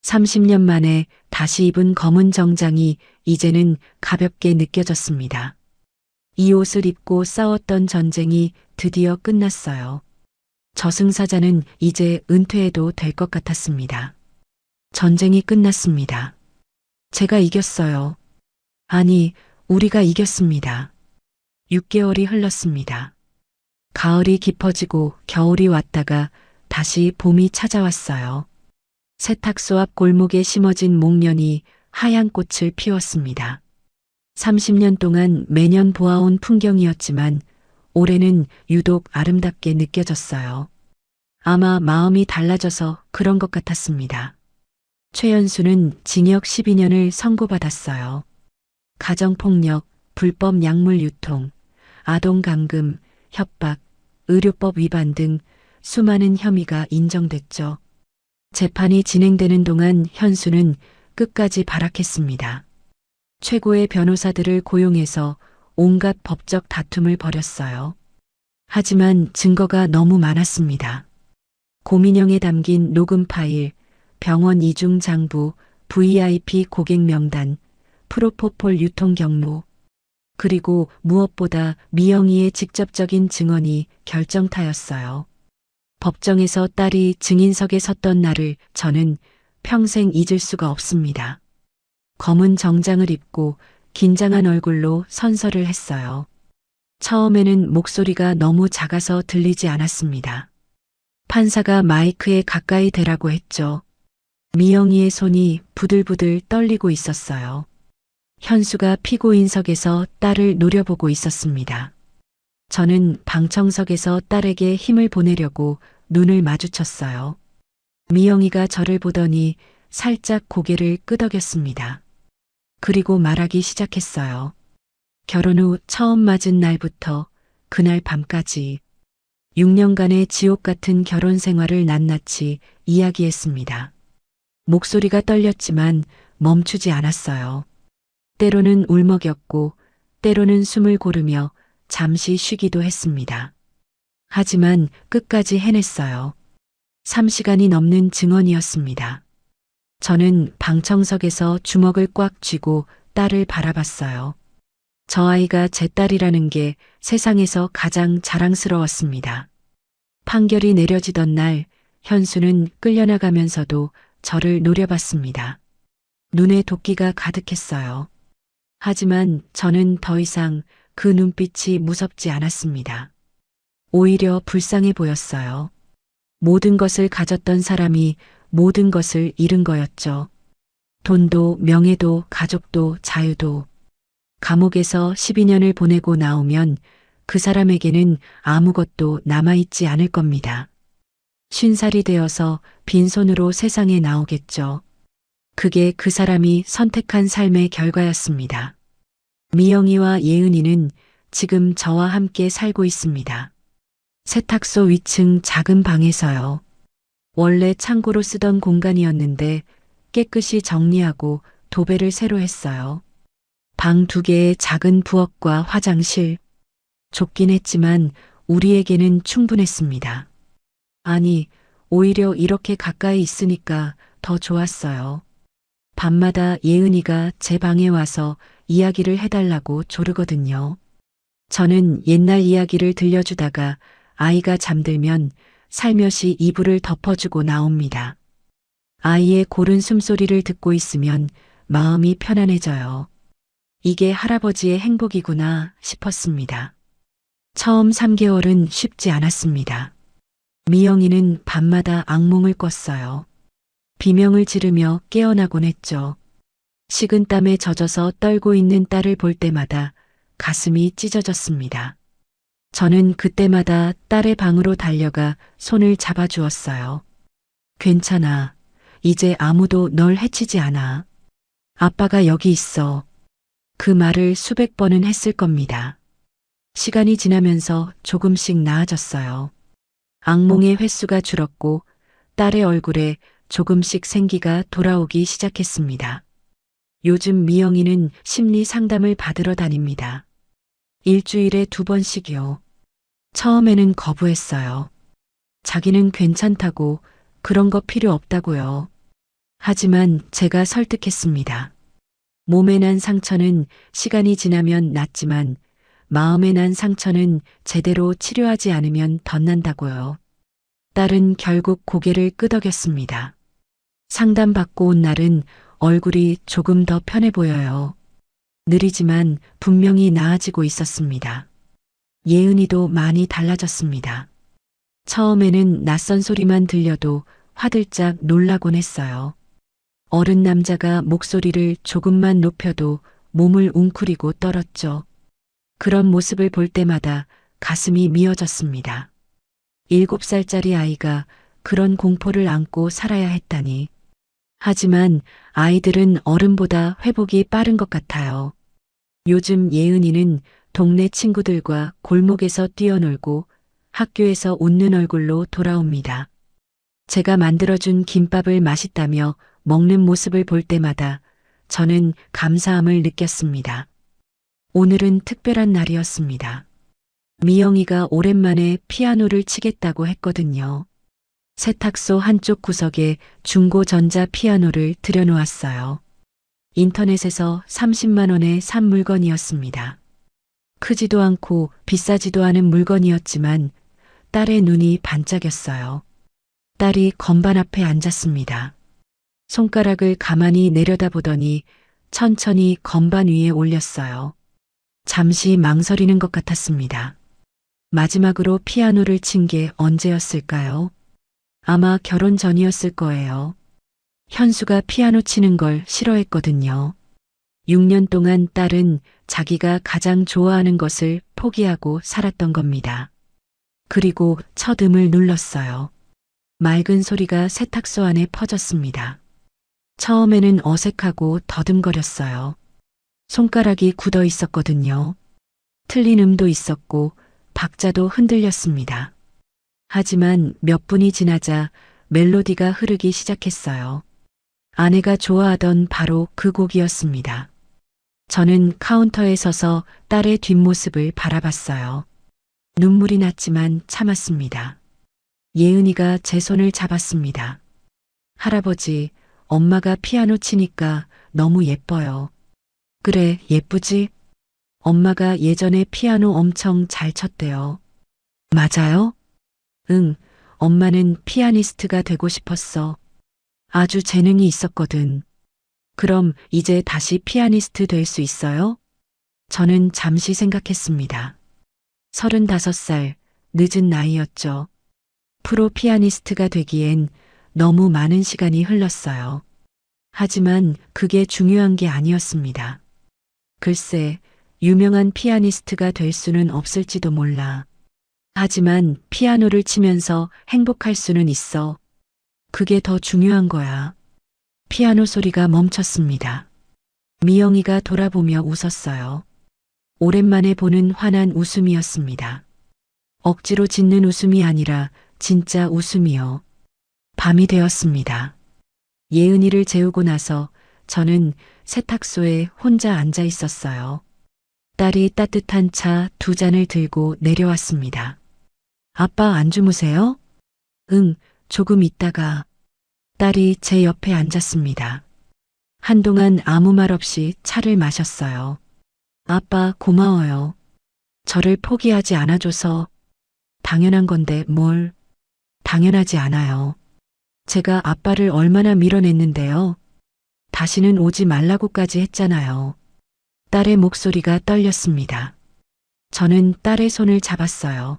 30년 만에 다시 입은 검은 정장이 이제는 가볍게 느껴졌습니다. 이 옷을 입고 싸웠던 전쟁이 드디어 끝났어요. 저승사자는 이제 은퇴해도 될 것 같았습니다. 전쟁이 끝났습니다. 제가 이겼어요. 아니, 우리가 이겼습니다. 6개월이 흘렀습니다. 가을이 깊어지고 겨울이 왔다가 다시 봄이 찾아왔어요. 세탁소 앞 골목에 심어진 목련이 하얀 꽃을 피웠습니다. 30년 동안 매년 보아온 풍경이었지만 올해는 유독 아름답게 느껴졌어요. 아마 마음이 달라져서 그런 것 같았습니다. 최연수는 징역 12년을 선고받았어요. 가정폭력, 불법 약물 유통, 아동감금, 협박, 의료법 위반 등 수많은 혐의가 인정됐죠. 재판이 진행되는 동안 현수는 끝까지 발악했습니다. 최고의 변호사들을 고용해서 온갖 법적 다툼을 벌였어요. 하지만 증거가 너무 많았습니다. 고민형에 담긴 녹음 파일, 병원 이중 장부, VIP 고객 명단, 프로포폴 유통 경로, 그리고 무엇보다 미영이의 직접적인 증언이 결정타였어요. 법정에서 딸이 증인석에 섰던 날을 저는 평생 잊을 수가 없습니다. 검은 정장을 입고 긴장한 얼굴로 선서를 했어요. 처음에는 목소리가 너무 작아서 들리지 않았습니다. 판사가 마이크에 가까이 대라고 했죠. 미영이의 손이 부들부들 떨리고 있었어요. 현수가 피고인석에서 딸을 노려보고 있었습니다. 저는 방청석에서 딸에게 힘을 보내려고 눈을 마주쳤어요. 미영이가 저를 보더니 살짝 고개를 끄덕였습니다. 그리고 말하기 시작했어요. 결혼 후 처음 맞은 날부터 그날 밤까지 6년간의 지옥 같은 결혼 생활을 낱낱이 이야기했습니다. 목소리가 떨렸지만 멈추지 않았어요. 때로는 울먹였고 때로는 숨을 고르며 잠시 쉬기도 했습니다. 하지만 끝까지 해냈어요. 3시간이 넘는 증언이었습니다. 저는 방청석에서 주먹을 꽉 쥐고 딸을 바라봤어요. 저 아이가 제 딸이라는 게 세상에서 가장 자랑스러웠습니다. 판결이 내려지던 날 현수는 끌려나가면서도 저를 노려봤습니다. 눈에 도끼가 가득했어요. 하지만 저는 더 이상 그 눈빛이 무섭지 않았습니다. 오히려 불쌍해 보였어요. 모든 것을 가졌던 사람이 모든 것을 잃은 거였죠. 돈도 명예도 가족도 자유도. 감옥에서 12년을 보내고 나오면 그 사람에게는 아무것도 남아있지 않을 겁니다. 50살이 되어서 빈손으로 세상에 나오겠죠. 그게 그 사람이 선택한 삶의 결과였습니다. 미영이와 예은이는 지금 저와 함께 살고 있습니다. 세탁소 위층 작은 방에서요. 원래 창고로 쓰던 공간이었는데 깨끗이 정리하고 도배를 새로 했어요. 방 2개의 작은 부엌과 화장실. 좁긴 했지만 우리에게는 충분했습니다. 아니, 오히려 이렇게 가까이 있으니까 더 좋았어요. 밤마다 예은이가 제 방에 와서 이야기를 해달라고 조르거든요. 저는 옛날 이야기를 들려주다가 아이가 잠들면 살며시 이불을 덮어주고 나옵니다. 아이의 고른 숨소리를 듣고 있으면 마음이 편안해져요. 이게 할아버지의 행복이구나 싶었습니다. 처음 3개월은 쉽지 않았습니다. 미영이는 밤마다 악몽을 꿨어요. 비명을 지르며 깨어나곤 했죠. 식은땀에 젖어서 떨고 있는 딸을 볼 때마다 가슴이 찢어졌습니다. 저는 그때마다 딸의 방으로 달려가 손을 잡아주었어요. 괜찮아. 이제 아무도 널 해치지 않아. 아빠가 여기 있어. 그 말을 수백 번은 했을 겁니다. 시간이 지나면서 조금씩 나아졌어요. 악몽의 횟수가 줄었고 딸의 얼굴에 조금씩 생기가 돌아오기 시작했습니다. 요즘 미영이는 심리 상담을 받으러 다닙니다. 일주일에 2번씩이요. 처음에는 거부했어요. 자기는 괜찮다고 그런 거 필요 없다고요. 하지만 제가 설득했습니다. 몸에 난 상처는 시간이 지나면 낫지만 마음에 난 상처는 제대로 치료하지 않으면 덧난다고요. 딸은 결국 고개를 끄덕였습니다. 상담받고 온 날은 얼굴이 조금 더 편해 보여요. 느리지만 분명히 나아지고 있었습니다. 예은이도 많이 달라졌습니다. 처음에는 낯선 소리만 들려도 화들짝 놀라곤 했어요. 어른 남자가 목소리를 조금만 높여도 몸을 웅크리고 떨었죠. 그런 모습을 볼 때마다 가슴이 미어졌습니다. 7살짜리 아이가 그런 공포를 안고 살아야 했다니. 하지만 아이들은 어른보다 회복이 빠른 것 같아요. 요즘 예은이는 동네 친구들과 골목에서 뛰어놀고 학교에서 웃는 얼굴로 돌아옵니다. 제가 만들어준 김밥을 맛있다며 먹는 모습을 볼 때마다 저는 감사함을 느꼈습니다. 오늘은 특별한 날이었습니다. 미영이가 오랜만에 피아노를 치겠다고 했거든요. 세탁소 한쪽 구석에 중고 전자 피아노를 들여놓았어요. 인터넷에서 30만 원에 산 물건이었습니다. 크지도 않고 비싸지도 않은 물건이었지만 딸의 눈이 반짝였어요. 딸이 건반 앞에 앉았습니다. 손가락을 가만히 내려다보더니 천천히 건반 위에 올렸어요. 잠시 망설이는 것 같았습니다. 마지막으로 피아노를 친 게 언제였을까요? 아마 결혼 전이었을 거예요. 현수가 피아노 치는 걸 싫어했거든요. 6년 동안 딸은 자기가 가장 좋아하는 것을 포기하고 살았던 겁니다. 그리고 첫 음을 눌렀어요. 맑은 소리가 세탁소 안에 퍼졌습니다. 처음에는 어색하고 더듬거렸어요. 손가락이 굳어 있었거든요. 틀린 음도 있었고 박자도 흔들렸습니다. 하지만 몇 분이 지나자 멜로디가 흐르기 시작했어요. 아내가 좋아하던 바로 그 곡이었습니다. 저는 카운터에 서서 딸의 뒷모습을 바라봤어요. 눈물이 났지만 참았습니다. 예은이가 제 손을 잡았습니다. 할아버지, 엄마가 피아노 치니까 너무 예뻐요. 그래, 예쁘지? 엄마가 예전에 피아노 엄청 잘 쳤대요. 맞아요? 응, 엄마는 피아니스트가 되고 싶었어. 아주 재능이 있었거든. 그럼 이제 다시 피아니스트 될 수 있어요? 저는 잠시 생각했습니다. 35살, 늦은 나이였죠. 프로 피아니스트가 되기엔 너무 많은 시간이 흘렀어요. 하지만 그게 중요한 게 아니었습니다. 글쎄, 유명한 피아니스트가 될 수는 없을지도 몰라. 하지만 피아노를 치면서 행복할 수는 있어. 그게 더 중요한 거야. 피아노 소리가 멈췄습니다. 미영이가 돌아보며 웃었어요. 오랜만에 보는 환한 웃음이었습니다. 억지로 짓는 웃음이 아니라 진짜 웃음이요. 밤이 되었습니다. 예은이를 재우고 나서 저는 세탁소에 혼자 앉아 있었어요. 딸이 따뜻한 차 2잔을 들고 내려왔습니다. 아빠 안 주무세요? 응, 조금 있다가. 딸이 제 옆에 앉았습니다. 한동안 아무 말 없이 차를 마셨어요. 아빠 고마워요. 저를 포기하지 않아줘서. 당연한 건데 뭘. 당연하지 않아요. 제가 아빠를 얼마나 밀어냈는데요. 다시는 오지 말라고까지 했잖아요. 딸의 목소리가 떨렸습니다. 저는 딸의 손을 잡았어요.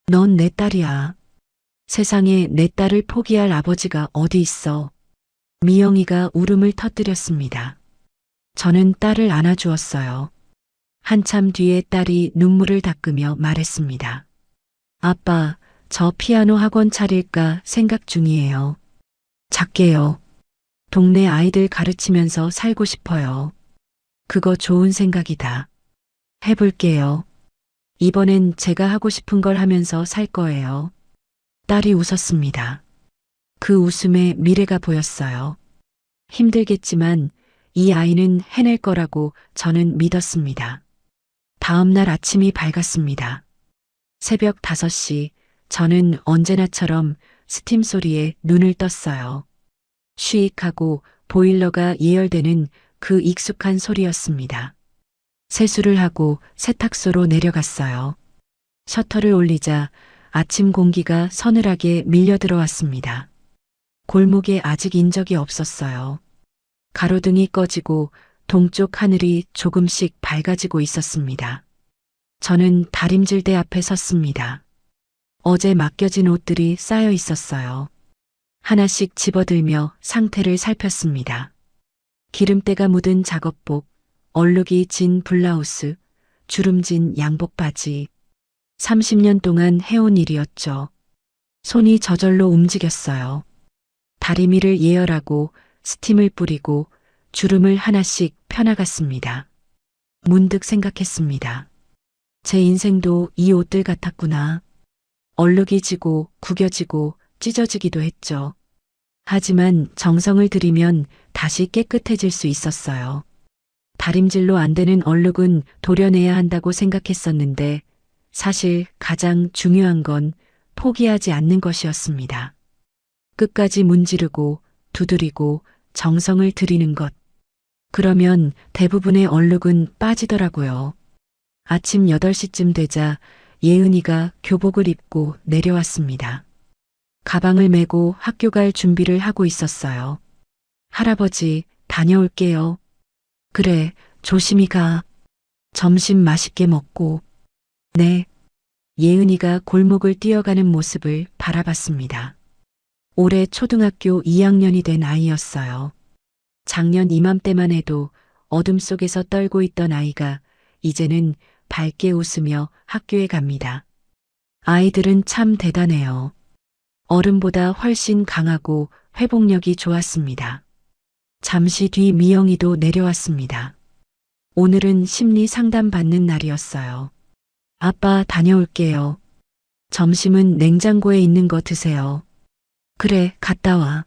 넌 내 딸이야. 세상에 내 딸을 포기할 아버지가 어디 있어. 미영이가 울음을 터뜨렸습니다. 저는 딸을 안아주었어요. 한참 뒤에 딸이 눈물을 닦으며 말했습니다. 아빠, 저 피아노 학원 차릴까 생각 중이에요. 작게요. 동네 아이들 가르치면서 살고 싶어요. 그거 좋은 생각이다. 해볼게요. 이번엔 제가 하고 싶은 걸 하면서 살 거예요. 딸이 웃었습니다. 그 웃음에 미래가 보였어요. 힘들겠지만 이 아이는 해낼 거라고 저는 믿었습니다. 다음 날 아침이 밝았습니다. 새벽 5시, 저는 언제나처럼 스팀 소리에 눈을 떴어요. 쉬익하고 보일러가 예열되는 그 익숙한 소리였습니다. 세수를 하고 세탁소로 내려갔어요. 셔터를 올리자 아침 공기가 서늘하게 밀려 들어왔습니다. 골목에 아직 인적이 없었어요. 가로등이 꺼지고 동쪽 하늘이 조금씩 밝아지고 있었습니다. 저는 다림질대 앞에 섰습니다. 어제 맡겨진 옷들이 쌓여 있었어요. 하나씩 집어들며 상태를 살폈습니다. 기름때가 묻은 작업복, 얼룩이 진 블라우스, 주름진 양복 바지. 30년 동안 해온 일이었죠. 손이 저절로 움직였어요. 다리미를 예열하고 스팀을 뿌리고 주름을 하나씩 펴나갔습니다. 문득 생각했습니다. 제 인생도 이 옷들 같았구나. 얼룩이 지고 구겨지고 찢어지기도 했죠. 하지만 정성을 들이면 다시 깨끗해질 수 있었어요. 다림질로 안 되는 얼룩은 도려내야 한다고 생각했었는데 사실 가장 중요한 건 포기하지 않는 것이었습니다. 끝까지 문지르고 두드리고 정성을 들이는 것. 그러면 대부분의 얼룩은 빠지더라고요. 아침 8시쯤 되자 예은이가 교복을 입고 내려왔습니다. 가방을 메고 학교 갈 준비를 하고 있었어요. 할아버지, 다녀올게요. 그래, 조심히 가. 점심 맛있게 먹고. 네. 예은이가 골목을 뛰어가는 모습을 바라봤습니다. 올해 초등학교 2학년이 된 아이였어요. 작년 이맘때만 해도 어둠 속에서 떨고 있던 아이가 이제는 밝게 웃으며 학교에 갑니다. 아이들은 참 대단해요. 어른보다 훨씬 강하고 회복력이 좋았습니다. 잠시 뒤 미영이도 내려왔습니다. 오늘은 심리 상담 받는 날이었어요. 아빠 다녀올게요. 점심은 냉장고에 있는 거 드세요. 그래, 갔다 와.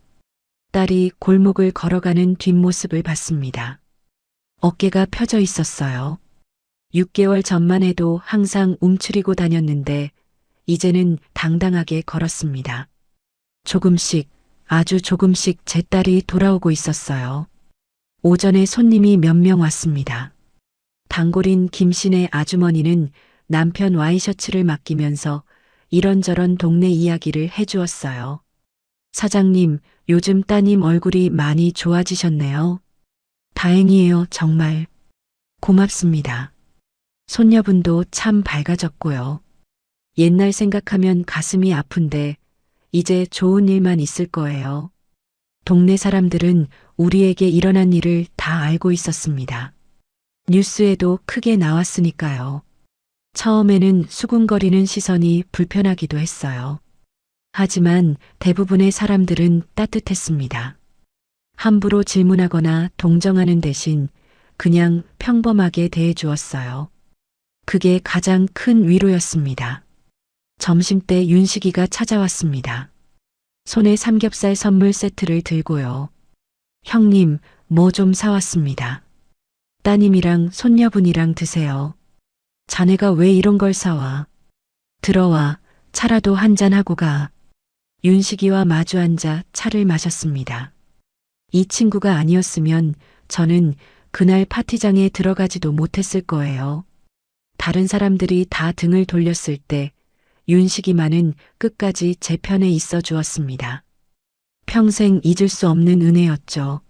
딸이 골목을 걸어가는 뒷모습을 봤습니다. 어깨가 펴져 있었어요. 6개월 전만 해도 항상 움츠리고 다녔는데 이제는 당당하게 걸었습니다. 조금씩, 아주 조금씩 제 딸이 돌아오고 있었어요. 오전에 손님이 몇 명 왔습니다. 단골인 김신의 아주머니는 남편 와이셔츠를 맡기면서 이런저런 동네 이야기를 해주었어요. 사장님, 요즘 따님 얼굴이 많이 좋아지셨네요. 다행이에요, 정말. 고맙습니다. 손녀분도 참 밝아졌고요. 옛날 생각하면 가슴이 아픈데 이제 좋은 일만 있을 거예요. 동네 사람들은 우리에게 일어난 일을 다 알고 있었습니다. 뉴스에도 크게 나왔으니까요. 처음에는 수군거리는 시선이 불편하기도 했어요. 하지만 대부분의 사람들은 따뜻했습니다. 함부로 질문하거나 동정하는 대신 그냥 평범하게 대해주었어요. 그게 가장 큰 위로였습니다. 점심때 윤식이가 찾아왔습니다. 손에 삼겹살 선물 세트를 들고요. 형님, 뭐 좀 사왔습니다. 따님이랑 손녀분이랑 드세요. 자네가 왜 이런 걸 사와? 들어와, 차라도 한잔 하고 가. 윤식이와 마주 앉아 차를 마셨습니다. 이 친구가 아니었으면 저는 그날 파티장에 들어가지도 못했을 거예요. 다른 사람들이 다 등을 돌렸을 때 윤식이만은 끝까지 제 편에 있어 주었습니다. 평생 잊을 수 없는 은혜였죠.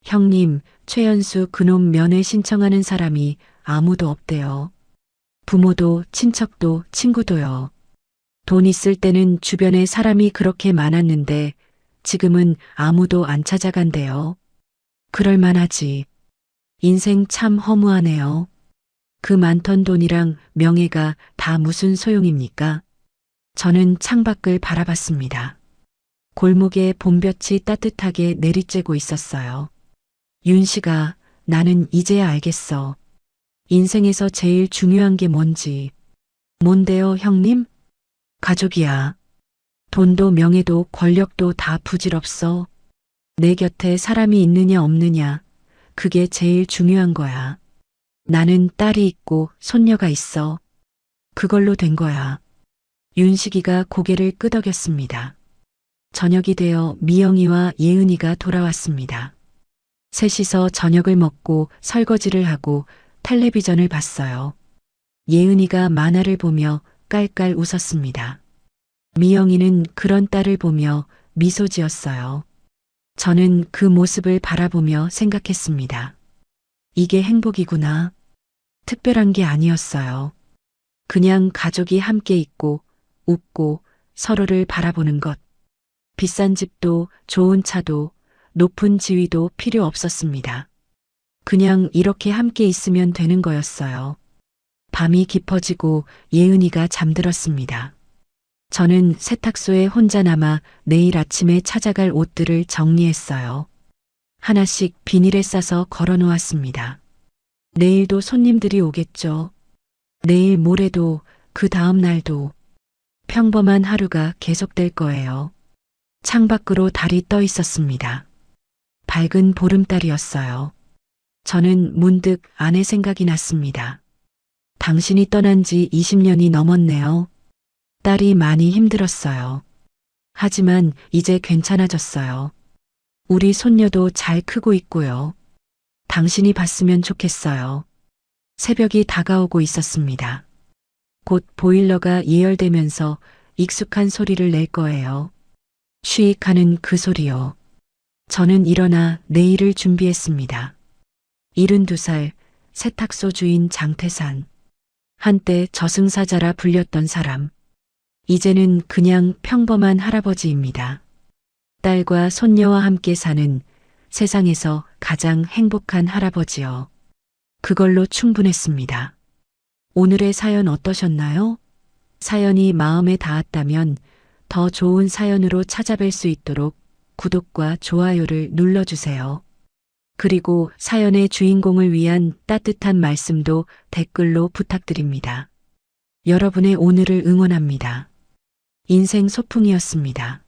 형님, 최연수 그놈 면회 신청하는 사람이 아무도 없대요. 부모도 친척도 친구도요. 돈 있을 때는 주변에 사람이 그렇게 많았는데 지금은 아무도 안 찾아간대요. 그럴만하지. 인생 참 허무하네요. 그 많던 돈이랑 명예가 다 무슨 소용입니까? 저는 창밖을 바라봤습니다. 골목에 봄볕이 따뜻하게 내리쬐고 있었어요. 윤씨가, 나는 이제야 알겠어. 인생에서 제일 중요한 게 뭔지. 뭔데요, 형님? 가족이야. 돈도 명예도 권력도 다 부질없어. 내 곁에 사람이 있느냐 없느냐, 그게 제일 중요한 거야. 나는 딸이 있고 손녀가 있어. 그걸로 된 거야. 윤식이가 고개를 끄덕였습니다. 저녁이 되어 미영이와 예은이가 돌아왔습니다. 셋이서 저녁을 먹고 설거지를 하고 텔레비전을 봤어요. 예은이가 만화를 보며 깔깔 웃었습니다. 미영이는 그런 딸을 보며 미소 지었어요. 저는 그 모습을 바라보며 생각했습니다. 이게 행복이구나. 특별한 게 아니었어요. 그냥 가족이 함께 있고 웃고 서로를 바라보는 것. 비싼 집도 좋은 차도 높은 지위도 필요 없었습니다. 그냥 이렇게 함께 있으면 되는 거였어요. 밤이 깊어지고 예은이가 잠들었습니다. 저는 세탁소에 혼자 남아 내일 아침에 찾아갈 옷들을 정리했어요. 하나씩 비닐에 싸서 걸어 놓았습니다. 내일도 손님들이 오겠죠. 내일 모레도 그 다음 날도 평범한 하루가 계속될 거예요. 창밖으로 달이 떠 있었습니다. 밝은 보름달이었어요. 저는 문득 아내 생각이 났습니다. 당신이 떠난 지 20년이 넘었네요. 딸이 많이 힘들었어요. 하지만 이제 괜찮아졌어요. 우리 손녀도 잘 크고 있고요. 당신이 봤으면 좋겠어요. 새벽이 다가오고 있었습니다. 곧 보일러가 예열되면서 익숙한 소리를 낼 거예요. 쉬익 하는 그 소리요. 저는 일어나 내일을 준비했습니다. 72살 세탁소 주인 장태산. 한때 저승사자라 불렸던 사람. 이제는 그냥 평범한 할아버지입니다. 딸과 손녀와 함께 사는 세상에서 가장 행복한 할아버지요. 그걸로 충분했습니다. 오늘의 사연 어떠셨나요? 사연이 마음에 닿았다면 더 좋은 사연으로 찾아뵐 수 있도록 구독과 좋아요를 눌러주세요. 그리고 사연의 주인공을 위한 따뜻한 말씀도 댓글로 부탁드립니다. 여러분의 오늘을 응원합니다. 인생 소풍이었습니다.